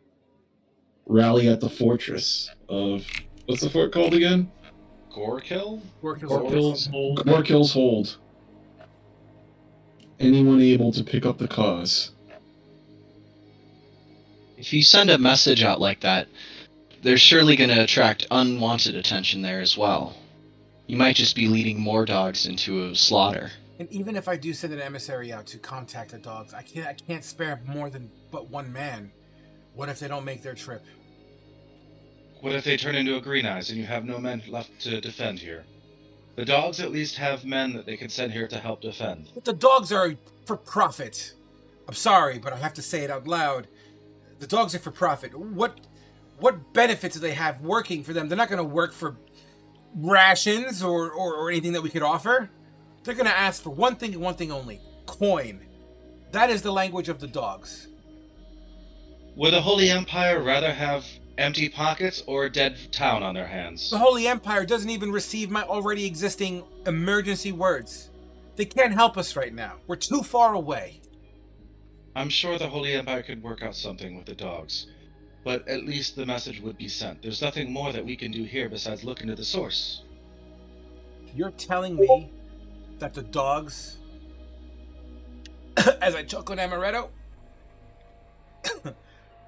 Rally at the fortress of, what's the fort called again? Gorkill? Gorkill's Hold. Gorkill's Hold. Anyone able to pick up the cause. If you send a message out like that, they're surely going to attract unwanted attention there as well. You might just be leading more dogs into a slaughter. And even if I do send an emissary out to contact the dogs, I can't spare more than but one man. What if they don't make their trip? What if they turn into a Green Eyes and you have no men left to defend here? The dogs at least have men that they can send here to help defend. But the dogs are for profit. I'm sorry, but I have to say it out loud. The dogs are for profit. What benefits do they have working for them? They're not going to work for rations or anything that we could offer. They're going to ask for one thing and one thing only. Coin. That is the language of the dogs. Would the Holy Empire rather have empty pockets or a dead town on their hands? The Holy Empire doesn't even receive my already existing emergency words. They can't help us right now. We're too far away. I'm sure the Holy Empire could work out something with the dogs, but at least the message would be sent. There's nothing more that we can do here besides look into the source. You're telling me that the dogs, as I choke on amaretto,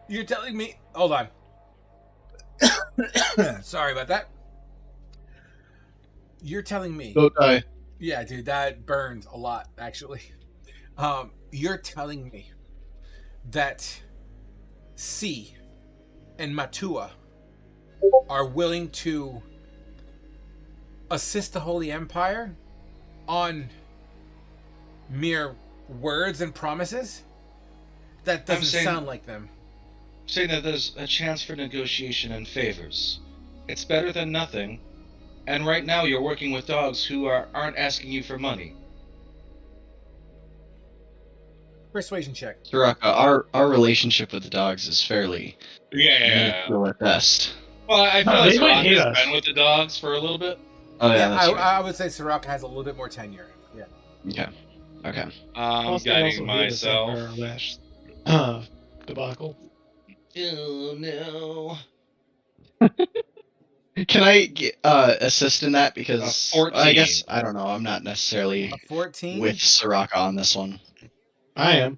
you're telling me, hold on. Sorry about that. You're telling me, Don't die. yeah, dude, that burned a lot, actually. You're telling me that C and Matua are willing to assist the Holy Empire on mere words and promises? That doesn't sound like them. Saying that there's a chance for negotiation and favors. It's better than nothing, And right now you're working with dogs who aren't asking you for money. Persuasion check. Soraka, our relationship with the dogs is fairly minuscule at best. Well, I feel like they might Sirach hate has us. been with the dogs for a little bit. Oh yeah, that's right. I would say Soraka has a little bit more tenure. Yeah. Okay. I'm Plus, they guiding also hate us myself. after our last debacle. Oh no. Can I assist in that? Because 14. I guess I don't know. I'm not necessarily A 14 with Soraka on this one. I am.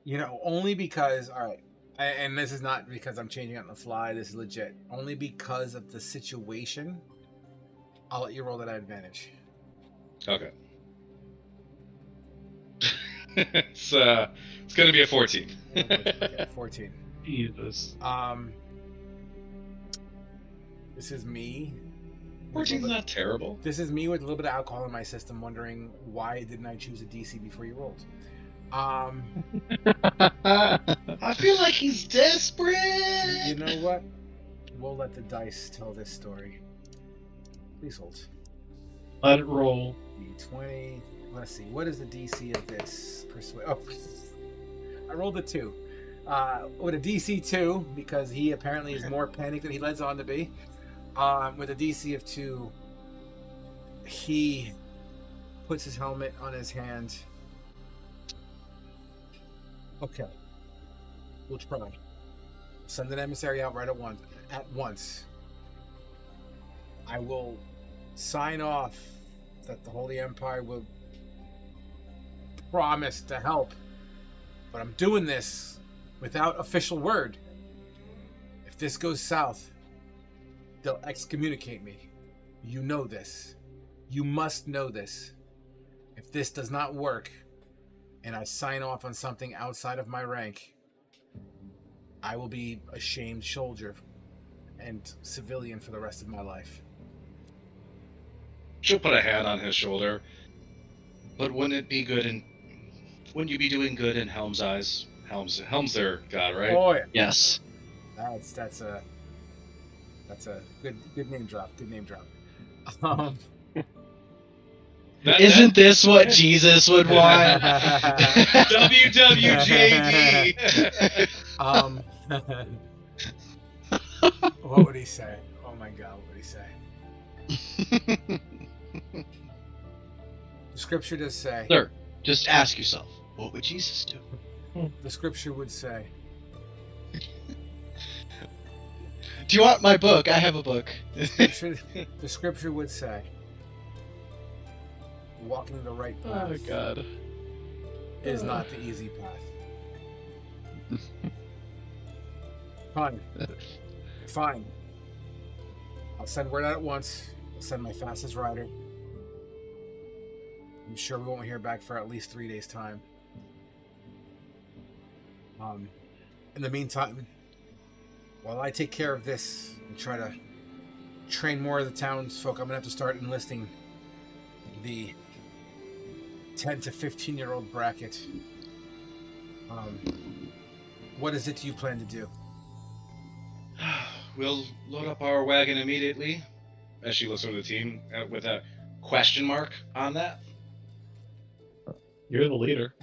You know, only because, all right, and this is not because I'm changing it on the fly. This is legit. Only because of the situation, I'll let you roll that advantage. Okay. It's gonna be a 14. Okay, 14. Jesus. This is me. 14's not terrible. This is me with a little bit of alcohol in my system, wondering why didn't I choose a DC before you rolled. I feel like he's desperate. You know what? We'll let the dice tell this story. Please hold. Let it roll. D20. Let's see. What is the DC of this? Oh, I rolled a 2. With a DC 2, because he apparently is more panicked than he lets on to be. With a DC of 2, he puts his helmet on his hand. Okay. We'll try. Send an emissary out right at once. I will sign off that the Holy Empire will promise to help, but I'm doing this without official word. If this goes south, they'll excommunicate me. You know this. You must know this. If this does not work, and I sign off on something outside of my rank, I will be a shamed soldier and civilian for the rest of my life. She'll put a hand on his shoulder. But wouldn't it be good and wouldn't you be doing good in Helm's eyes? Helm's their god, right? Oh yeah. Yes. That's a good name drop. Good name drop. Isn't this what Jesus would want? WWJD. What would he say? Oh my God, what would he say? The scripture does say. Sir, just ask yourself, what would Jesus do? The scripture would say. Do you want my book? I have a book. The scripture would say. Walking the right path. Oh God. Is not the easy path. Fine. I'll send word out at once. I'll send my fastest rider. I'm sure we won't hear back for at least 3 days' time. In the meantime, while I take care of this and try to train more of the townsfolk, I'm gonna have to start enlisting the 10 to 15-year-old bracket. What is it you plan to do? We'll load up our wagon immediately. As she looks over the team with a question mark on that. You're the leader.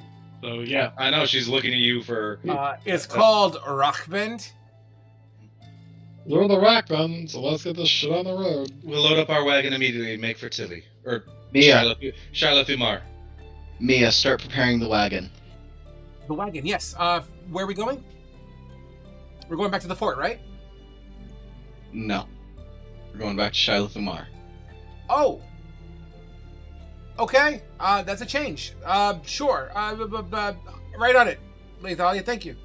So yeah. I know she's looking at you for. It's called Rockbend. We're the rock band, so let's get this shit on the road. We'll load up our wagon immediately and make for Tilly. Or Mia, Shiloh Thumar. Mia, start preparing the wagon. The wagon, yes. Where are we going? We're going back to the fort, right? No. We're going back to Shiloh Thumar. Oh. Okay. That's a change. Sure. Right on it. Lethalia, thank you.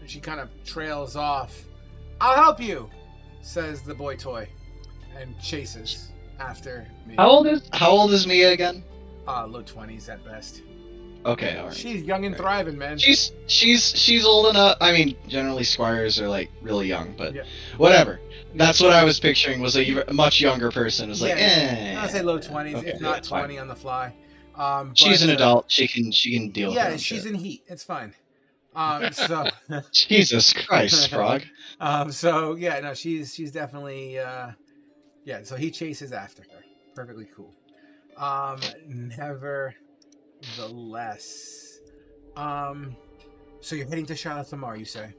And she kind of trails off. I'll help you, says the boy toy, and chases after me. How old is Mia again? Low 20s at best. Okay, alright. She's young and thriving, man. She's old enough. I mean, generally squires are like really young, but Yeah. whatever. That's what I was picturing. Was a much younger person. It was like, I'll say low 20s, Okay, if not that's fine. 20 on the fly. She's but, an adult. She can deal with it. Yeah, she's in heat. It's fine. So Jesus Christ, Frog. so yeah, no, she's definitely yeah. So he chases after her. Perfectly cool. Nevertheless, so you're heading to Charlotte tomorrow, you say?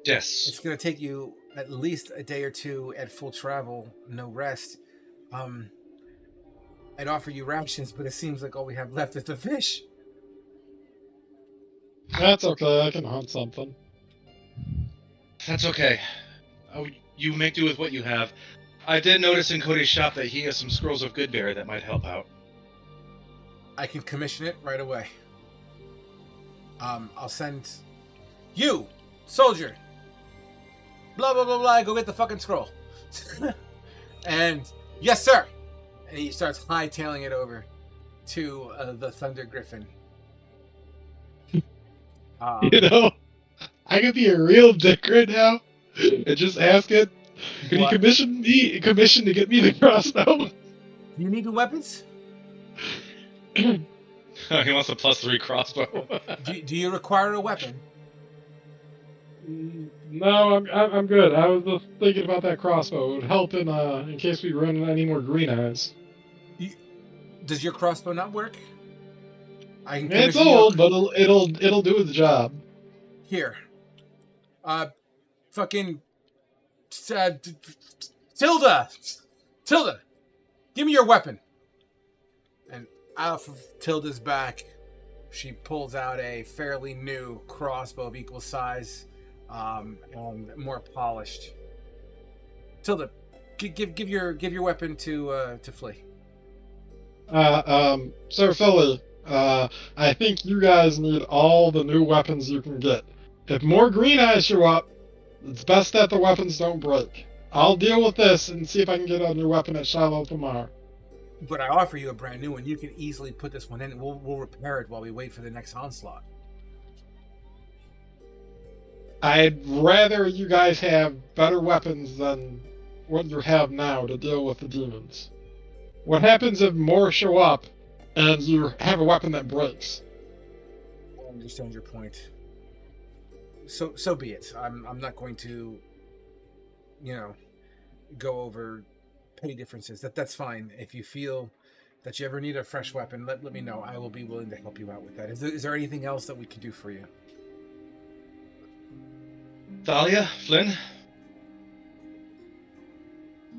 Yes. It's gonna take you at least a day or two at full travel, no rest. I'd offer you rations, but it seems like all we have left is the fish. That's okay. I can hunt something. That's okay. Oh, you make do with what you have. I did notice in Cody's shop that he has some scrolls of Goodberry that might help out. I can commission it right away. I'll send you, soldier. Blah blah blah blah. Go get the fucking scroll. And yes, sir. And he starts hightailing it over to the Thunder Griffin. You know, I could be a real dick right now and just ask it. Could you What? commission to get me the crossbow? Do you need the weapons? He wants a +3 crossbow. Do you require a weapon? No, I'm good. I was just thinking about that crossbow. It would help in case we run into any more green eyes. Does your crossbow not work? I can It's commission you old, but it'll do the job. here. Fucking Tilda, give me your weapon. And out of Tilda's back, she pulls out a fairly new crossbow of equal size, and more polished. Tilda, give your weapon to Flea. Sir Philly, I think you guys need all the new weapons you can get. If more green eyes show up, it's best that the weapons don't break. I'll deal with this and see if I can get a new weapon at Shiloh tomorrow. But I offer you a brand new one. You can easily put this one in. We'll repair it while we wait for the next onslaught. I'd rather you guys have better weapons than what you have now to deal with the demons. What happens if more show up and you have a weapon that breaks? I understand your point. So be it. I'm not going to, go over petty differences. That's fine. If you feel that you ever need a fresh weapon, let me know. I will be willing to help you out with that. Is there anything else that we can do for you? Thalia, Flynn?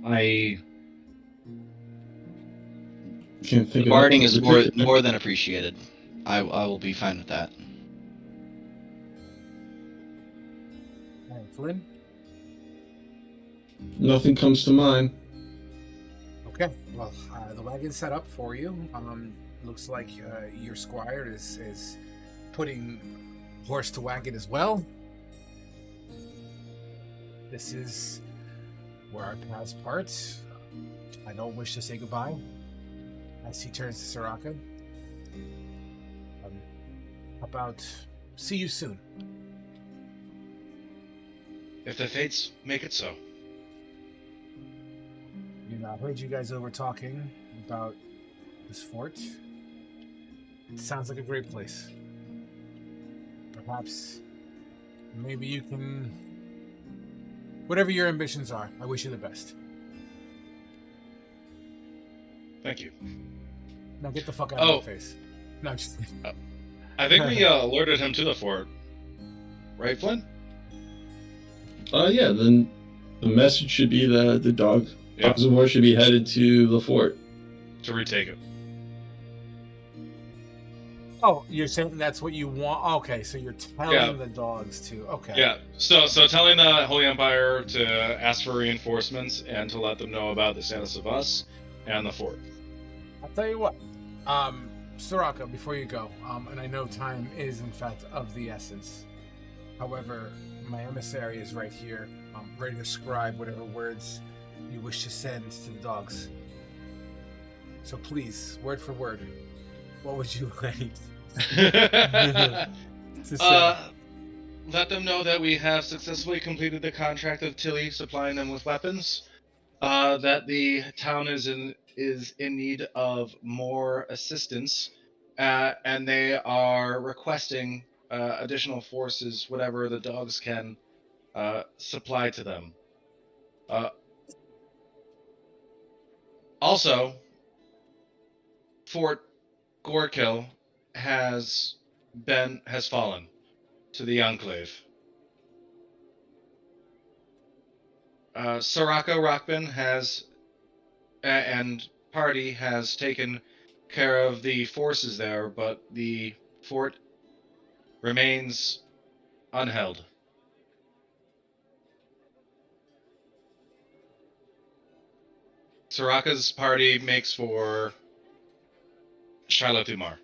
Can't think The of barding it. is more than appreciated. I will be fine with that. All right, Flynn? Nothing comes to mind. Okay. Well, the wagon's set up for you. Looks like your squire is putting horse to wagon as well. This is where our paths part. I don't wish to say goodbye. As he turns to Soraka. About see you soon. If the fates make it so. I heard you guys over talking about this fort. It sounds like a great place. Perhaps, maybe you can... Whatever your ambitions are, I wish you the best. Thank you. Now get the fuck out of my face. No, I'm just... I think we alerted him to the fort. Right, Flynn? Yeah, then the message should be that the dogs of war should be headed to the fort. To retake it. Oh, you're saying that's what you want? Okay, so you're telling the dogs to... Okay. Yeah, so telling the Holy Empire to ask for reinforcements and to let them know about the status of us and the fort. I'll tell you what. Soraka, before you go, and I know time is in fact of the essence. However, my emissary is right here, ready to scribe whatever words you wish to send to the dogs. So please, word for word, what would you like to say? Let them know that we have successfully completed the contract of Tilly supplying them with weapons. That the town is in need of more assistance, and they are requesting additional forces, whatever the dogs can supply to them. Also, Fort Gorkill has fallen to the Enclave. Soraka Rockman and party has taken care of the forces there, but the fort remains unheld. Soraka's party makes for Shalathumar.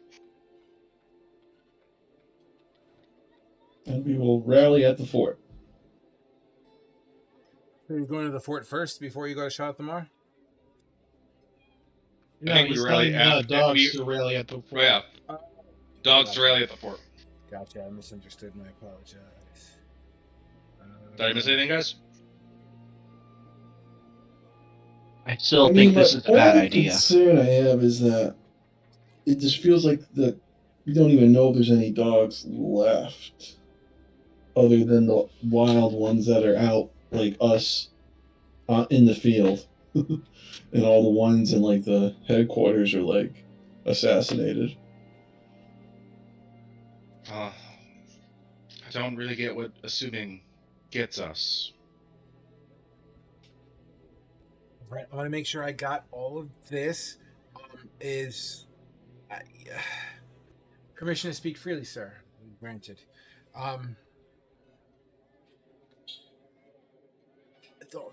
And we will rally at the fort. Are you going to the fort first before you go to Shalathamar? No, think we he's rally telling at- dogs we- to rally at the Oh, fort. yeah. Dogs Gotcha. to rally at the fort. Gotcha, I misunderstood. I apologize. Did I miss anything, guys? I still think this is a bad only idea. concern I have is that it just feels like we don't even know if there's any dogs left, other than the wild ones that are out, like us, in the field, and all the ones in like the headquarters are like assassinated. I don't really get what assuming gets us. Right, I want to make sure I got all of this. Permission to speak freely, sir. Granted.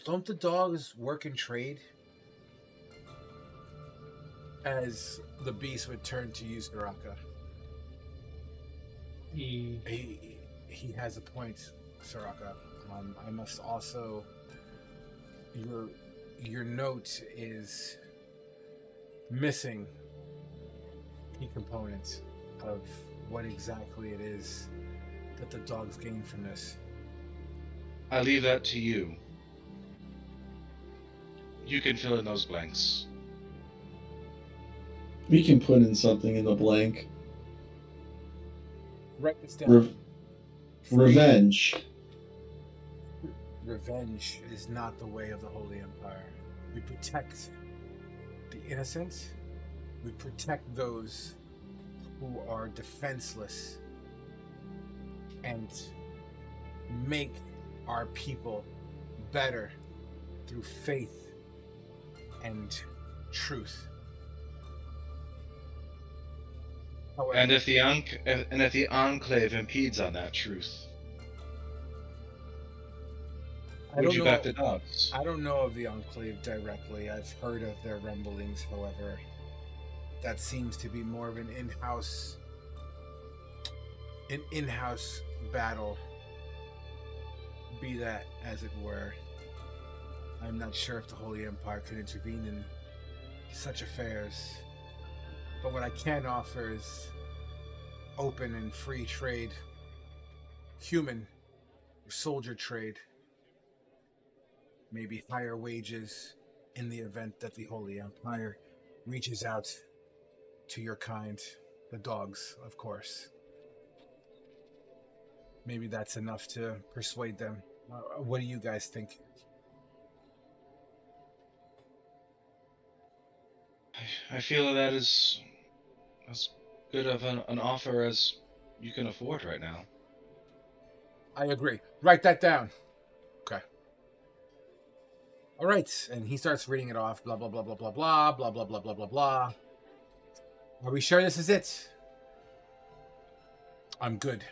Don't the dogs work in trade? As the beast would turn to you, Soraka. He has a point, Soraka. I must also. Your note is missing key components of what exactly it is that the dogs gain from this. I leave that to you. You can fill in those blanks. We can put in something in the blank. Write this down. Revenge. Revenge is not the way of the Holy Empire. We protect the innocent. We protect those who are defenseless and make our people better through faith and truth. However, And if the Enclave impedes on that truth, would you back the dogs? I don't know of the Enclave directly. I've heard of their rumblings, however. That seems to be more of an in-house battle, be that as it were. I'm not sure if the Holy Empire could intervene in such affairs. But what I can offer is open and free trade, human or soldier trade, maybe higher wages in the event that the Holy Empire reaches out to your kind, the dogs, of course. Maybe that's enough to persuade them. What do you guys think? I feel that is as good of an offer as you can afford right now. I agree. Write that down. Okay. All right. And he starts reading it off. Blah, blah, blah, blah, blah, blah, blah, blah, blah, blah, blah, blah. Are we sure this is it? I'm good.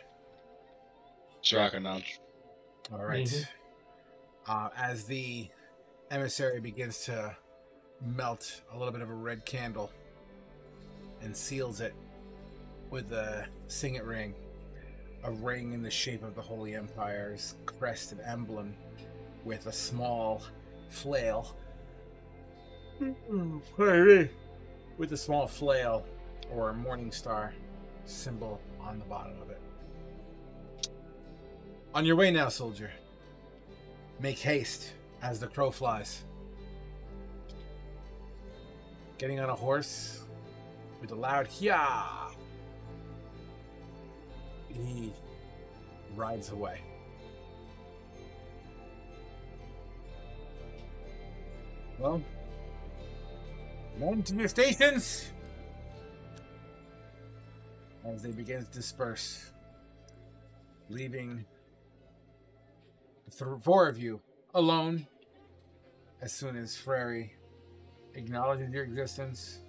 Soraka nods. All right. As the emissary begins to melt a little bit of a red candle and seals it with a signet ring, a ring in the shape of the Holy Empire's crest and emblem with a small flail. With a small flail or a morning star symbol on the bottom of it. On your way now, soldier. Make haste as the crow flies. Getting on a horse with a loud "Hya!" He rides away. Well, Men to your stations! As they begin to disperse, leaving the four of you alone as soon as Frary acknowledges your existence,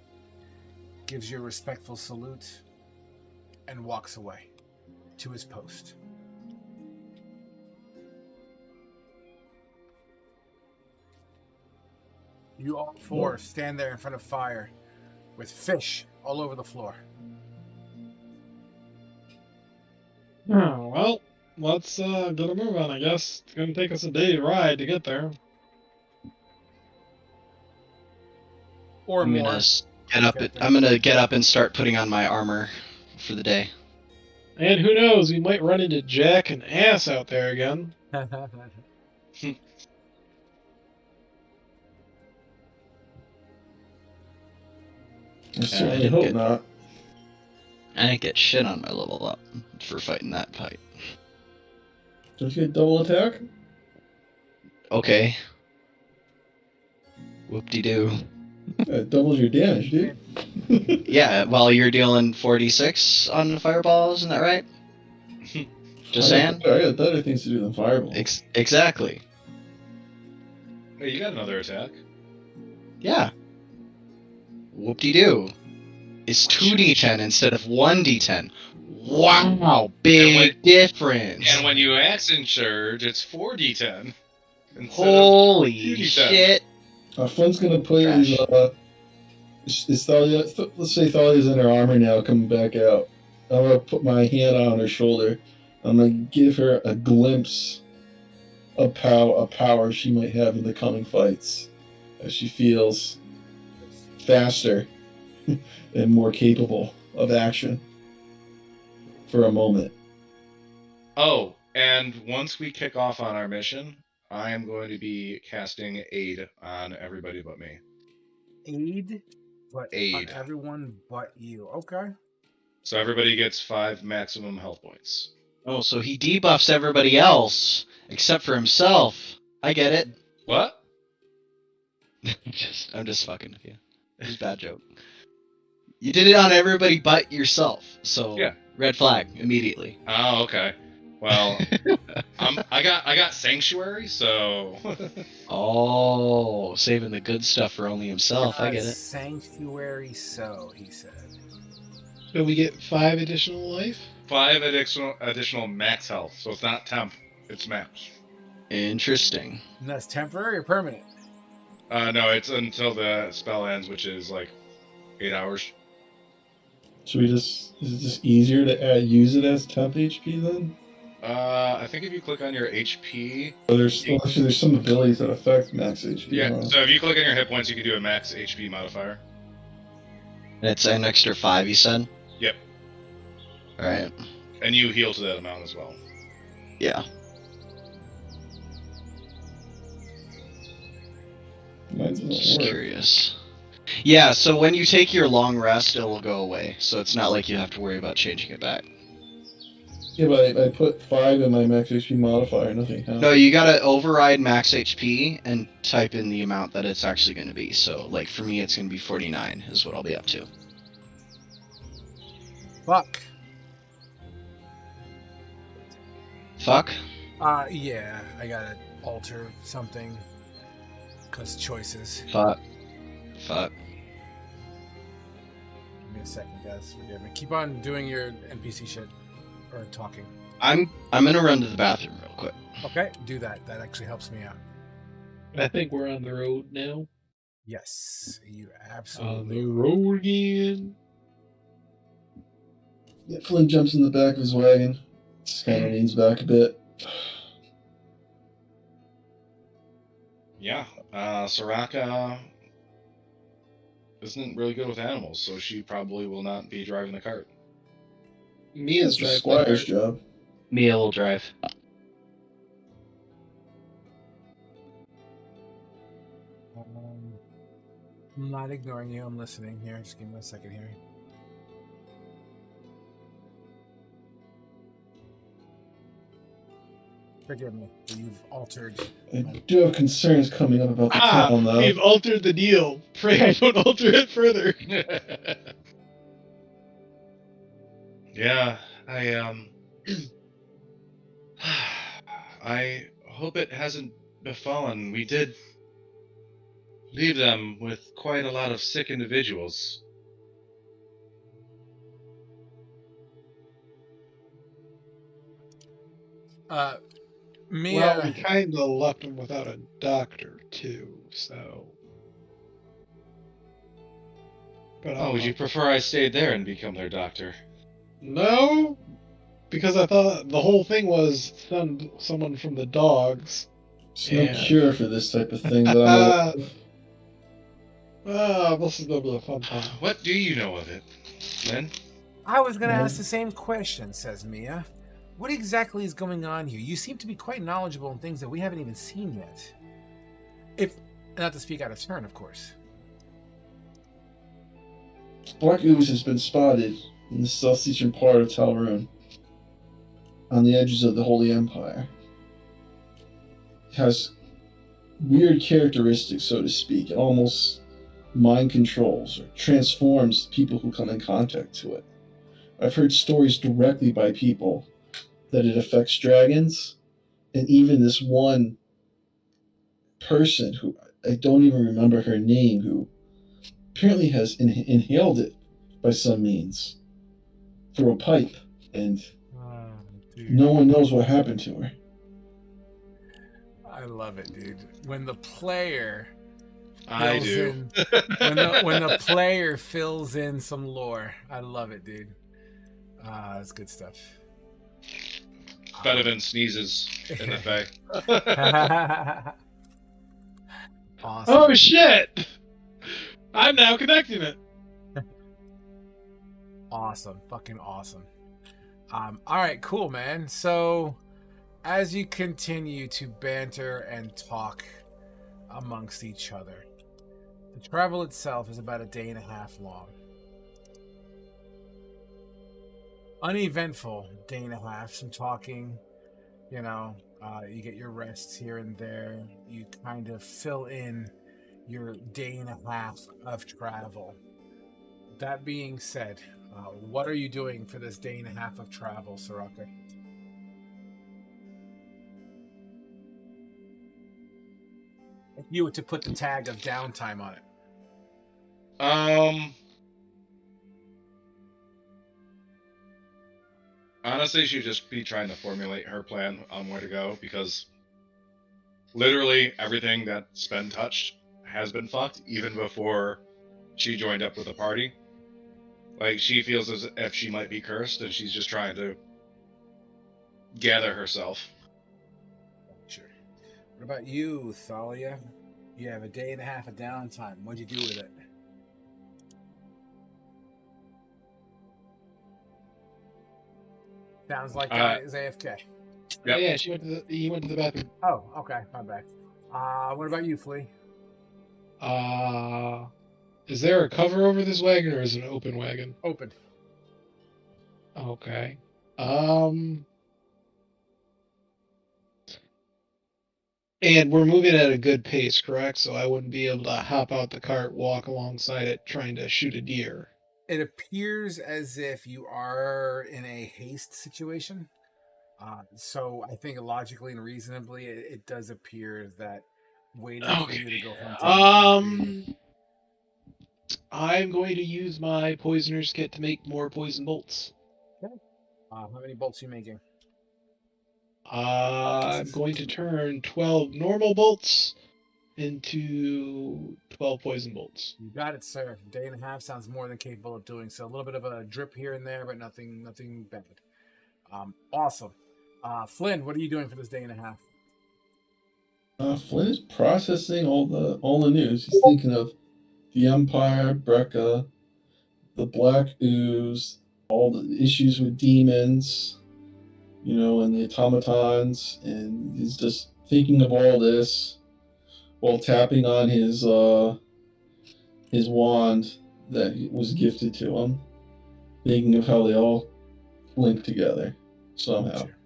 gives you a respectful salute, and walks away to his post. You all four stand there in front of fire with fish all over the floor. Oh, well, let's get a move on, I guess. It's gonna take us a day ride to get there. Or I'm more. gonna I'm gonna get up and start putting on my armor for the day. And who knows, we might run into Jack and Ass out there again. I certainly hope not. I didn't get shit on my level up for fighting that fight. Don't you get double attack? Okay. Whoop-de-doo. It doubles your damage, dude. Yeah, while you're dealing 4d6 on the fireball, isn't that right? Just saying? I got better things to do than fireball. Exactly. Hey, you got another attack. Yeah. Whoop-de-doo. It's 2d10 instead of 1d10. Wow, big difference. And when you accent charge, it's 4d10. Holy 2d10. shit. Flynn's gonna put his, is Thalia, let's say Thalia's in her armor now, coming back out. I'm gonna put my hand on her shoulder. I'm gonna give her a glimpse of power she might have in the coming fights, as she feels faster and more capable of action for a moment. Oh, and once we kick off on our mission, I am going to be casting aid on everybody but me. Aid? But Aid. on everyone but you. Okay. So everybody gets 5 maximum health points. Oh, so he debuffs everybody else except for himself. I get it. What? I'm just fucking with you. It was a bad joke. You did it on everybody but yourself. So Yeah. Red flag immediately. Oh, okay. Well, I got Sanctuary, so. Oh, saving the good stuff for only himself. I get it. Sanctuary, so he said. So we get 5 additional life? 5 additional max health, so it's not temp, it's max. Interesting. And that's temporary or permanent? No, it's until the spell ends, which is like 8 hours. Should we is it just easier to use it as temp HP then? I think if you click on your HP... There's some abilities that affect max HP. Yeah, so if you click on your hit points, you can do a max HP modifier. It's an extra 5, you said? Yep. Alright. And you heal to that amount as well. Yeah. Just curious. Yeah, so when you take your long rest, it will go away. So it's not like you have to worry about changing it back. Yeah, but I put 5 in my max HP modifier, nothing happened. No, you gotta override max HP and type in the amount that it's actually gonna be. So, like, for me, it's gonna be 49 is what I'll be up to. Fuck. Fuck? Yeah, I gotta alter something. Because choices. Fuck. Give me a second, guys. Forgive me. Keep on doing your NPC shit. Or talking. I'm gonna run to the bathroom real quick. Okay, do that. That actually helps me out. I think we're on the road now. Yes, you On absolutely. the road again. Yeah, Flynn jumps in the back of his wagon. Just kind of leans back a bit. Yeah, Soraka isn't really good with animals, so she probably will not be driving the cart. Mia's It's the driving squire's the car. job. Mia will drive. I'm not ignoring you. I'm listening here. Just give me a second here. Forgive me. You've altered. I do have concerns coming up about the town, though. We've altered the deal. Pray I don't alter it further. Yeah, I hope it hasn't befallen. We did leave them with quite a lot of sick individuals. Mia. Well, we kind of left them without a doctor, too, so... But, Oh, would you prefer I stayed there and become their doctor? No, because I thought the whole thing was send someone from the dogs. There's no Yeah. cure for this type of thing that I'm aware of. This is gonna be a fun time. What do you know of it, Lynn? I was going to ask the same question, says Mia. What exactly is going on here? You seem to be quite knowledgeable in things that we haven't even seen yet. If not to speak out of turn, of course. Black ooze has been spotted in the southeastern part of Tal Rune, on the edges of the Holy Empire. It has weird characteristics, so to speak. It almost mind controls or transforms people who come in contact to it. I've heard stories directly by people that it affects dragons, and even this one person who I don't even remember her name, who apparently has inhaled it by some means through a pipe, and no one knows what happened to her. I love it, dude. When the player I do. when the player fills in some lore, I love it, dude. That's good stuff. Better than sneezes in the Fae. Awesome. Oh shit! I'm now connecting it. Awesome. Fucking awesome. All right, cool, man. So, as you continue to banter and talk amongst each other, the travel itself is about a day and a half long. Uneventful day and a half, some talking, you get your rests here and there. You kind of fill in your day and a half of travel. That being said, what are you doing for this day and a half of travel, Soraka? If you were to put the tag of downtime on it. Honestly, she'd just be trying to formulate her plan on where to go, because literally everything that's been touched has been fucked, even before she joined up with the party. Like, she feels as if she might be cursed, and she's just trying to gather herself. Sure. What about you, Thalia? You have a day and a half of downtime. What'd you do with it? Sounds like is AFK. Yep. Yeah, he went to the bathroom. Oh, okay. My bad. What about you, Flea? Is there a cover over this wagon, or is it an open wagon? Open. Okay. And we're moving at a good pace, correct? So I wouldn't be able to hop out the cart, walk alongside it, trying to shoot a deer. It appears as if you are in a haste situation. So I think logically and reasonably, it does appear that waiting for you to go hunting. I'm going to use my poisoner's kit to make more poison bolts. Okay. How many bolts are you making? I'm going to turn 12 normal bolts into 12 poison bolts. You got it, sir. Day and a half sounds more than capable of doing so. A little bit of a drip here and there, but nothing bad. Awesome. Flynn, what are you doing for this day and a half? Flynn is processing all the news. He's thinking of the Empire, Brecca, the Black Ooze, all the issues with demons, and the automatons, and he's just thinking of all this while tapping on his wand that was gifted to him, thinking of how they all link together somehow. Sure.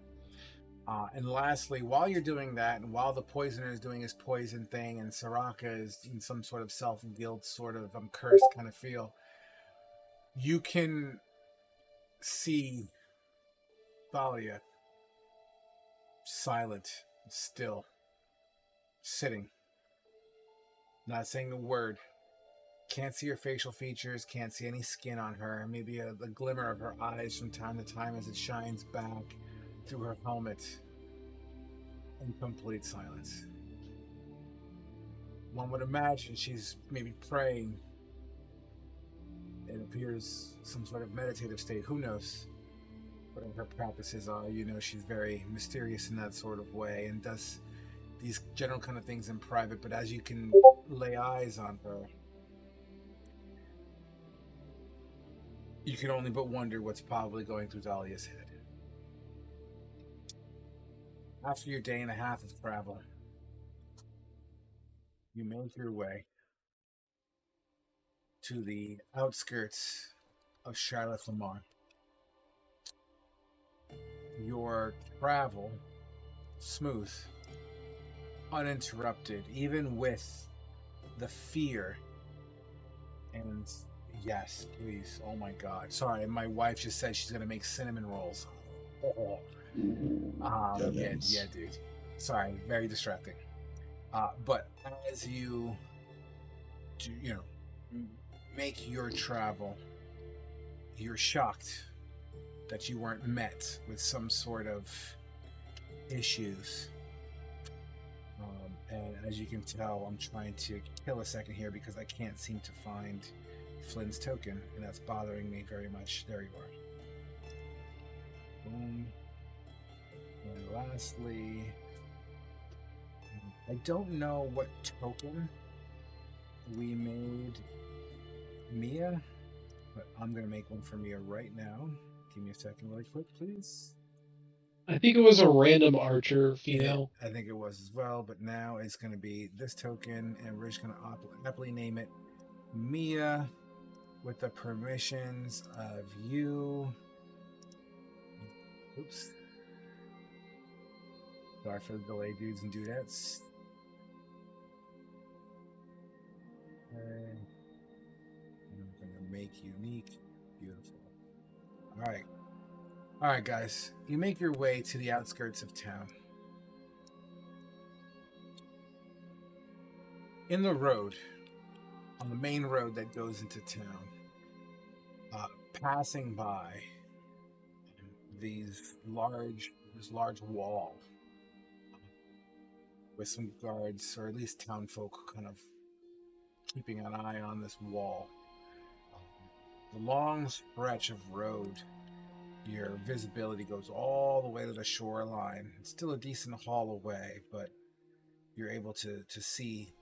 And lastly, while you're doing that, and while the poisoner is doing his poison thing, and Soraka is in some sort of self-guilt, sort of I'm cursed kind of feel, you can see Thalia silent, still, sitting, not saying a word. Can't see her facial features, can't see any skin on her, maybe a glimmer of her eyes from time to time as it shines back through her helmet. In complete silence. One would imagine she's maybe praying. It appears some sort of meditative state, who knows? Whatever her practices are, she's very mysterious in that sort of way and does these general kind of things in private, but as you can lay eyes on her, you can only but wonder what's probably going through Dahlia's head. After your day and a half of travel, you make your way to the outskirts of Charlotte Lamar. Your travel smooth, uninterrupted, even with the fear. And yes, please, oh my God. Sorry, my wife just said she's going to make cinnamon rolls. Yeah, dude. Sorry, very distracting. But as you do, make your travel, you're shocked that you weren't met with some sort of issues. And as you can tell, I'm trying to kill a second here because I can't seem to find Flynn's token, and that's bothering me very much. There you are. Boom. And lastly, I don't know what token we made Mia, but I'm going to make one for Mia right now. Give me a second really quick, please. I think it was a random archer female. Yeah, I think it was as well, but now it's going to be this token, and we're just going to happily name it Mia with the permissions of you. Oops. Sorry for the delay, dudes and dudettes. Okay. I'm going to make unique. Beautiful. All right. All right, guys. You make your way to the outskirts of town. In the road, on the main road that goes into town, passing by this large wall with some guards, or at least town folk, kind of keeping an eye on this wall. The long stretch of road, your visibility goes all the way to the shoreline. It's still a decent haul away, but you're able to see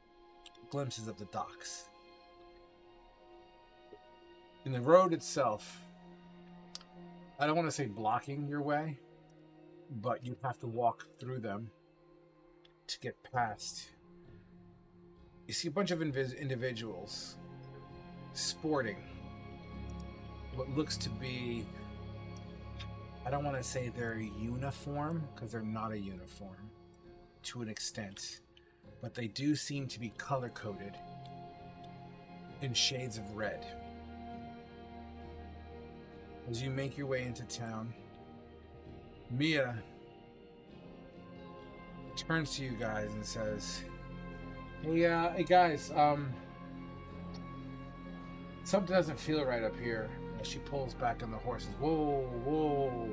glimpses of the docks. In the road itself, I don't want to say blocking your way, but you have to walk through them to get past. You see a bunch of individuals sporting what looks to be, I don't want to say they're uniform, because they're not a uniform to an extent, but they do seem to be color-coded in shades of red. As you make your way into town, Mia turns to you guys and says, hey guys, something doesn't feel right up here. She pulls back on the horses. Whoa.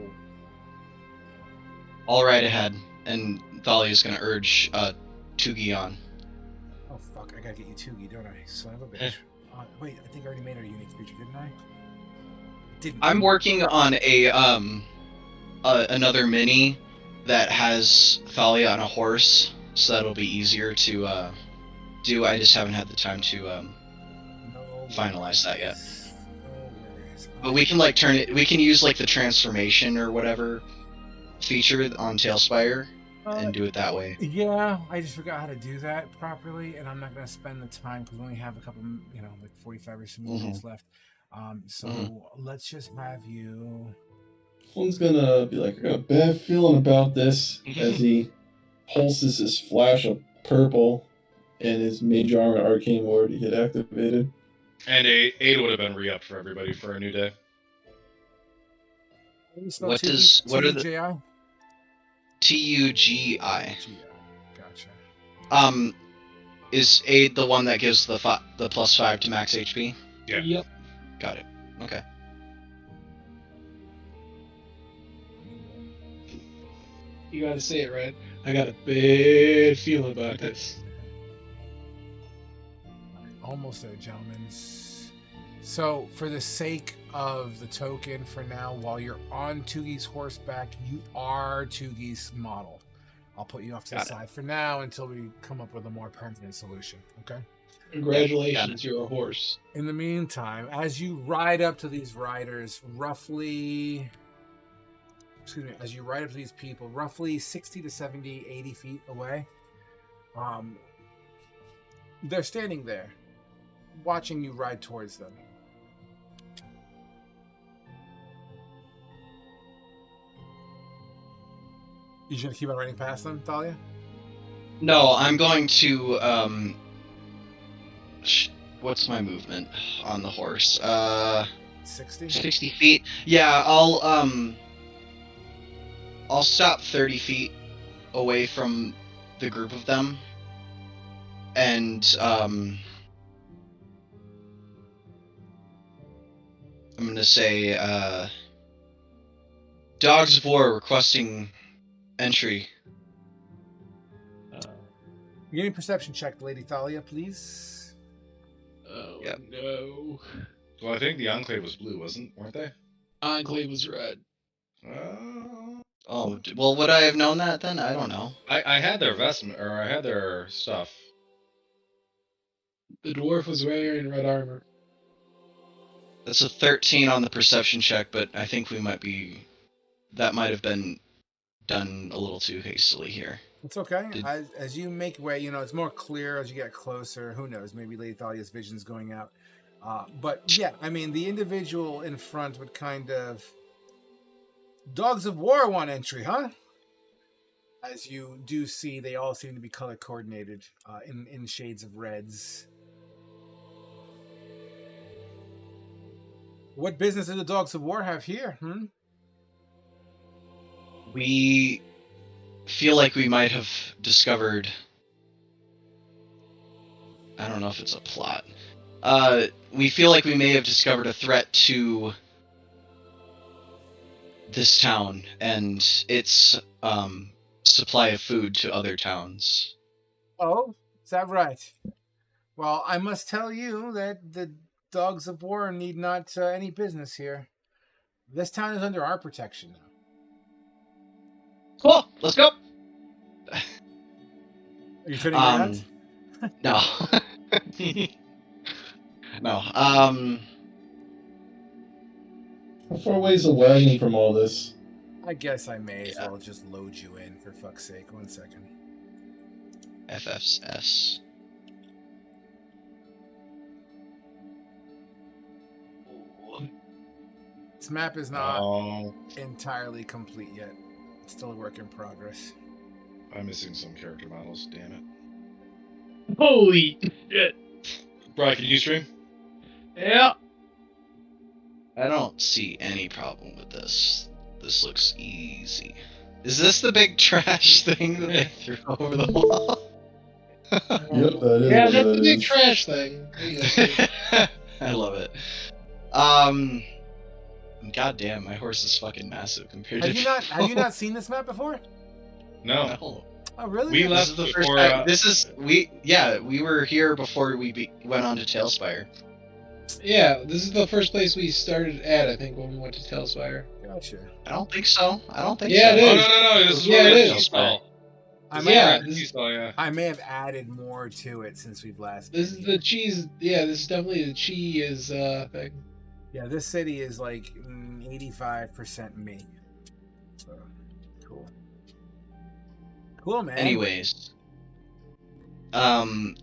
All right ahead. And Thalia's gonna urge Tugi on. Oh fuck, I gotta get you Tugi, don't I? Son of a bitch. Wait, I think I already made her a unique creature, didn't I? Didn't. I'm working on a another mini that has Thalia on a horse, so that'll be easier to do. I just haven't had the time to finalize that yet. But we can like turn it. We can use like the transformation or whatever feature on Tailspire and do it that way. Yeah, I just forgot how to do that properly, and I'm not gonna spend the time because we only have a couple, like 45 or so minutes left. So let's just have you Flynn's gonna be like, I got a bad feeling about this as he pulses his flash of purple and his mage armor arcane ward he had activated. And eight would have been re-upped for everybody for a new day. What does what are the TUGI? TUGI? Gotcha. Is aid the one that gives the +5 to max HP? Yeah. Yep. Got it. Okay. You gotta say it right. I got a bad feeling about this. Almost there, gentlemen. So, for the sake of the token for now, while you're on Tugi's horseback, you are Tugi's model. I'll put you off to the side for now until we come up with a more permanent solution, okay? Congratulations, you're a horse. In the meantime, as you ride up to these riders, as you ride up to these people, roughly 60 to 70, 80 feet away, they're standing there, watching you ride towards them. You gonna keep on riding past them, Thalia? No, I'm going to what's my movement on the horse? 60? 60 feet. Yeah, I'll stop 30 feet away from the group of them, and I'm gonna say Dogs of War requesting entry. Give me a perception check, Lady Thalia, please. Oh Yep. no. Well, I think the Enclave was blue, weren't they? Enclave was red. Oh, well, would I have known that then? I don't know. I had their vestment, or I had their stuff. The dwarf was wearing red armor. That's a 13 on the perception check, but I think that might have been done a little too hastily here. It's okay. As you make way, it's more clear as you get closer. Who knows? Maybe Lady Thalia's vision's going out. But yeah, I mean, the individual in front would kind of... Dogs of War want entry, huh? As you do see, they all seem to be color coordinated in shades of reds. What business do the Dogs of War have here? We feel like we might have discovered... I don't know if it's a plot. We feel like we may have discovered a threat to this town and its supply of food to other towns. Oh, is that right? Well, I must tell you that the Dogs of War need not any business here. This town is under our protection now. Cool, let's go! Are you turning around? No. No, How far away is the wagon from all this? I guess I may as well just load you in, for fuck's sake. 1 second. FFS. This map is not entirely complete yet. It's still a work in progress. I'm missing some character models, damn it. Holy shit. Brian, can you stream? Yeah. I don't see any problem with this. This looks easy. Is this the big trash thing that they threw over the wall? Yep, that is. Yeah, that's the big trash thing. I love it. God damn, my horse is fucking massive compared to. Have you not seen this map before? No. Oh, really? We This is left the first before. time. We were here before we went on to Tailspire. Yeah, this is the first place we started at, I think, when we went to Tailspire. Gotcha. I don't think so. Yeah, so. it is. No. This is Yeah, where it we is. went to Tailspire. I may have added more to it since we've last. This is the cheese. Yeah, this is definitely the cheese thing. Yeah, this city is like 85% me. So cool. Cool, man. Anyways, I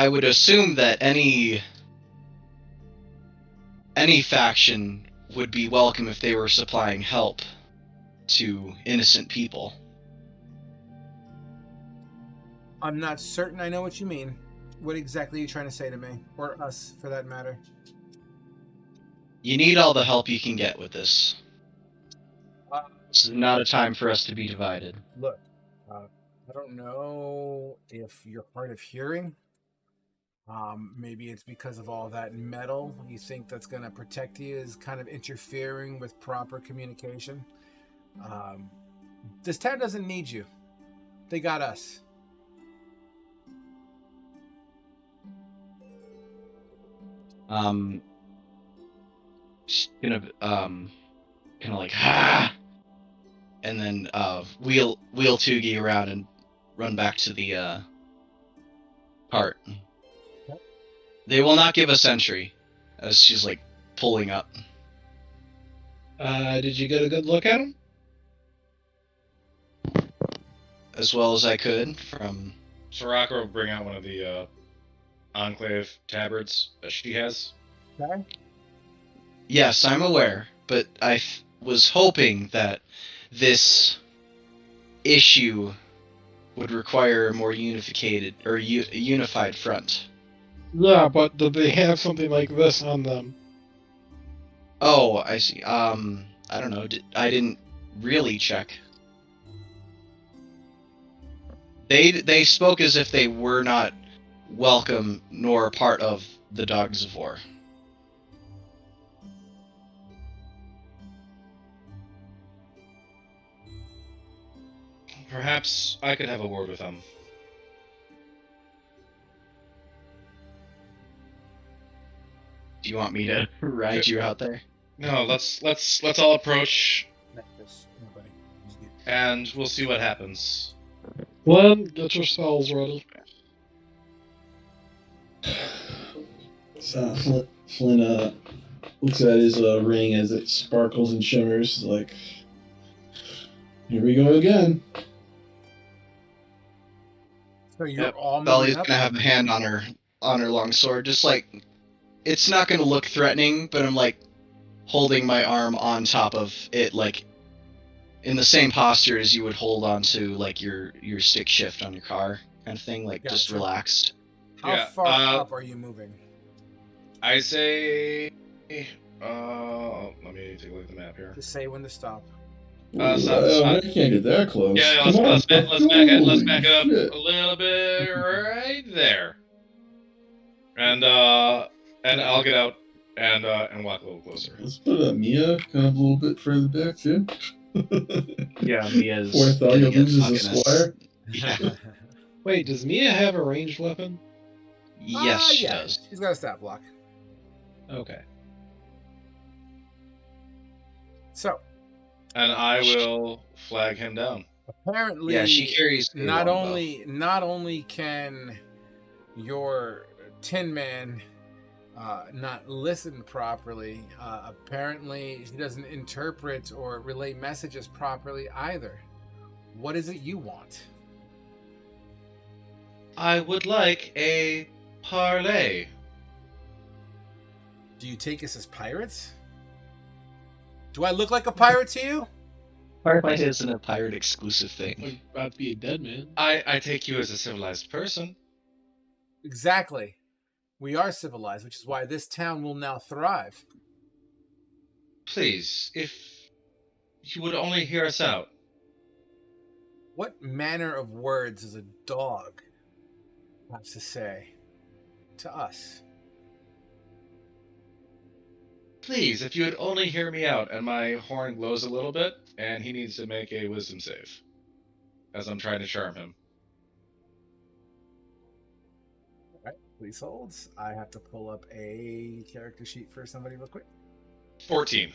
would assume that any any faction would be welcome if they were supplying help to innocent people. I'm not certain I know what you mean. What exactly are you trying to say to me? Or us, for that matter? You need all the help you can get with this. This is not a time for us to be divided. Look, I don't know if you're hard of hearing. Maybe it's because of all that metal. You think that's going to protect you is kind of interfering with proper communication. This town doesn't need you. They got us. Just gonna kind of like and then wheel Tugi around and run back to the cart. Okay. They will not give us entry, as she's like pulling up. Did you get a good look at him? As well as I could from. Soraka will bring out one of the Enclave tabards that she has. Okay. Yes, I'm aware, but I was hoping that this issue would require a more unified front. Yeah, but did they have something like this on them? Oh, I see. I don't know. I didn't really check. They spoke as if they were not welcome nor a part of the Dogs of War. Perhaps I could have a word with them. Do you want me to ride you out there? No, let's all approach, Necklace. Nobody. and we'll see what happens. Glenn, get your spells ready. So Flynn looks at his ring as it sparkles and shimmers, like, here we go again. So you're Yep. all Belly's moving up? gonna have a hand on her long sword, just like it's not gonna look threatening, but I'm like holding my arm on top of it, like in the same posture as you would hold on to like your stick shift on your car, kind of thing, like just Gotcha. relaxed. How Yeah, far up are you moving? I say, let me take a look at the map here. Just say when to stop. I can't get that close. Yeah, Come on. let's back it up Shit. a little bit right there, and I'll get out and walk a little closer. Let's put Mia kind of a little bit further back too. Yeah, Mia's. Fourth thought gonna he get loses a fucking squire. Yeah. Wait, does Mia have a ranged weapon? Yes, she yeah. does. She's got a stat block. Okay. So And I will flag him down. apparently, Yeah, she carries a not longbow. only can your Tin Man not listen properly, apparently she doesn't interpret or relay messages properly either. What is it you want? I would like a parlay. Do you take us as pirates? Do I look like a pirate to you? Parlay isn't a pirate exclusive thing. Like, about to be a dead man. I take you as a civilized person. Exactly. We are civilized, which is why this town will now thrive. Please, if you would only hear us out. What manner of words does a dog have to say to us? Please, if you would only hear me out. And my horn glows a little bit, and he needs to make a wisdom save. As I'm trying to charm him. Alright, please hold. I have to pull up a character sheet for somebody real quick. 14.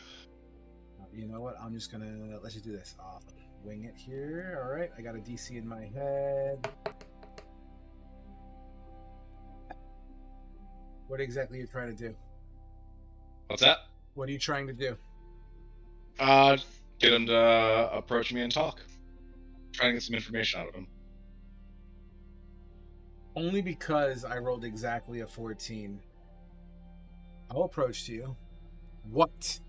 You know what? I'm just gonna let you do this. I'll wing it here. Alright, I got a DC in my head. What exactly are you trying to do? What's that? What are you trying to do? Get him to approach me and talk. Trying to get some information out of him. Only because I rolled exactly a 14. I'll approach to you. What?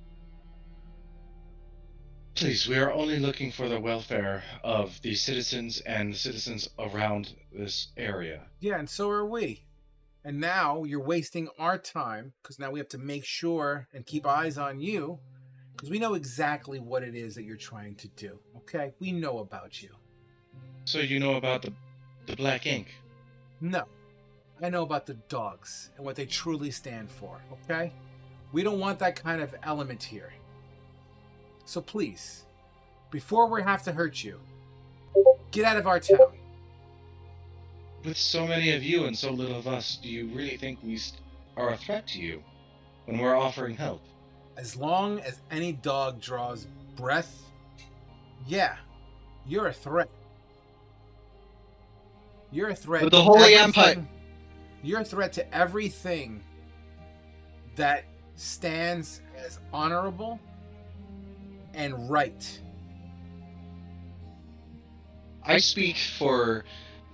Please, we are only looking for the welfare of the citizens and the citizens around this area. Yeah, and so are we. And now you're wasting our time, because now we have to make sure and keep eyes on you, because we know exactly what it is that you're trying to do, okay? We know about you. So you know about the black ink? No. I know about the dogs and what they truly stand for, okay? We don't want that kind of element here. So please, before we have to hurt you, get out of our town. With so many of you and so little of us, do you really think we are a threat to you when we're offering help? As long as any dog draws breath, yeah, you're a threat. You're a threat But the to Holy everything- Empire. You're a threat to everything that stands as honorable and right. I speak for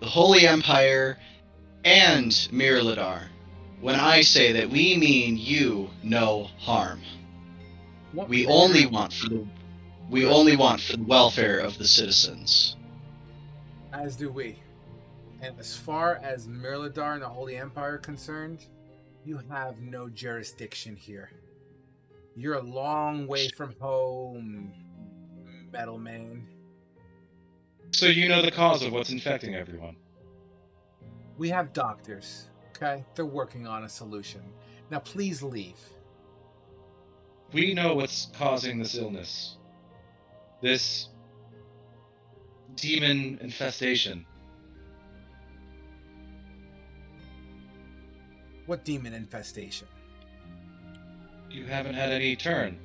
the Holy Empire and Mirladar when I say that we mean you no harm. What We only want for the welfare of the citizens. As do we. And as far as Mirladar and the Holy Empire are concerned, you have no jurisdiction here. You're a long way from home, Metal Man. So you know the cause of what's infecting everyone. We have doctors, okay? They're working on a solution. Now please leave. We know what's causing this illness. This demon infestation. What demon infestation? You haven't had any turn.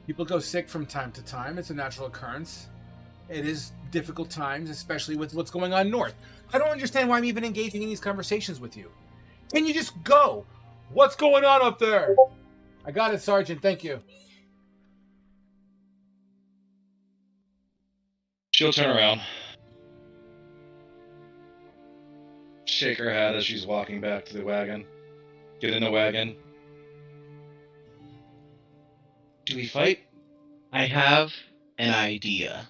People go sick from time to time. It's a natural occurrence. It is difficult times, especially with what's going on north. I don't understand why I'm even engaging in these conversations with you. Can you just go? What's going on up there? I got it, Sergeant. Thank you. She'll turn around. Shake her head as she's walking back to the wagon. Get in the wagon. Do we fight? I have an idea.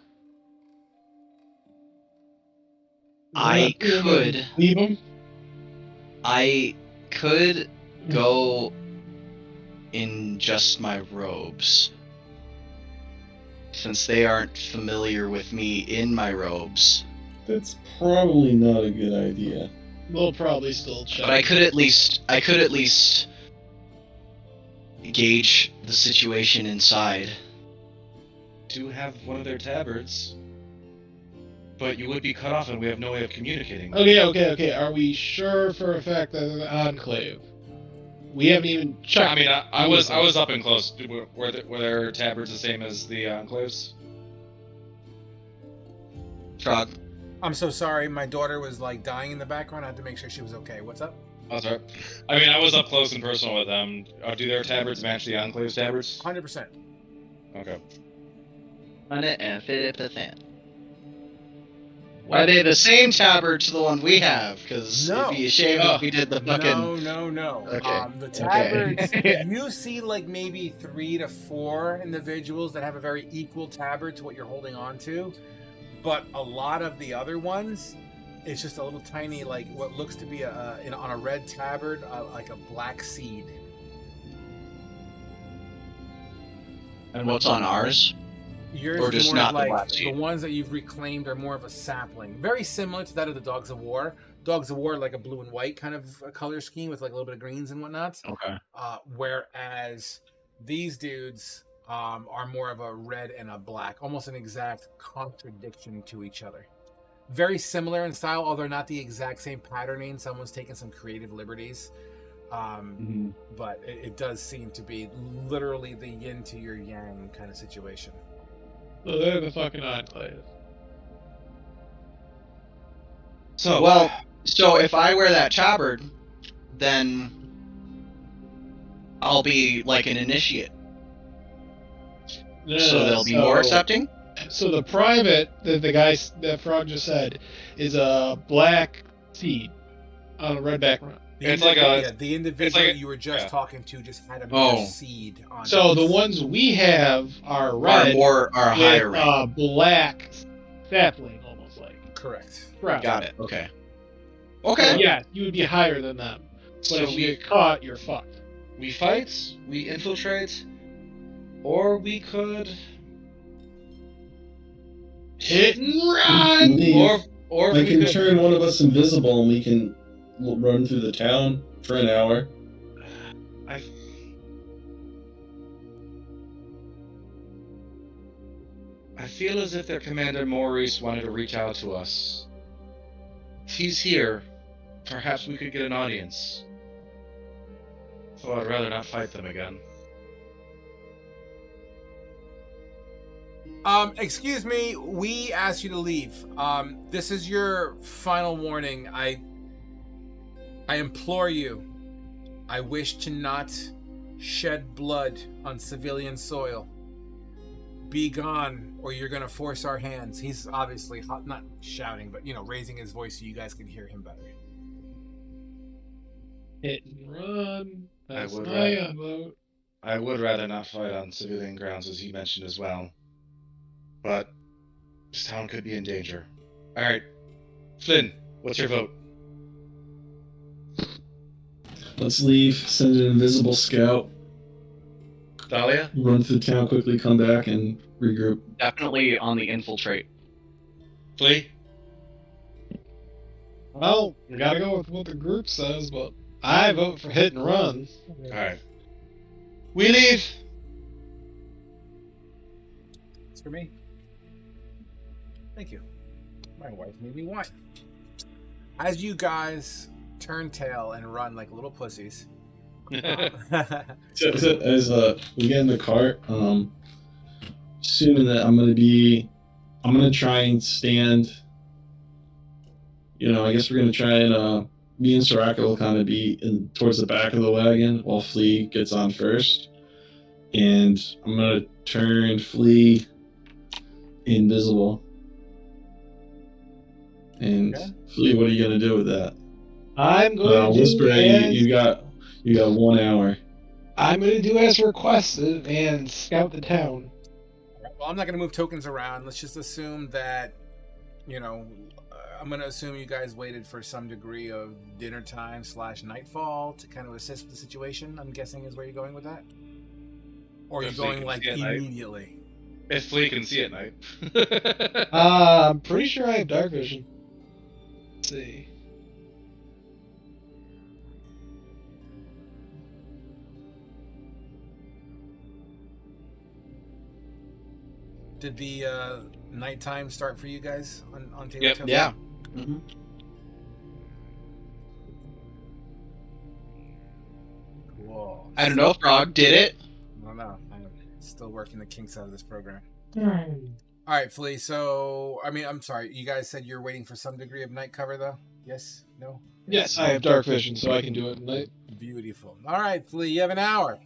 I could leave him. go in just my robes. Since they aren't familiar with me in my robes. That's probably not a good idea. They'll probably still check. But I could at least gauge the situation inside. Do have one of their tabards. But you would be cut off and we have no way of communicating. Okay. Are we sure for a fact that it's an enclave? We haven't even checked. I mean, I was up and close. Were their tabards the same as the enclaves? Frog. I'm so sorry. My daughter was like dying in the background. I had to make sure she was okay. What's up? Oh, sorry. I mean, I was up close and personal with them. Do their tabards match the enclave's tabards? 100%. Okay. 150%. Are they the same tabard to the one we have? Because No. it'd be a shame if we did the fucking... No. Okay. The tabards, you see like maybe 3 to 4 individuals that have a very equal tabard to what you're holding on to. But a lot of the other ones, it's just a little tiny, like what looks to be on a red tabard, like a black seed. And what's on ours? Yours Or is just more not of the like black the seed? ones that you've reclaimed are more of a sapling, very similar to that of the Dogs of War. Dogs of War, like a blue and white kind of color scheme with like a little bit of greens and whatnot. Okay. Whereas these dudes are more of a red and a black, almost an exact contradiction to each other. Very similar in style, although not the exact same patterning. Someone's taken some creative liberties. But it does seem to be literally the yin to your yang kind of situation. So they're the fucking enclave. So, So if I wear that tabard, then I'll be like an initiate. So they'll be more accepting? So the private that the guy that Frog just said is a black seed on a red background. The individual like a- you were just yeah. talking to just had a Oh. seed on. So it. the ones we have are red are higher with rank. black sapling, almost like. Correct. Right. Got it. Okay. So, Okay. yeah, you would be higher than them. But So if you get caught, you're fucked. we fight, we infiltrate, or we could Hit and run! Leave. or I we can could turn one of us invisible and we can run through the town for an hour. I feel as if their commander Maurice wanted to reach out to us. If he's here, perhaps we could get an audience. Though I'd rather not fight them again. Excuse me, we asked you to leave. This is your final warning. I implore you. I wish to not shed blood on civilian soil. Be gone, or you're gonna force our hands. He's obviously not shouting, but raising his voice so you guys can hear him better. Hit and run. That's would my rather- vote. I would rather not fight on civilian grounds, as he mentioned as well. But this town could be in danger. Alright. Flynn, what's your vote? Let's leave, send an invisible scout, Dahlia? run through the town quickly, come back, and regroup. Definitely on the infiltrate. Flea? Well, we gotta go with what the group says, but I vote for hit and run. Alright. We leave! It's for me. Thank you. My wife made me wine. As you guys turn tail and run like little pussies. So as we get in the cart, assuming that I'm gonna try and stand. I guess we're gonna try and me and Soraka will kind of be towards the back of the wagon while Flea gets on first, and I'm gonna turn Flea invisible. And Okay. Flea, what are you gonna do with that? I'm going to Whisper, do as, you got 1 hour. I'm going to do as requested and scout the town. Well, I'm not going to move tokens around. Let's just assume that, I'm going to assume you guys waited for some degree of dinner time / nightfall to kind of assist the situation, I'm guessing is where you're going with that? Or are you If they going can like see at night. immediately? If Flea can see at night. I'm pretty sure I have dark vision. Let's see. Did the nighttime start for you guys on Yep. tabletop? Yeah. Cool. I don't know, Frog. Did it? I don't know. I'm still working the kinks out of this program. All right, Flea. So, I'm sorry. You guys said you're waiting for some degree of night cover, though? Yes? No? Yes, I have dark vision, so I can do it at night. Beautiful. All right, Flea. You have an hour.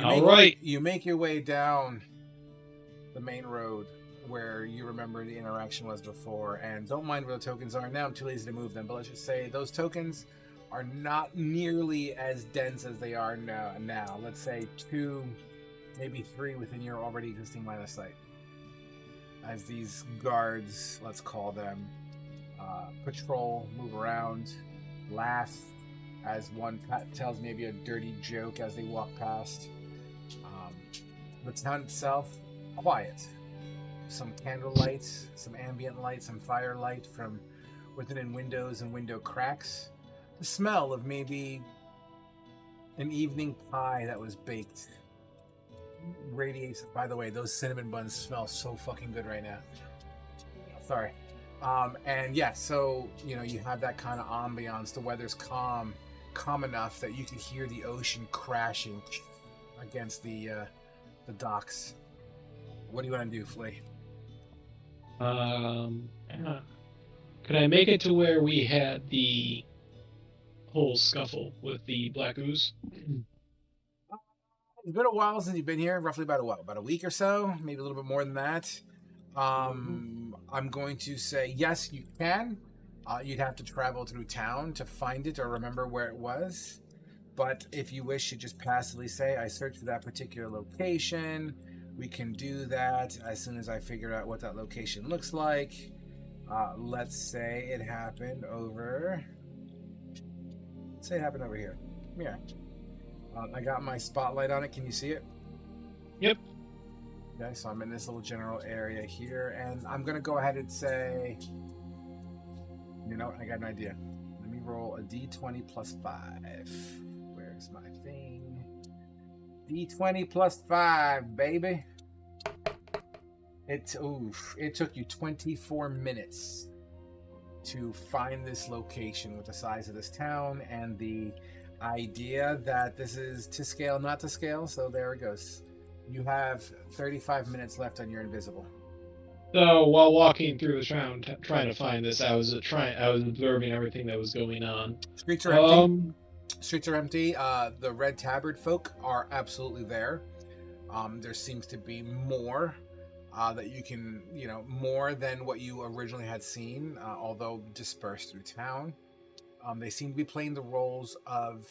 All right. You make your way down the main road where you remember the interaction was before, and don't mind where the tokens are. Now I'm too lazy to move them, but let's just say those tokens are not nearly as dense as they are now. Let's say 2, maybe 3 within your already existing line of sight. As these guards, let's call them, patrol, move around, laugh as one tells maybe a dirty joke as they walk past. The town itself, quiet. Some candle lights, some ambient light, some firelight from within windows and window cracks. The smell of maybe an evening pie that was baked radiates. By the way, those cinnamon buns smell so fucking good right now. Sorry. And yeah, so you have that kind of ambiance. The weather's calm enough that you can hear the ocean crashing against the docks. What do you want to do, Flea? Could I make it to where we had the whole scuffle with the black ooze? It's been a while since you've been here. Roughly about a week or so, maybe a little bit more than that. I'm going to say yes, you can. You'd have to travel through town to find it or remember where it was. But if you wish to just passively say, I searched for that particular location, we can do that as soon as I figure out what that location looks like. Let's say it happened over... Let's say it happened over here. Yeah. I got my spotlight on it. Can you see it? Yep. Okay, so I'm in this little general area here, and I'm going to go ahead and say... You know, I got an idea. Let me roll a d20 plus 5. Where's my thing? d20 plus 5, baby. It took you 24 minutes to find this location with the size of this town and the idea that this is to scale, not to scale. So there it goes. You have 35 minutes left on your invisible. So while walking through the town, trying to find this, I was observing everything that was going on. Streets are empty. Streets are empty. The red tabard folk are absolutely there. There seems to be more that you can, more than what you originally had seen, although dispersed through town. They seem to be playing the roles of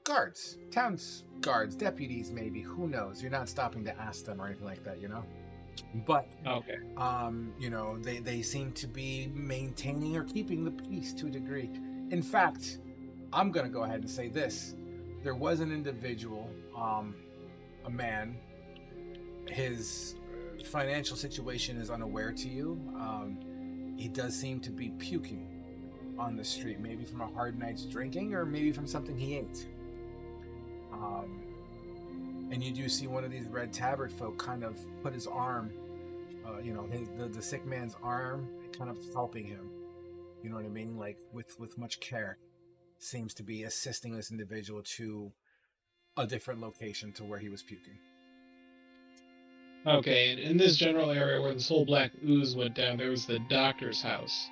guards, town's guards, deputies, maybe. Who knows? You're not stopping to ask them or anything like that, But okay. They seem to be maintaining or keeping the peace to a degree. In fact, I'm gonna go ahead and say this: there was an individual, a man. His financial situation is unaware to you. He does seem to be puking on the street, maybe from a hard night's drinking, or maybe from something he ate. And you do see one of these red tabard folk kind of put his arm, the sick man's arm, kind of helping him. You know what I mean? Like with much care, seems to be assisting this individual to a different location to where he was puking. Okay, and in this general area where this whole black ooze went down, there was the doctor's house.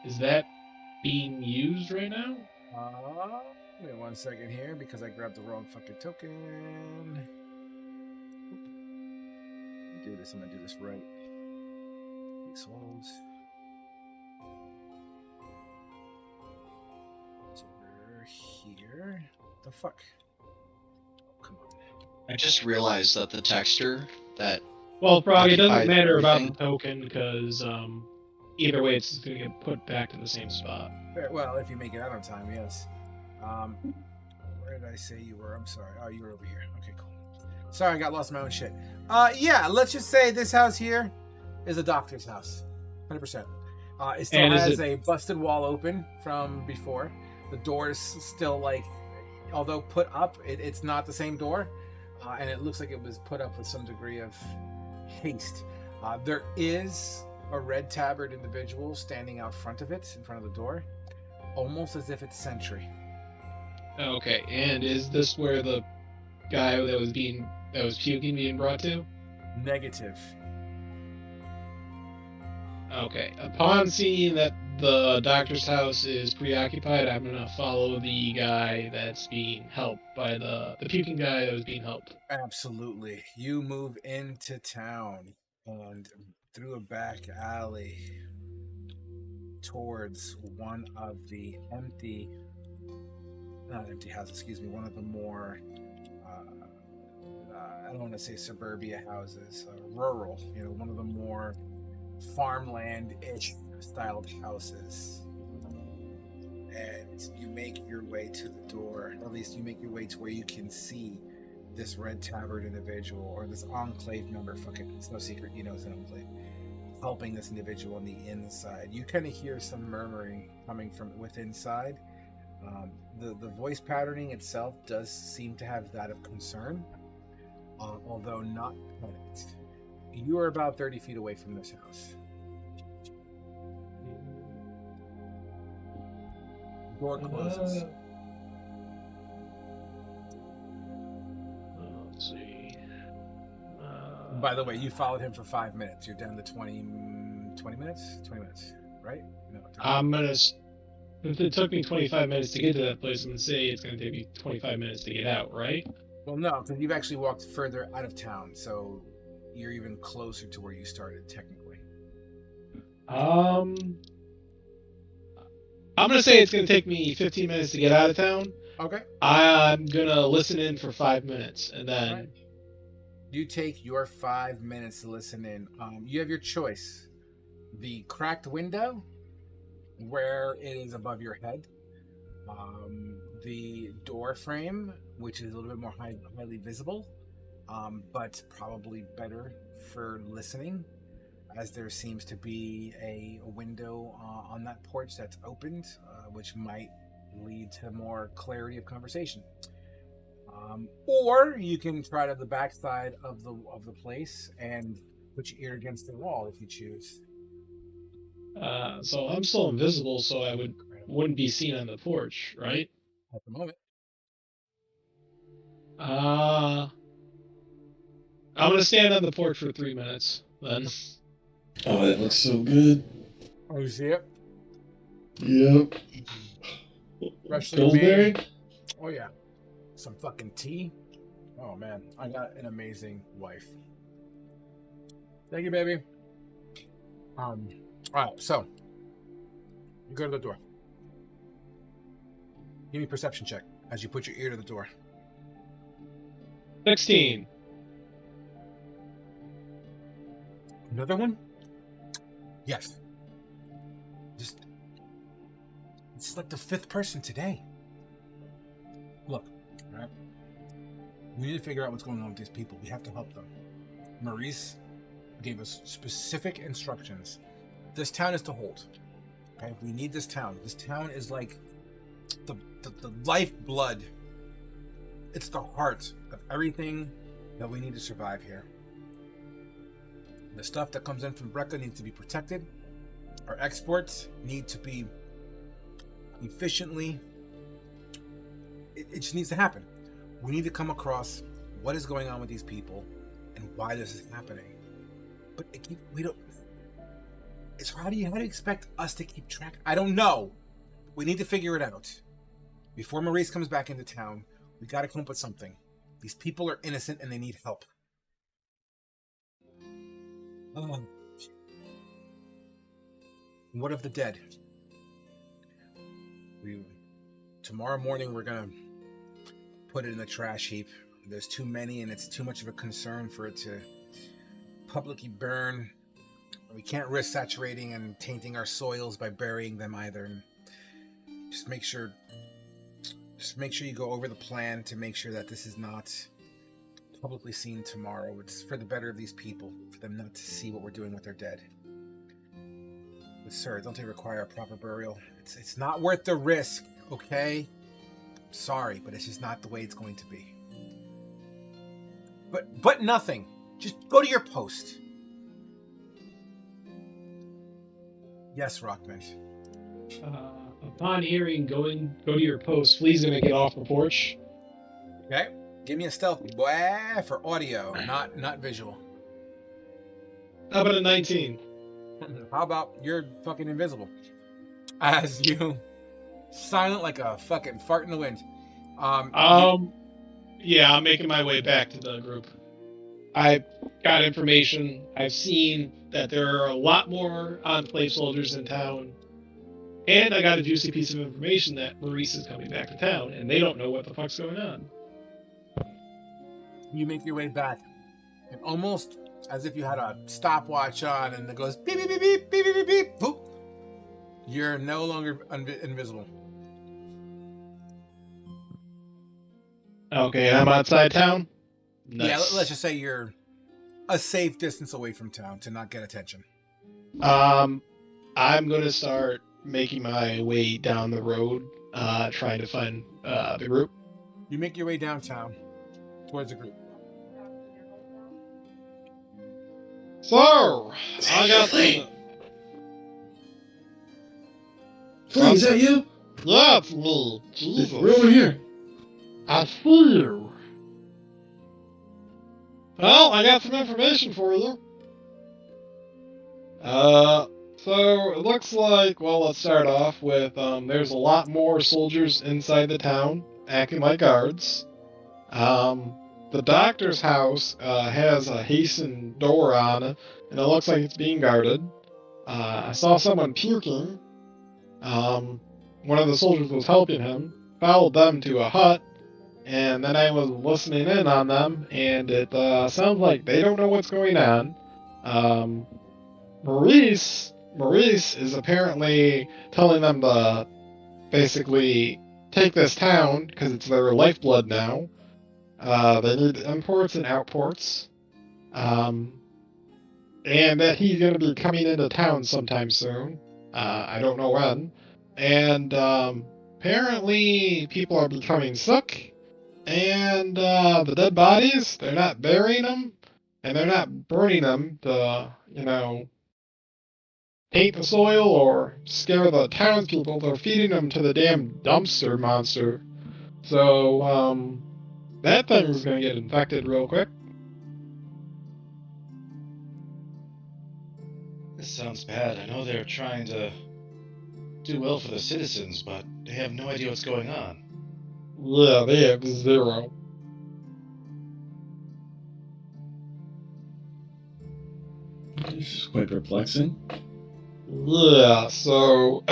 Is that being used right now? Wait 1 second here because I grabbed the wrong fucking token. I'm gonna do this right. These holds. It's over here. What the fuck? Oh, come on. I just realized that the texture that... Well, Frog, it doesn't occupied matter about everything. the token because either way, it's going to get put back to the same spot. Well, if you make it out on time, yes. Where did I say you were? I'm sorry. Oh, you were over here. Okay, cool. Sorry, I got lost in my own shit. Yeah, let's just say this house here is a doctor's house. 100%. It still has a busted wall open from before. The door is still, although put up, it's not the same door. And it looks like it was put up with some degree of haste. There is a red tabard individual standing out front of it, in front of the door, almost as if it's sentry. Okay, and is this where the guy that was puking being brought to? Negative. Okay, upon seeing that the doctor's house is preoccupied, I'm gonna follow the guy that's being helped by the puking guy that was being helped. Absolutely. You move into town and through a back alley towards one of the one of the more, I don't want to say suburbia houses, rural, one of the more farmland-ish styled houses. And you make your way to the door, at least you make your way to where you can see this red tabard individual or this enclave member. Fuck it, it's no secret, it's an enclave, helping this individual on the inside. You kind of hear some murmuring coming from within inside. The voice patterning itself does seem to have that of concern, although not panicked. You are about 30 feet away from this house. Door closes. Let's see. By the way, you followed him for 5 minutes. You're down to 20 minutes? 20 minutes, right? No. I'm gonna. If it took me 25 minutes to get to that place, I'm gonna say it's gonna take me 25 minutes to get out, right? Well, no, because you've actually walked further out of town, so you're even closer to where you started, technically. I'm gonna say it's gonna take me 15 minutes to get out of town. Okay. I'm gonna listen in for 5 minutes, and then Right. You take your 5 minutes to listen in. You have your choice: the cracked window, where it is above your head, the door frame, which is a little bit more highly visible, but probably better for listening, as there seems to be a window on that porch that's opened, which might lead to more clarity of conversation. Or you can try to the backside of the place and put your ear against the wall if you choose. so I'm still invisible, so I wouldn't be seen on the porch, right? At the moment. I'm gonna stand on the porch for 3 minutes, then. Oh, that looks so good. Oh, you see it? Yep. Freshly Pillsbury? made. Oh yeah. Some fucking tea. Oh man, I got an amazing wife. Thank you, baby. All right, so you go to the door. Give me a perception check as you put your ear to the door. 16. Another one? Yes. Just, it's like the 5th person today. Look, right? We need to figure out what's going on with these people. We have to help them. Maurice gave us specific instructions. This town is to hold. Okay, we need this town. This town is like the lifeblood. It's the heart of everything that we need to survive here. The stuff that comes in from Brecca needs to be protected. Our exports need to be efficiently. It just needs to happen. We need to come across what is going on with these people and why this is happening. But we don't. It's how do you expect us to keep track? I don't know. We need to figure it out. Before Maurice comes back into town, we got to come up with something. These people are innocent and they need help. What of the dead? Tomorrow morning we're gonna put it in the trash heap. There's too many and it's too much of a concern for it to publicly burn. We can't risk saturating and tainting our soils by burying them either. And just make sure you go over the plan to make sure that this is not publicly seen tomorrow. It's for the better of these people, for them not to see what we're doing with their dead. But sir, don't they require a proper burial? It's not worth the risk, okay? Sorry, but it's just not the way it's going to be. But nothing. Just go to your post. Yes, Rockman. Upon hearing go to your post, Flea's gonna get off the porch. Okay. Give me a stealth boy for audio, not visual. How about a 19? How about you're fucking invisible? As you silent like a fucking fart in the wind. Yeah, I'm making my way back to the group. I got information. I've seen that there are a lot more enclave soldiers in town. And I got a juicy piece of information that Maurice is coming back to town, and they don't know what the fuck's going on. You make your way back, and almost as if you had a stopwatch on, and it goes beep beep beep beep beep beep beep beep. Boop. You're no longer invisible. Okay, I'm outside town. Nice. Yeah, let's just say you're a safe distance away from town to not get attention. I'm gonna start making my way down the road, trying to find the group. You make your way downtown towards the group. So, I got the... Flea, is that you? Yeah, it's me. Jesus. We're over here. I see you. Well, I got some information for you. So it looks like, well, let's start off with, there's a lot more soldiers inside the town, acting like guards. The doctor's house, has a hastened door on it, and it looks like it's being guarded. I saw someone puking. one of the soldiers was helping him, followed them to a hut, and then I was listening in on them, and it sounds like they don't know what's going on. Maurice is apparently telling them to basically take this town because it's their lifeblood now. They need imports and outports. And that he's going to be coming into town sometime soon. I don't know when. And apparently people are becoming sick. And the dead bodies, they're not burying them. And they're not burning them to, paint the soil or scare the townspeople. They're feeding them to the damn dumpster monster. So, that thing's going to get infected real quick. This sounds bad. I know they're trying to do well for the citizens, but they have no idea what's going on. Yeah, they have zero. This is quite perplexing. Yeah, so,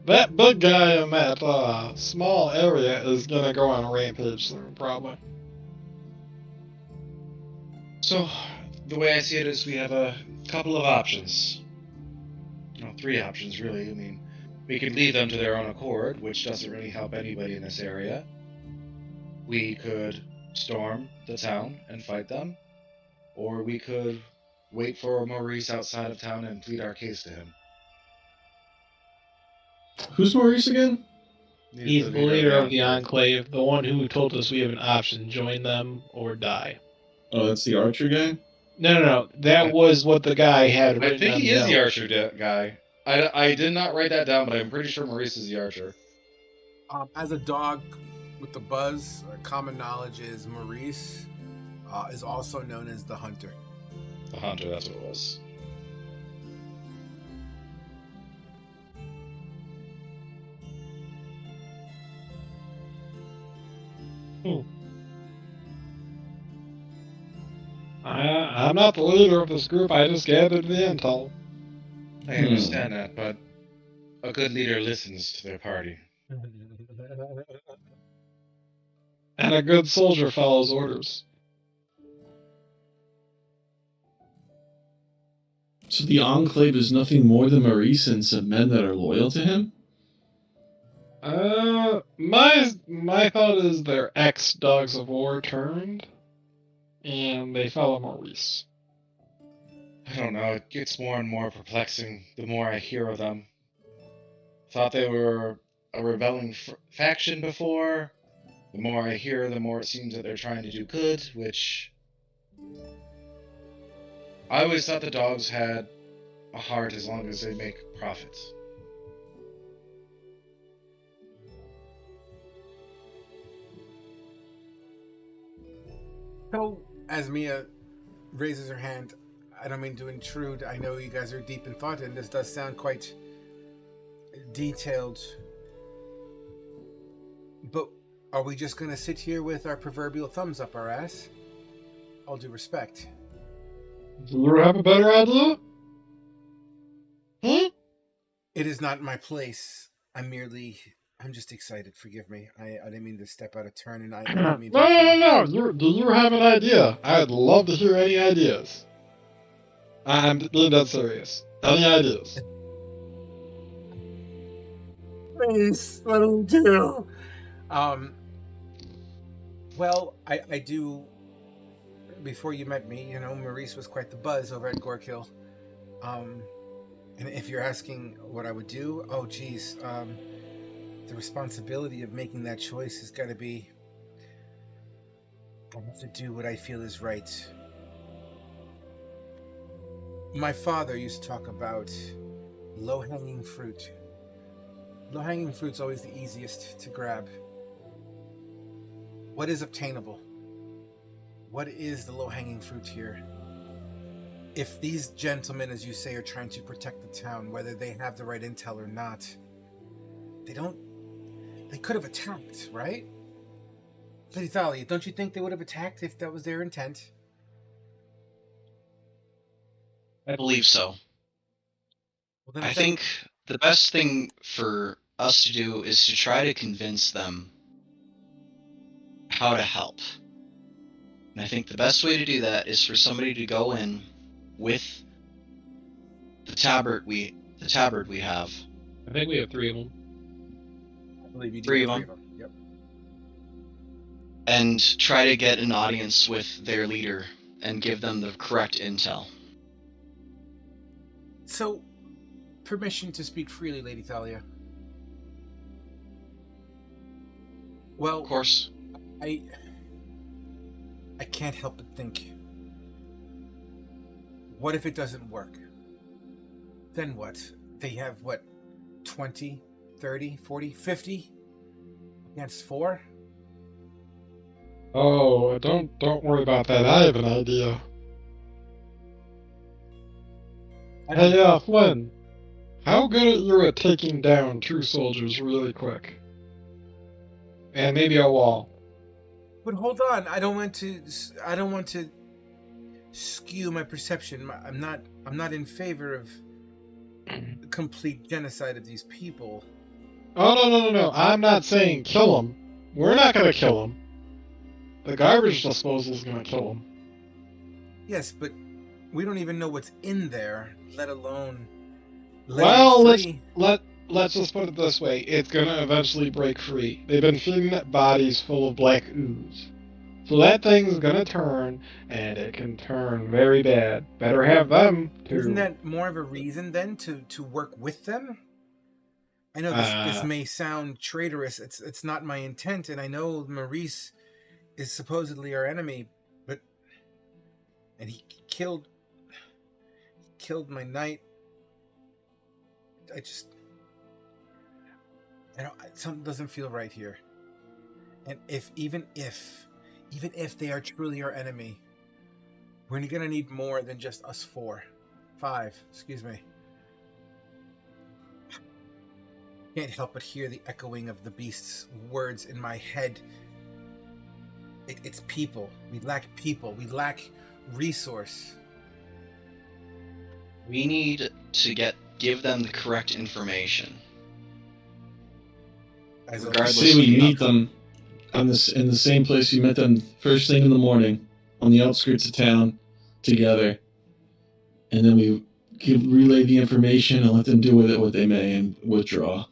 that big guy in that small area is gonna go on a rampage soon, probably. So, the way I see it is we have a couple of options. Well, 3 options, really. I mean, we could leave them to their own accord, which doesn't really help anybody in this area. We could storm the town and fight them. Or we could wait for Maurice outside of town and plead our case to him. Who's Maurice again? He's the leader of the Enclave, the one who told us we have an option, join them or die. Oh, that's the archer guy? No. That was what the guy had written. I think on he the is the note. archer guy. I did not write that down, but I'm pretty sure Maurice is the archer. As a dog with the buzz, common knowledge is Maurice is also known as the hunter. The hunter, that's what it was. I'm not the leader of this group, I just gathered the intel. I understand that, but a good leader listens to their party. And a good soldier follows orders. So the Enclave is nothing more than Maurice and some men that are loyal to him? My thought is they're ex-dogs of war turned, and they follow Maurice. I don't know, it gets more and more perplexing the more I hear of them. Thought they were a rebelling faction before. The more I hear, the more it seems that they're trying to do good, which... I always thought the dogs had a heart as long as they make profits. So, as Mia raises her hand, I don't mean to intrude. I know you guys are deep in thought, and this does sound quite detailed. But are we just going to sit here with our proverbial thumbs up our ass? All due respect. Do you have a better idea? Hmm? It is not my place. I'm just excited. Forgive me. I didn't mean to step out of turn, and I didn't mean to... No. Do you have an idea? I'd love to hear any ideas. I'm being dead serious. Any ideas? Please, what do we do? Well, I do... Before you met me, Maurice was quite the buzz over at Gorkill. And if you're asking what I would do, oh geez, the responsibility of making that choice has got to be... I have to do what I feel is right. My father used to talk about low-hanging fruit. Low-hanging fruit's always the easiest to grab. What is obtainable? What is the low-hanging fruit here? If these gentlemen, as you say, are trying to protect the town, whether they have the right intel or not, they could have attacked, right? Lady Thalia, don't you think they would have attacked if that was their intent? I believe so. Well, then I think the best thing for us to do is to try to convince them how to help. And I think the best way to do that is for somebody to go in with the tabard we have. I think we have 3 of them. I believe you do. Three of have them. Yep. And try to get an audience with their leader and give them the correct intel. So, permission to speak freely, Lady Thalia. Well, Of course. I can't help but think, what if it doesn't work? Then what? They have, what, 20, 30, 40, 50 against 4? Oh, don't worry about that. I have an idea. Hey, Flynn. How good are you at taking down 2 soldiers really quick? And maybe a wall. But hold on, I don't want to skew my perception. I'm not in favor of complete genocide of these people. Oh, no. I'm not saying kill them. We're not gonna kill them. The garbage disposal is gonna kill them. Yes, but we don't even know what's in there, let alone Well, letting it free. let's just put it this way. It's gonna eventually break free. They've been feeding it bodies full of black ooze. So that thing's gonna turn, and it can turn very bad. Better have them to... Isn't that more of a reason then to work with them? I know this may sound traitorous. It's not my intent, and I know Maurice is supposedly our enemy, and he killed my knight. Something doesn't feel right here. And even if they are truly our enemy, we're gonna need more than just us 5, excuse me. Can't help but hear the echoing of the beast's words in my head. It's people. We lack people. We lack resource. We need to give them the correct information. Regardless Say of we the meet outcome. them in the same place we met them first thing in the morning on the outskirts of town together, and then we relay the information and let them do with it what they may and withdraw.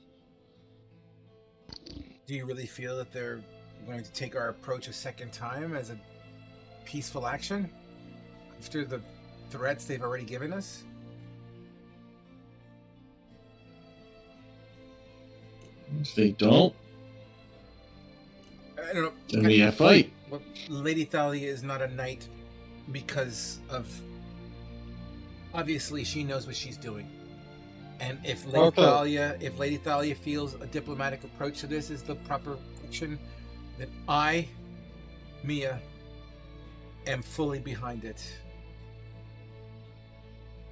Do you really feel that they're going to take our approach a second time as a peaceful action after the threats they've already given us? If they don't, I don't know. then we have fight. Well, Lady Thalia is not a knight because of... Obviously, she knows what she's doing. And if Lady Thalia feels a diplomatic approach to this is the proper action, then I, Mia, am fully behind it.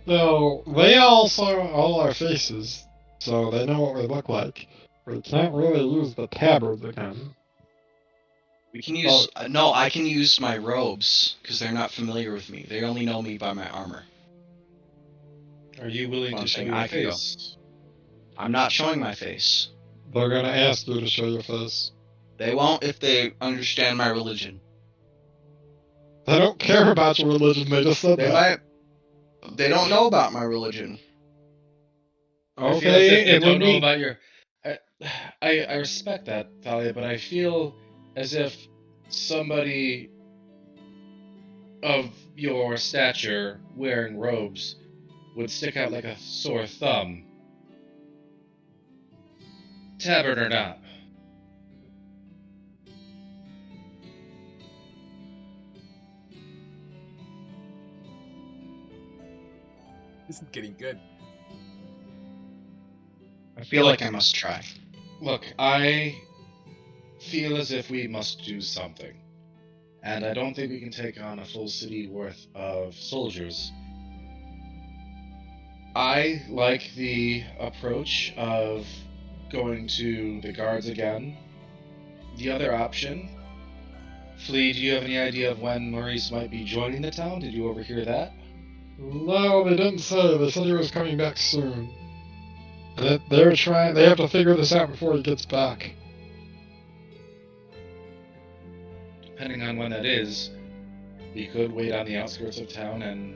So, they all saw all our faces, so they know what we look like. We can't really use the tabards again. We can use... no, I can use my robes, because they're not familiar with me. They only know me by my armor. Are you willing to show Something your I can go. face? I'm not showing my face. They're gonna ask you to show your face. They won't if they understand my religion. They don't care about your religion, they just said that. They don't know about my religion. I feel as if Okay, they and don't when know we... about your... I respect that, Thalia, but I feel as if somebody of your stature wearing robes would stick out like a sore thumb. Tabard or not. This is getting good. I feel like I must try. Look, I feel as if we must do something. And I don't think we can take on a full city worth of soldiers. I like the approach of going to the guards again. The other option... Flea, do you have any idea of when Maurice might be joining the town? Did you overhear that? No, they didn't say. They said he was coming back soon. They're trying. They have to figure this out before he gets back. Depending on when that is, we could wait on the outskirts of town and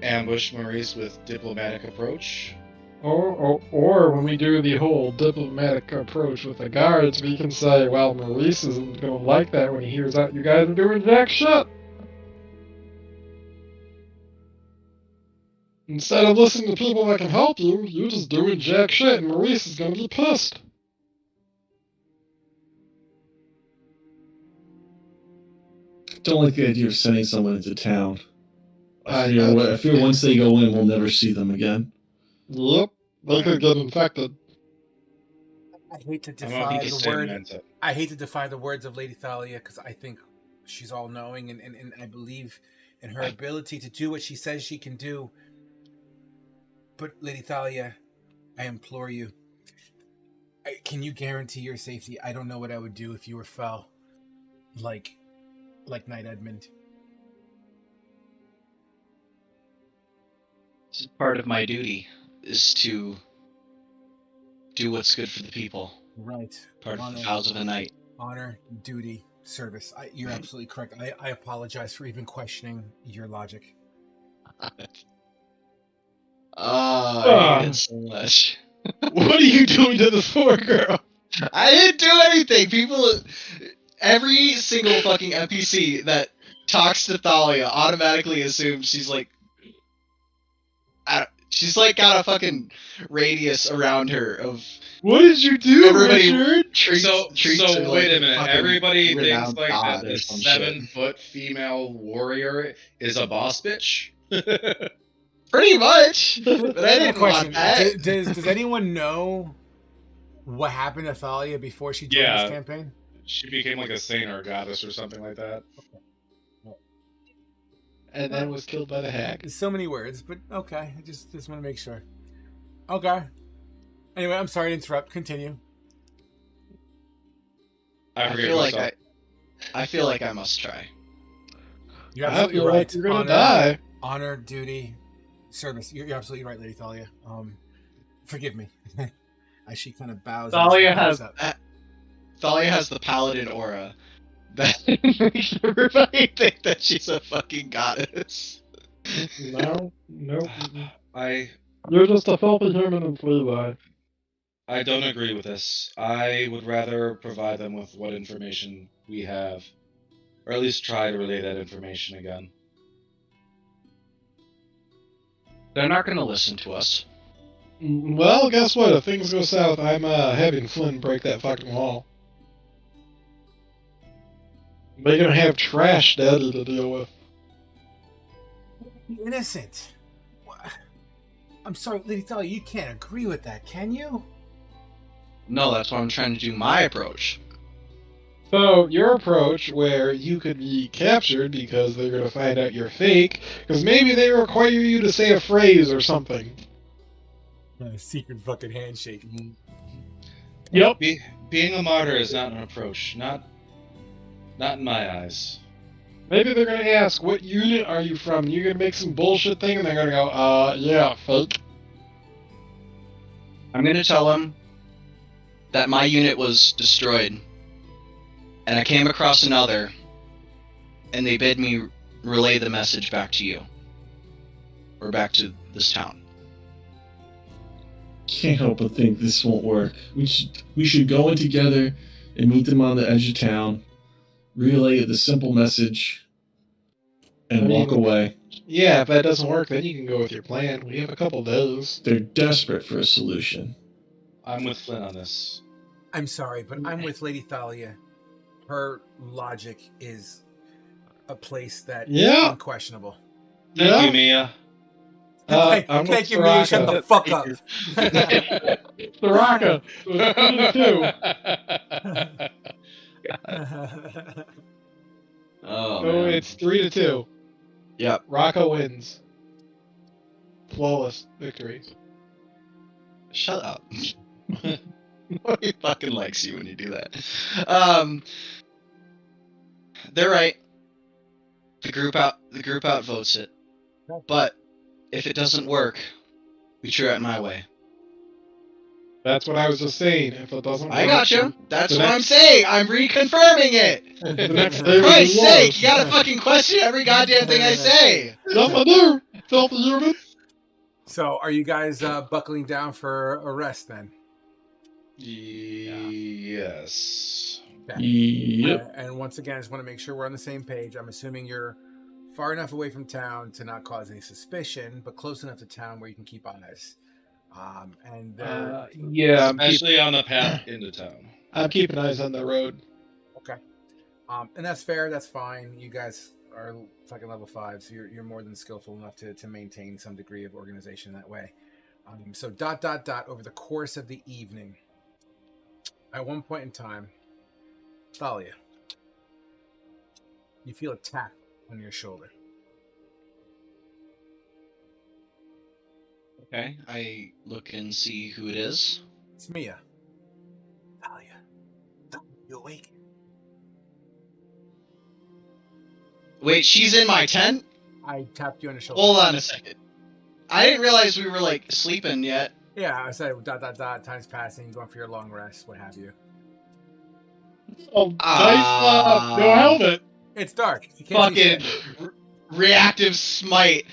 ambush Maurice with diplomatic approach. Or when we do the whole diplomatic approach with the guards, we can say, well, Maurice isn't gonna like that when he hears that you guys are doing jack shit. Instead of listening to people that can help you, you're just doing jack shit, and Maurice is gonna be pissed. Don't like the idea of sending someone into town. I fear once they go in, we'll never see them again. Yep, they could get infected. I hate to I won't defy need to the stay word. mindset. I hate to defy the words of Lady Thalia because I think she's all knowing and I believe in her ability to do what she says she can do. But Lady Thalia, I implore you, can you guarantee your safety? I don't know what I would do if you were fell, like Knight Edmund. This is part of my duty, is to do what's good for the people. Right. Part of the vows of the night. Honor, duty, service. You're absolutely correct. I apologize for even questioning your logic. I hate it so much. What are you doing to this poor girl? I didn't do anything. People, every single fucking NPC that talks to Thalia automatically assumes she's like, she's like got a fucking radius around her of. What did you do, Everybody Richard? treats So her like wait a minute. fucking Everybody thinks renowned like god that or this some shit. 7-foot female warrior is a boss bitch. Pretty much, but I didn't Question: want that. Does anyone know what happened to Thalia before she joined Yeah. this campaign? She became like a saint or a goddess or something like that. And then was killed by the hag. There's so many words, but okay. I just want to make sure. Okay. Anyway, I'm sorry to interrupt. Continue. I forget myself. I feel like I must try. You're I absolutely feel right. like you're gonna die. Honor, duty, service. You're absolutely right, Lady Thalia. Forgive me. As she kind of bows. Thalia and has- up. Thalia has the paladin aura that makes everybody think that she's a fucking goddess. No. You're just a filthy human in Levi. I don't agree with this. I would rather provide them with what information we have, or at least try to relay that information again. They're not going to listen to us. Well, guess what? If things go south, I'm having Flynn break that fucking wall. They're gonna have Trash Daddy to deal with. Innocent. I'm sorry, Lady Thalia. You can't agree with that, can you? No, that's why I'm trying to do my approach. So, your approach, where you could be captured because they're gonna find out you're fake, because maybe they require you to say a phrase or something. Secret fucking handshake. Yep. Being a martyr is not an approach. Not in my eyes. Maybe they're gonna ask, what unit are you from? You're gonna make some bullshit thing, and they're gonna go, yeah, fake. I'm going to tell them that my unit was destroyed, and I came across another, and they bid me relay the message back to you. Or back to this town. Can't help but think this won't work. We should go in together and meet them on the edge of town, relay the simple message, and walk away. Yeah, if that doesn't work, then you can go with your plan. We have a couple days. They're desperate for a solution. I'm with Flynn on this. I'm sorry, but I'm with Lady Thalia. Her logic is a place that is Yeah. unquestionable. Thank you, Mia. I'm with Thank you, Mia. Shut the fuck up. Soraka. Oh, So man. it's 3-2. Yep. Raka wins. Flawless victory. Shut up. Nobody fucking likes you when you do that. They're right. The group outvotes it. But if it doesn't work, We try it my way. That's what I was just saying. If it doesn't I work, got you. That's the what I'm next- saying. I'm reconfirming it. The next For day Christ's we sake, lost. you gotta fucking question every goddamn thing I say. Yes, I do. Filthy human. So, are you guys buckling down for a rest then? Yes. Yep. And once again, I just want to make sure we're on the same page. I'm assuming you're far enough away from town to not cause any suspicion, but close enough to town where you can keep eyes. And Yeah, Especially on the path into town. I'm keeping eyes on the road. okay, and that's fair. That's fine. You guys are fucking level 5, so you're more than skillful enough to maintain some degree of organization that way. So ... over the course of the evening, at one point in time, Thalia, you feel a tap on your shoulder. Okay, I look and see who it is. It's Mia. Thalia, you awake? Wait, she's in my tent? I tapped you on the shoulder. Hold on a second. I didn't realize we were, like, sleeping yet. Yeah, I said ... time's passing, going for your long rest, what have you. Oh, nice. No helmet. It's dark. You can't see Fucking shit. reactive smite.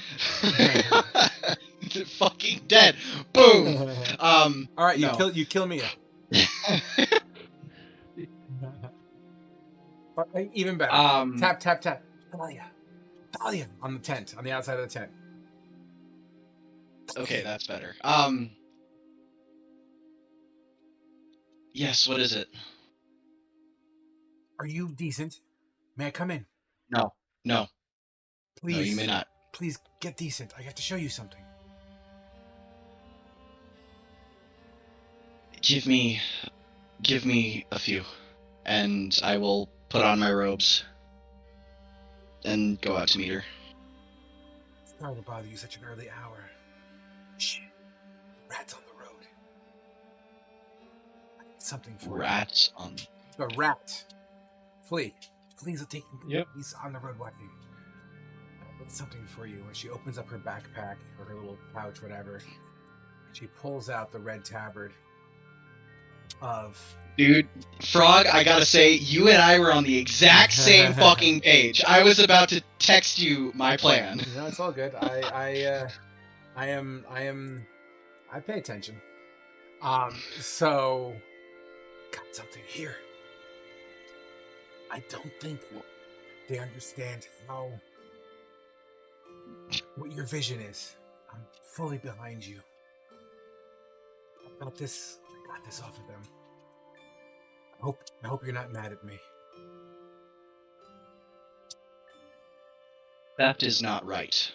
Fucking dead. Boom. All right, no. you kill Mia. Even better. Tap. Thalia on the tent, on the outside of the tent. Okay, that's better. Yes, what is it? Are you decent? May I come in? No. Please. No, you may not. Please get decent. I have to show you something. Give me a few, and I will put on my robes and go out to meet her. Sorry to bother you such an early hour. Shh. Rats on the road. I need something for Rats on. you. A rat. Flea. Flea's a taking. Yep. He's on the road watching. I need something for you. And she opens up her backpack or her little pouch, whatever. She pulls out the red tabard of. Dude, Frog, I gotta say, you and I were on the exact same fucking page. I was about to text you my plan. No, it's all good. I pay attention. So got something here. I don't think they understand what your vision is. I'm fully behind you. I got this off of them. I hope you're not mad at me. That is not right.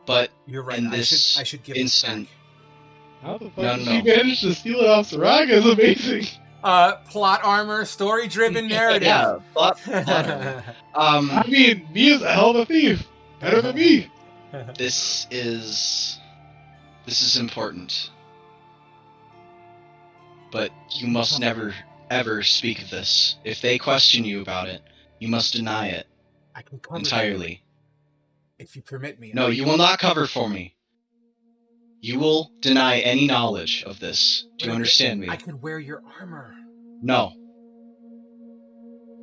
But You're right. in this I should give instant, this How the fuck No, did no. you manage to steal it off Saraga? Is amazing. back. Plot armor, story-driven narrative. yeah. But, I mean, Mia's a hell of a thief. Better than me. this is important. But you must never, ever speak of this. If they question you about it, you must deny it I can cover entirely. if you permit me. No, you will not cover for me. You will deny any knowledge of this. Do you understand me? I could wear your armor. No.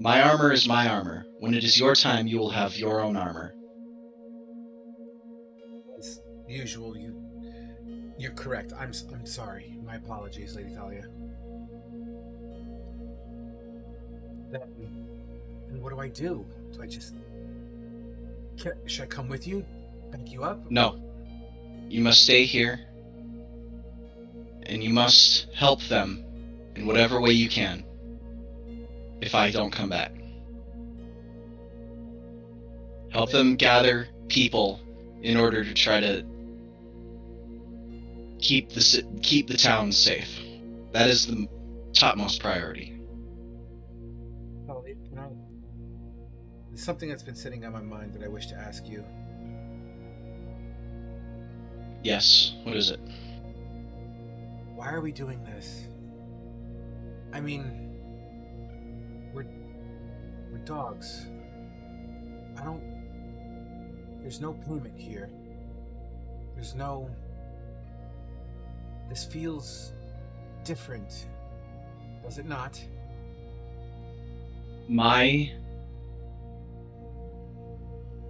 My armor is my armor. When it is your time, you will have your own armor. As usual, you're correct. I'm sorry. My apologies, Lady Thalia. Then what do I do? Do I just... Should I come with you? Back you up? No. You must stay here. And you must help them in whatever way you can. If I don't come back. Help them gather people in order to try to keep the town safe. That is the topmost priority. There's something that's been sitting on my mind that I wish to ask you. Yes, what is it? Why are we doing this? I mean, we're dogs. There's no payment here. There's no This feels different, does it not?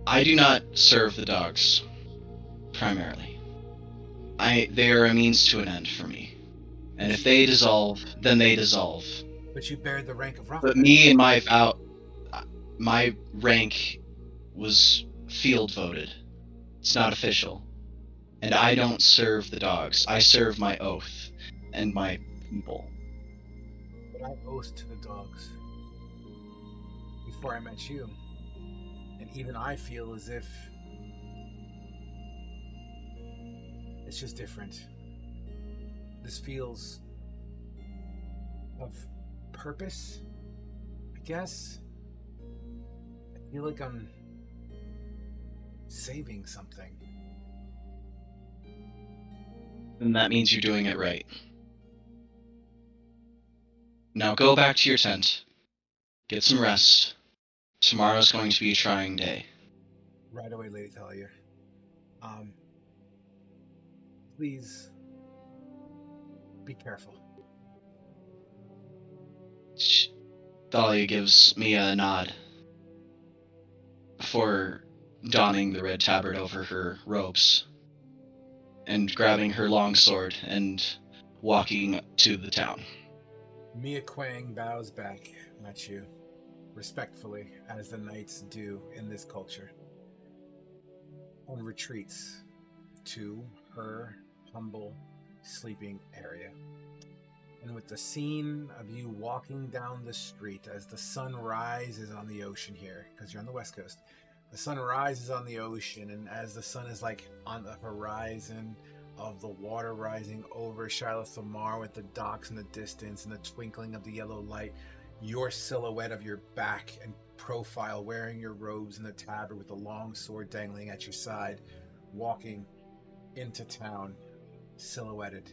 I do not serve the dogs, primarily. They are a means to an end for me. And if they dissolve, then they dissolve. But you bear the rank of But Roughnecks. me and my rank was field voted. It's not official. And I don't serve the dogs. I serve my oath and my people. But I oathed to the dogs before I met you. And even I feel as if it's just different. This feels of purpose, I guess. I feel like I'm saving something. Then that means you're doing it right. Now go back to your tent. Get some rest. Tomorrow's going to be a trying day. Right away, Lady Thalia. Please be careful. Thalia gives me a nod before donning the red tabard over her robes and grabbing her longsword and walking to the town. Mia Quang bows back at you, respectfully, as the knights do in this culture, and retreats to her humble sleeping area. And with the scene of you walking down the street as the sun rises on the ocean here, because you're on the West Coast, the sun rises on the ocean, and as the sun is like on the horizon of the water rising over Shiloh Thamar with the docks in the distance and the twinkling of the yellow light, your silhouette of your back and profile wearing your robes and the tabard with the long sword dangling at your side, walking into town, silhouetted,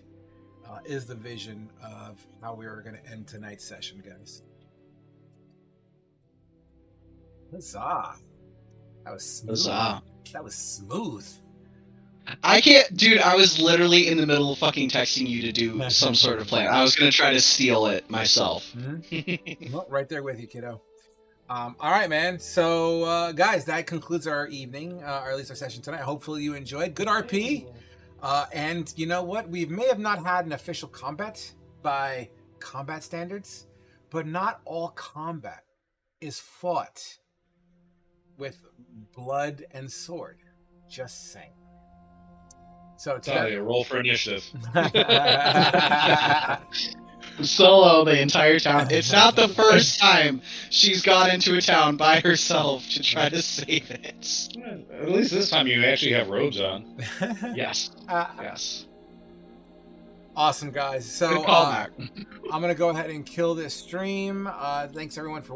is the vision of how we are going to end tonight's session, guys. Huzzah! That was smooth. Huzzah. That was smooth. I can't, dude, I was literally in the middle of fucking texting you to do some sort of plan. I was going to try to steal it myself. Well, right there with you, kiddo. All right, man. So, guys, that concludes our evening, or at least our session tonight. Hopefully you enjoyed. Good RP. And you know what? We may have not had an official combat by combat standards, but not all combat is fought with blood and sword. Just saying. So Talia, roll for initiative. Solo the entire town. It's not the first time she's gone into a town by herself to try to save it. At least this time you actually have robes on. Yes. Yes. Awesome, guys. So Good callback. I'm going to go ahead and kill this stream. Thanks, everyone, for watching.